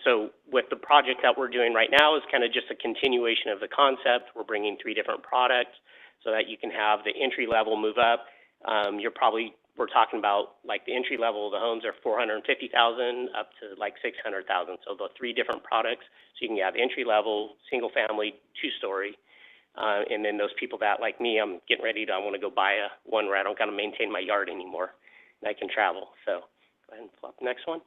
So with the project that we're doing right now is kind of just a continuation of the concept. We're bringing 3 different products so that you can have the entry level move up. We're talking about like the entry level of the homes are $450,000 up to like $600,000. So the 3 different products. So you can have entry level, single family, 2-story. And then those people that like me, I'm getting ready to, I want to go buy one where I don't got to maintain my yard anymore and I can travel. So go ahead and flip the next one.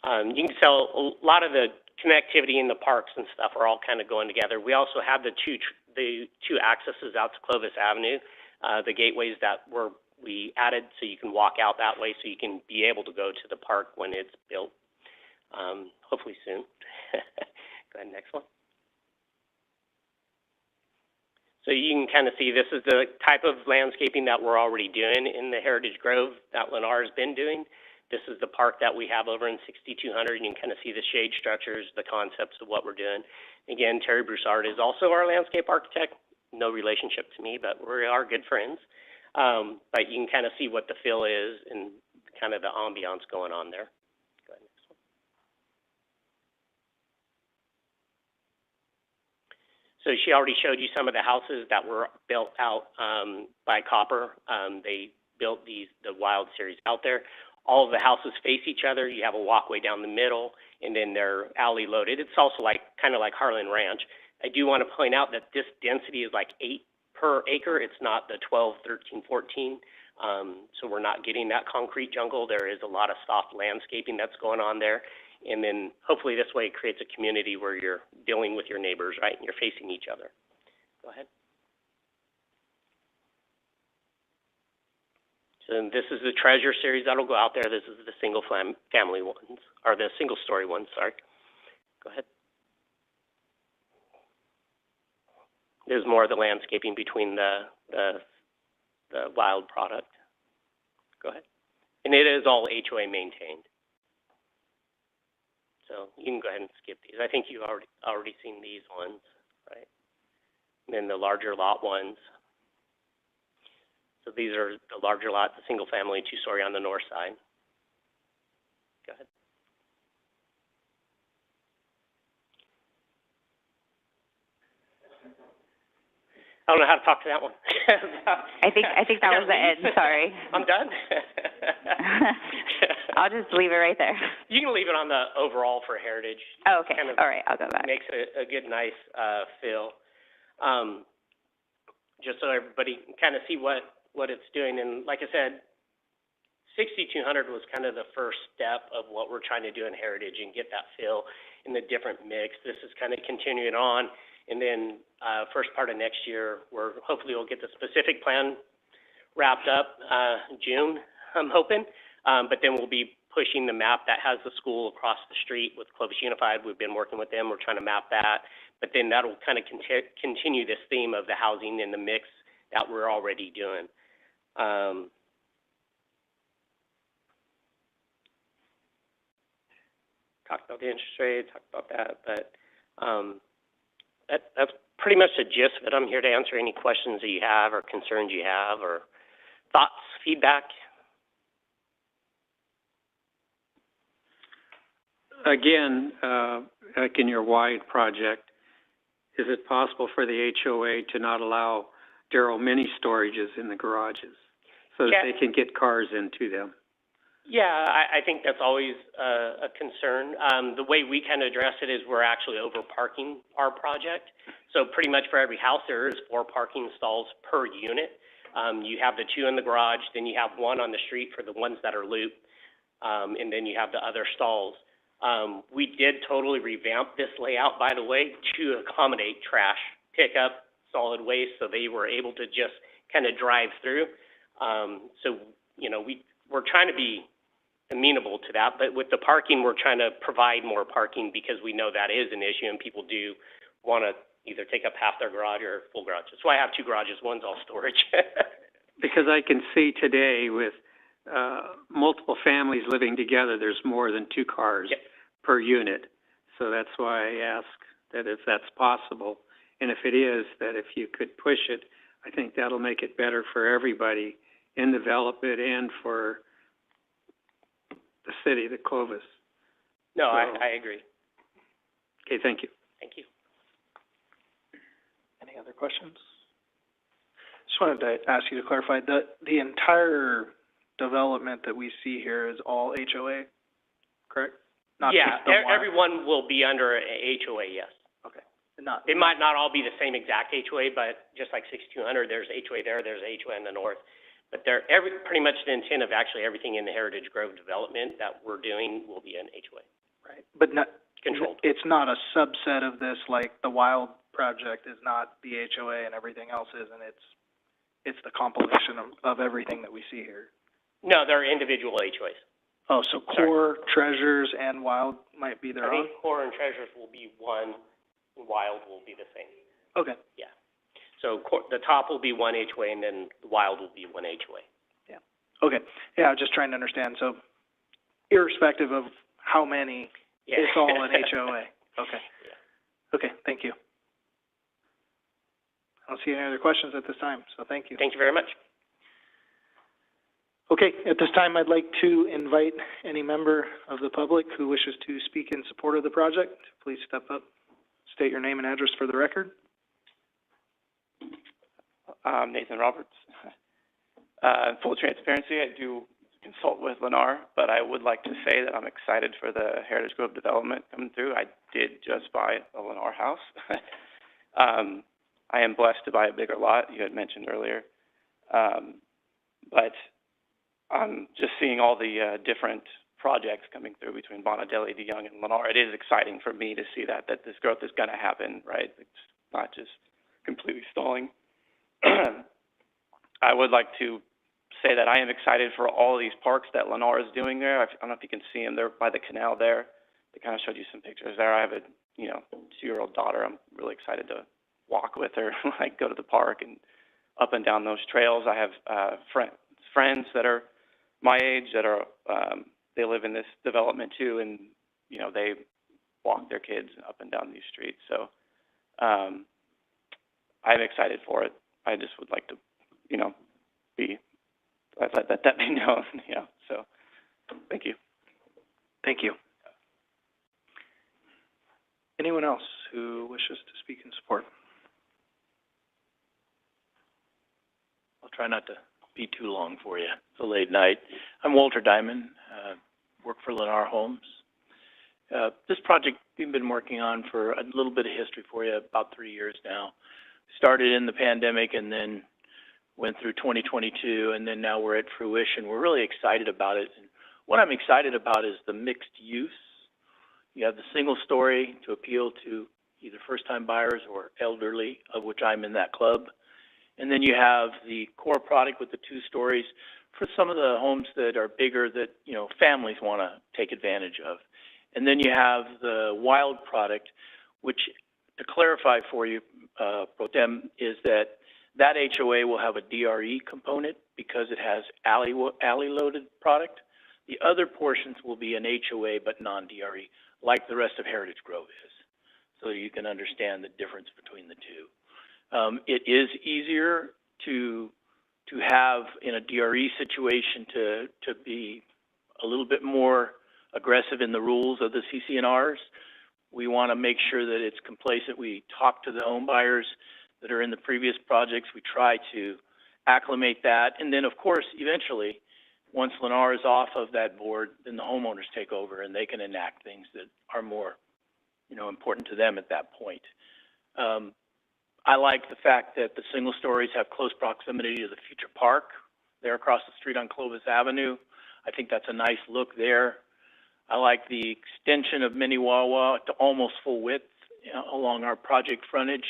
You can tell a lot of the connectivity in the parks and stuff are all kind of going together. We also have the two accesses out to Clovis Avenue, the gateways that we added so you can walk out that way so you can be able to go to the park when it's built, hopefully soon. Go ahead, next one. So you can kind of see this is the type of landscaping that we're already doing in the Heritage Grove that Lennar has been doing. This is the park that we have over in 6200. You can kind of see the shade structures, the concepts of what we're doing. Again, Terry Broussard is also our landscape architect. No relationship to me, but we are good friends. But you can kind of see what the feel is and kind of the ambiance going on there. Go ahead, next one. So she already showed you some of the houses that were built out by Copper. They built the Wild series out there. All of the houses face each other. You have a walkway down the middle, and then they're alley loaded. It's also like kind of like Harlan Ranch. I do want to point out that this density is like 8 per acre. It's not the 12, 13, 14. So we're not getting that concrete jungle. There is a lot of soft landscaping that's going on there. And then hopefully this way it creates a community where you're dealing with your neighbors, right, and you're facing each other. Go ahead. And this is the Treasure series that'll go out there. This is the single family ones, or the single story ones, sorry. Go ahead. There's more of the landscaping between the Wild product. Go ahead. And it is all HOA maintained. So you can go ahead and skip these. I think you've already seen these ones, right? And then the larger lot ones. So these are the larger lot, the single family, 2-story on the north side. Go ahead. I don't know how to talk to that one. I think that was the end, sorry. I'm done. I'll just leave it right there. You can leave it on the overall for Heritage. Oh, okay. Kind of all right, I'll go back. Makes a good, nice feel. Just so everybody can kind of see what it's doing. And like I said, 6200 was kind of the first step of what we're trying to do in Heritage and get that feel in the different mix. This is kind of continuing on. And then first part of next year, hopefully we'll get the specific plan wrapped up June, I'm hoping. But then we'll be pushing the map that has the school across the street with Clovis Unified. We've been working with them. We're trying to map that. But then that'll kind of continue this theme of the housing and the mix that we're already doing. Talked about the interest rate, talked about that, but that's pretty much the gist of it. I'm here to answer any questions that you have or concerns you have or thoughts, feedback. Again, like in your wide project, is it possible for the HOA to not allow Darrow mini storages in the garages so that they can get cars into them? Yeah, I think that's always a concern. The way we kind of address it is we're actually over parking our project. So pretty much for every house there is 4 parking stalls per unit. You have the 2 in the garage, then you have 1 on the street for the ones that are looped, and then you have the other stalls. We did totally revamp this layout, by the way, to accommodate trash pickup, solid waste, so they were able to just kind of drive through. So, you know, we're trying to be amenable to that, but with the parking, we're trying to provide more parking because we know that is an issue and people do want to either take up half their garage or full garage. That's why I have two garages. One's all storage. Because I can see today with multiple families living together, there's more than 2 cars Yep. per unit. So that's why I ask that if that's possible, and if it is, that if you could push it, I think that'll make it better for everybody in development and for the city, the Clovis. No, So- I agree. Okay, thank you. Thank you. Any other questions? Just wanted to ask you to clarify, the entire development that we see here is all HOA, correct? Not Yeah, just the one? everyone will be under a HOA, yes. Okay, not. It might not all be the same exact HOA, but just like 6200, there's HOA there, there's HOA in the north. But pretty much the intent of actually everything in the Heritage Grove development that we're doing will be an HOA. Right, but not. Controlled. It's not a subset of this, like the Wild project is not the HOA and everything else is, and it's the compilation of everything that we see here. No, they're individual HOAs. Oh, so Core, Treasures, and Wild might be their I own? think Core and Treasures will be one, and Wild will be the same. Okay. Yeah. So the top will be one HOA, and then the Wild will be one HOA. Yeah. Okay. Yeah, I was just trying to understand. So irrespective of how many, Yeah. it's all an HOA. Okay. Yeah. Okay, thank you. I don't see any other questions at this time, so thank you. Thank you very much. Okay, at this time, I'd like to invite any member of the public who wishes to speak in support of the project. Please step up, state your name and address for the record. Nathan Roberts. Full transparency, I do consult with Lennar, but I would like to say that I'm excited for the Heritage Grove development coming through. I did just buy a Lennar house. I am blessed to buy a bigger lot, you had mentioned earlier. But I'm just seeing all the different projects coming through between Bonadelli, DeYoung, and Lennar. It is exciting for me to see that this growth is going to happen, right? It's not just completely stalling. I would like to say that I am excited for all of these parks that Lennar is doing there. I don't know if you can see them. They're by the canal there. They kind of showed you some pictures there. I have a 2-year-old daughter. I'm really excited to walk with her, like go to the park and up and down those trails. I have friends that are my age that are they live in this development too, and they walk their kids up and down these streets. So I'm excited for it. I just would like to, let that be known. So thank you. Thank you. Anyone else who wishes to speak in support? I'll try not to be too long for you. It's a late night. I'm Walter Diamond, work for Lennar Homes. This project we've been working on for a little bit of history for you, about 3 years now. Started in the pandemic and then went through 2022, and then now we're at fruition. We're really excited about it. And what I'm excited about is the mixed use. You have the single story to appeal to either first-time buyers or elderly, of which I'm in that club. And then you have the core product with the 2 stories for some of the homes that are bigger that, families want to take advantage of. And then you have the wild product, which, to clarify for you, Pro Tem, is that HOA will have a DRE component because it has alley-loaded product. The other portions will be an HOA but non-DRE, like the rest of Heritage Grove is, so you can understand the difference between the two. It is easier to have in a DRE situation to be a little bit more aggressive in the rules of the CC&Rs. We want to make sure that it's complacent. We talk to the home buyers that are in the previous projects. We try to acclimate that. And then, of course, eventually, once Lennar is off of that board, then the homeowners take over and they can enact things that are more, important to them at that point. I like the fact that the single stories have close proximity to the future park. They're across the street on Clovis Avenue. I think that's a nice look there. I like the extension of Mini Wawa to almost full width along our project frontage.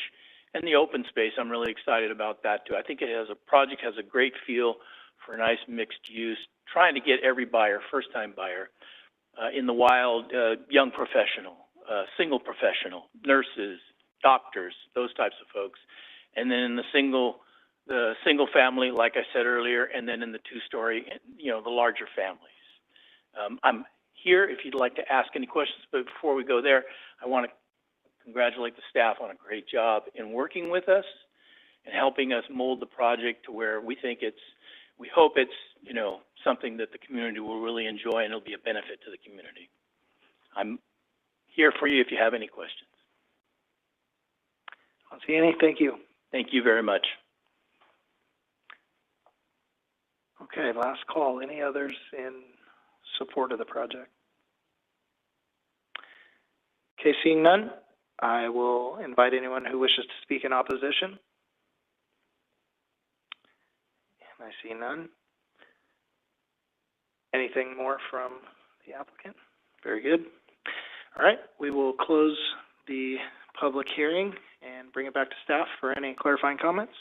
And the open space, I'm really excited about that too. I think project has a great feel for a nice mixed use, trying to get every buyer, first-time buyer, in the wild, young professional, single professional, nurses, doctors, those types of folks. And then in the single family, like I said earlier, and then in the two-story, the larger families. I'm here if you'd like to ask any questions, but before we go there, I want to congratulate the staff on a great job in working with us and helping us mold the project to where we hope it's, something that the community will really enjoy and it'll be a benefit to the community. I'm here for you if you have any questions. I don't see any. Thank you. Thank you very much. Okay, last call. Any others in support of the project? Okay, seeing none, I will invite anyone who wishes to speak in opposition. And I see none. Anything more from the applicant? Very good. All right, we will close the public hearing and bring it back to staff for any clarifying comments.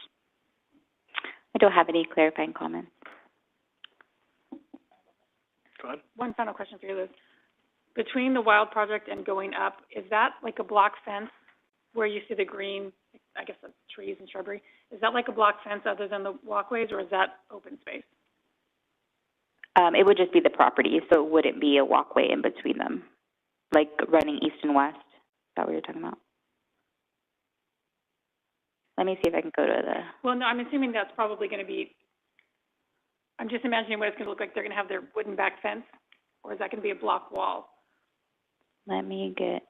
I don't have any clarifying comments. Go ahead. One final question for you, Liz. Between the Wild Project and going up, is that like a block fence where you see the green, I guess that's trees and shrubbery? Is that like a block fence other than the walkways, or is that open space? It would just be the property, so it wouldn't be a walkway in between them, like running east and west. Is that what you're talking about? Let me see if I can go to the... Well, no, I'm assuming that's probably going to be, I'm just imagining what it's going to look like. They're going to have their wooden back fence, or is that going to be a block wall? Let me get...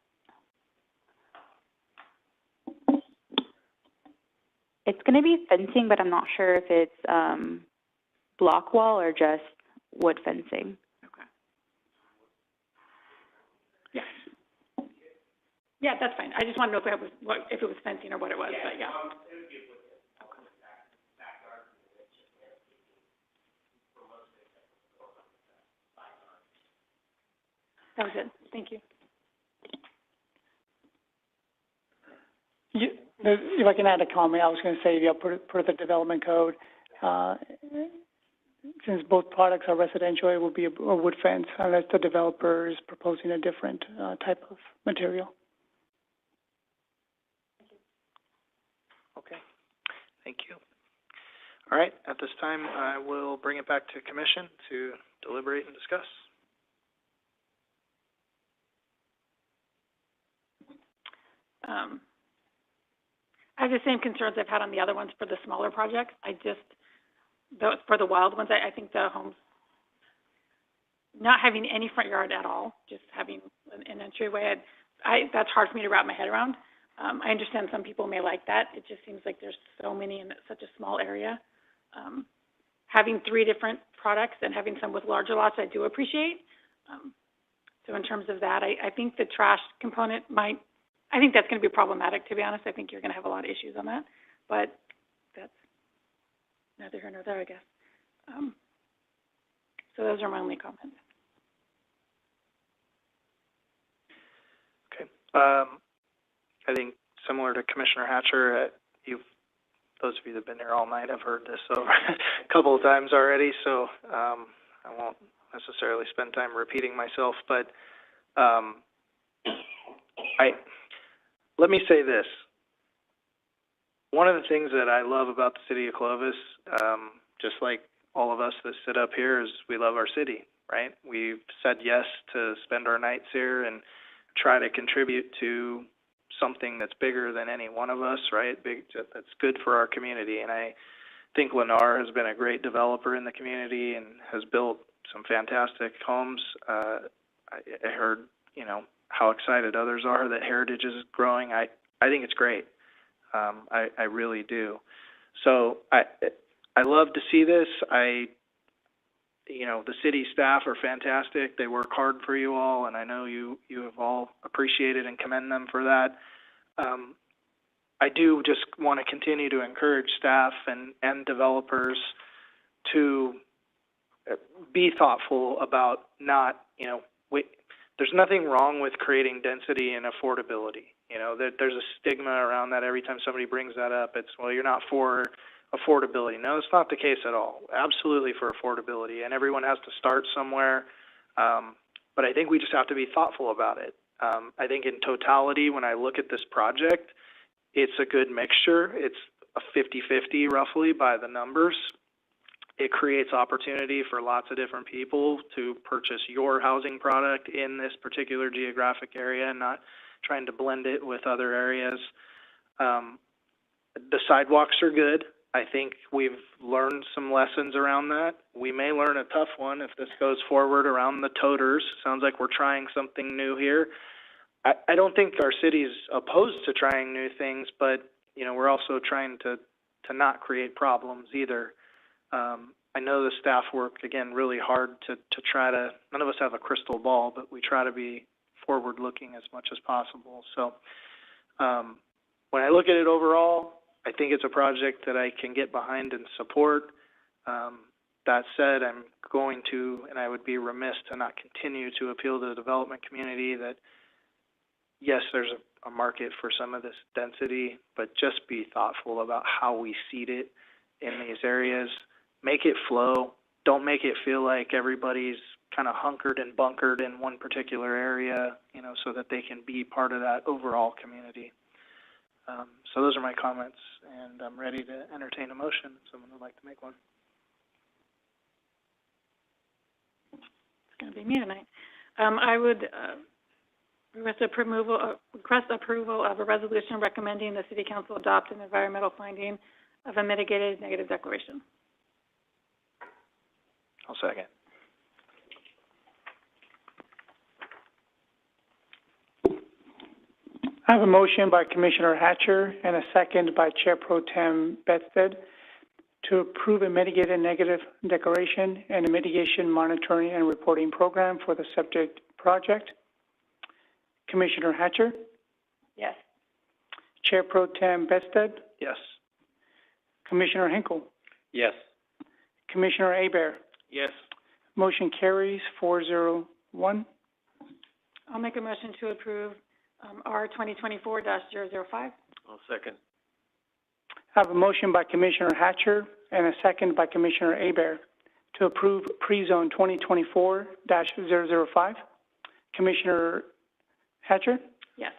It's going to be fencing, but I'm not sure if it's block wall or just wood fencing. Okay. Yeah. Yeah, that's fine. I just want to know if it was fencing or what it was, but yeah. That was it. Thank you. If I can add a comment, I was going to say, per the development code, since both products are residential, it will be a wood fence unless the developer is proposing a different type of material. Okay, thank you. All right, at this time, I will bring it back to commission to deliberate and discuss. I have the same concerns I've had on the other ones for the smaller projects. For the wild ones, I think the homes not having any front yard at all, just having an entryway, that's hard for me to wrap my head around. I understand some people may like that. It just seems like there's so many in such a small area. Having 3 different products and having some with larger lots, I do appreciate. So in terms of that, I think the trash component I think that's going to be problematic, to be honest. I think you're going to have a lot of issues on that. But that's neither here nor there, I guess. So those are my only comments. Okay. I think similar to Commissioner Hatcher, those of you that have been here all night have heard this over a couple of times already, so I won't necessarily spend time repeating myself, but let me say this. One of the things that I love about the city of Clovis, just like all of us that sit up here, is we love our city, right? We've said yes to spend our nights here and try to contribute to something that's bigger than any one of us, right? That's good for our community. And I think Lennar has been a great developer in the community and has built some fantastic homes. I heard, how excited others are that Heritage is growing. I think it's great. I really do. So I love to see this. The city staff are fantastic. They work hard for you all, and I know you have all appreciated and commend them for that. I do just want to continue to encourage staff and developers to be thoughtful about not, there's nothing wrong with creating density and affordability. There's a stigma around that every time somebody brings that up. It's, well, you're not for affordability. No, it's not the case at all. Absolutely for affordability, and everyone has to start somewhere. But I think we just have to be thoughtful about it. I think in totality, when I look at this project, it's a good mixture. It's a 50-50 roughly by the numbers. It creates opportunity for lots of different people to purchase your housing product in this particular geographic area and not trying to blend it with other areas. The sidewalks are good. I think we've learned some lessons around that. We may learn a tough one if this goes forward around the toters. Sounds like we're trying something new here. I don't think our city's opposed to trying new things, but you know, we're also trying to not create problems either. I know the staff worked again really hard to try to, none of us have a crystal ball, but we try to be forward looking as much as possible. So when I look at it overall, I think it's a project that I can get behind and support. That said, I'm going to, and I would be remiss to not continue to appeal to the development community that yes, there's a market for some of this density, but just be thoughtful about how we seed it in these areas. Make it flow. Don't make it feel like everybody's kind of hunkered and bunkered in one particular area, you know, so that they can be part of that overall community. So those are my comments, and I'm ready to entertain a motion if someone would like to make one. It's going to be me tonight. I would request approval of a resolution recommending the City Council adopt an environmental finding of a mitigated negative declaration. I'll second. I have a motion by Commissioner Hatcher and a second by Chair Pro Tem Bedstead to approve a mitigated negative declaration and a mitigation monitoring and reporting program for the subject project. Commissioner Hatcher? Yes. Chair Pro Tem Bedstead? Yes. Commissioner Hinkle? Yes. Commissioner Hebert? Yes. Motion carries 401. I'll make a motion to approve R 2024-005. I'll second. I have a motion by Commissioner Hatcher and a second by Commissioner Hebert to approve pre-zone 2024-005. Commissioner Hatcher? Yes.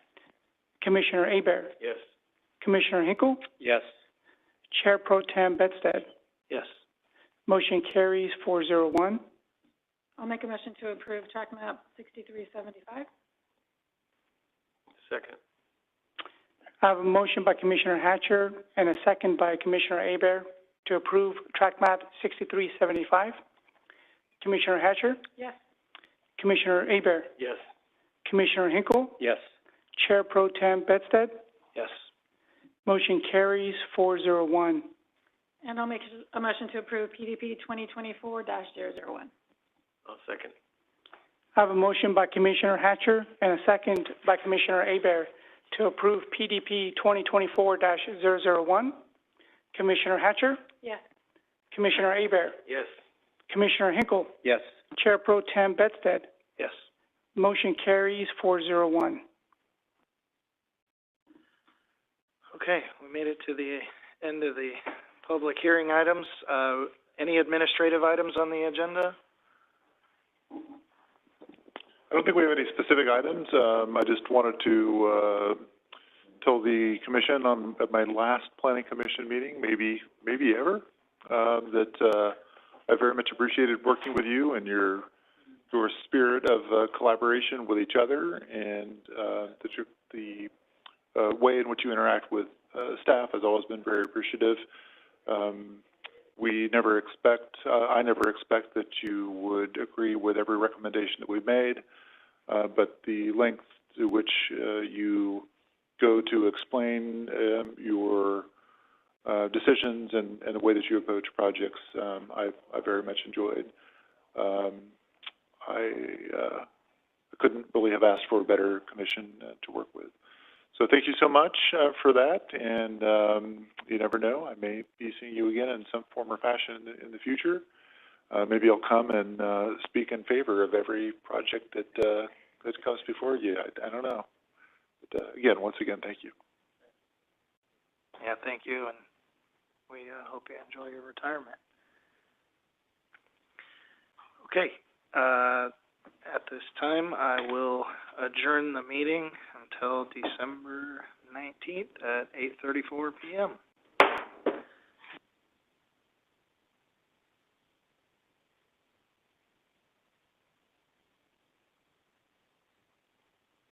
Commissioner Hebert? Yes. Commissioner Hinkle? Yes. Chair Pro Tem Bedstead? Yes. Motion carries 401. I'll make a motion to approve track map 6375. Second. I have a motion by Commissioner Hatcher and a second by Commissioner Hebert to approve track map 6375. Commissioner Hatcher? Yes. Commissioner Hebert? Yes. Commissioner Hinkle? Yes. Chair Pro Tem Bedstead? Yes. Motion carries 401. And I'll make a motion to approve PDP 2024-001. I'll second. I have a motion by Commissioner Hatcher and a second by Commissioner Hebert to approve PDP 2024-001. Commissioner Hatcher? Yes. Commissioner Hebert? Yes. Commissioner Hinkle? Yes. Chair Pro Tem Bedstead? Yes. Motion carries 401. Okay, we made it to the end of the public hearing items. Any administrative items on the agenda? I don't think we have any specific items. I just wanted to tell the commission at my last planning commission meeting, maybe ever, that I very much appreciated working with you and your spirit of collaboration with each other, and the way in which you interact with staff has always been very appreciative. I never expect that you would agree with every recommendation that we've made, but the length to which you go to explain your decisions and the way that you approach projects, I very much enjoyed. I couldn't really have asked for a better commission to work with. So thank you so much for that, and you never know, I may be seeing you again in some form or fashion in the future. Maybe I'll come and speak in favor of every project that comes before you. I don't know. But once again, thank you. Yeah, thank you, and we hope you enjoy your retirement. Okay, at this time, I will adjourn the meeting until December 19th at 8:34 p.m.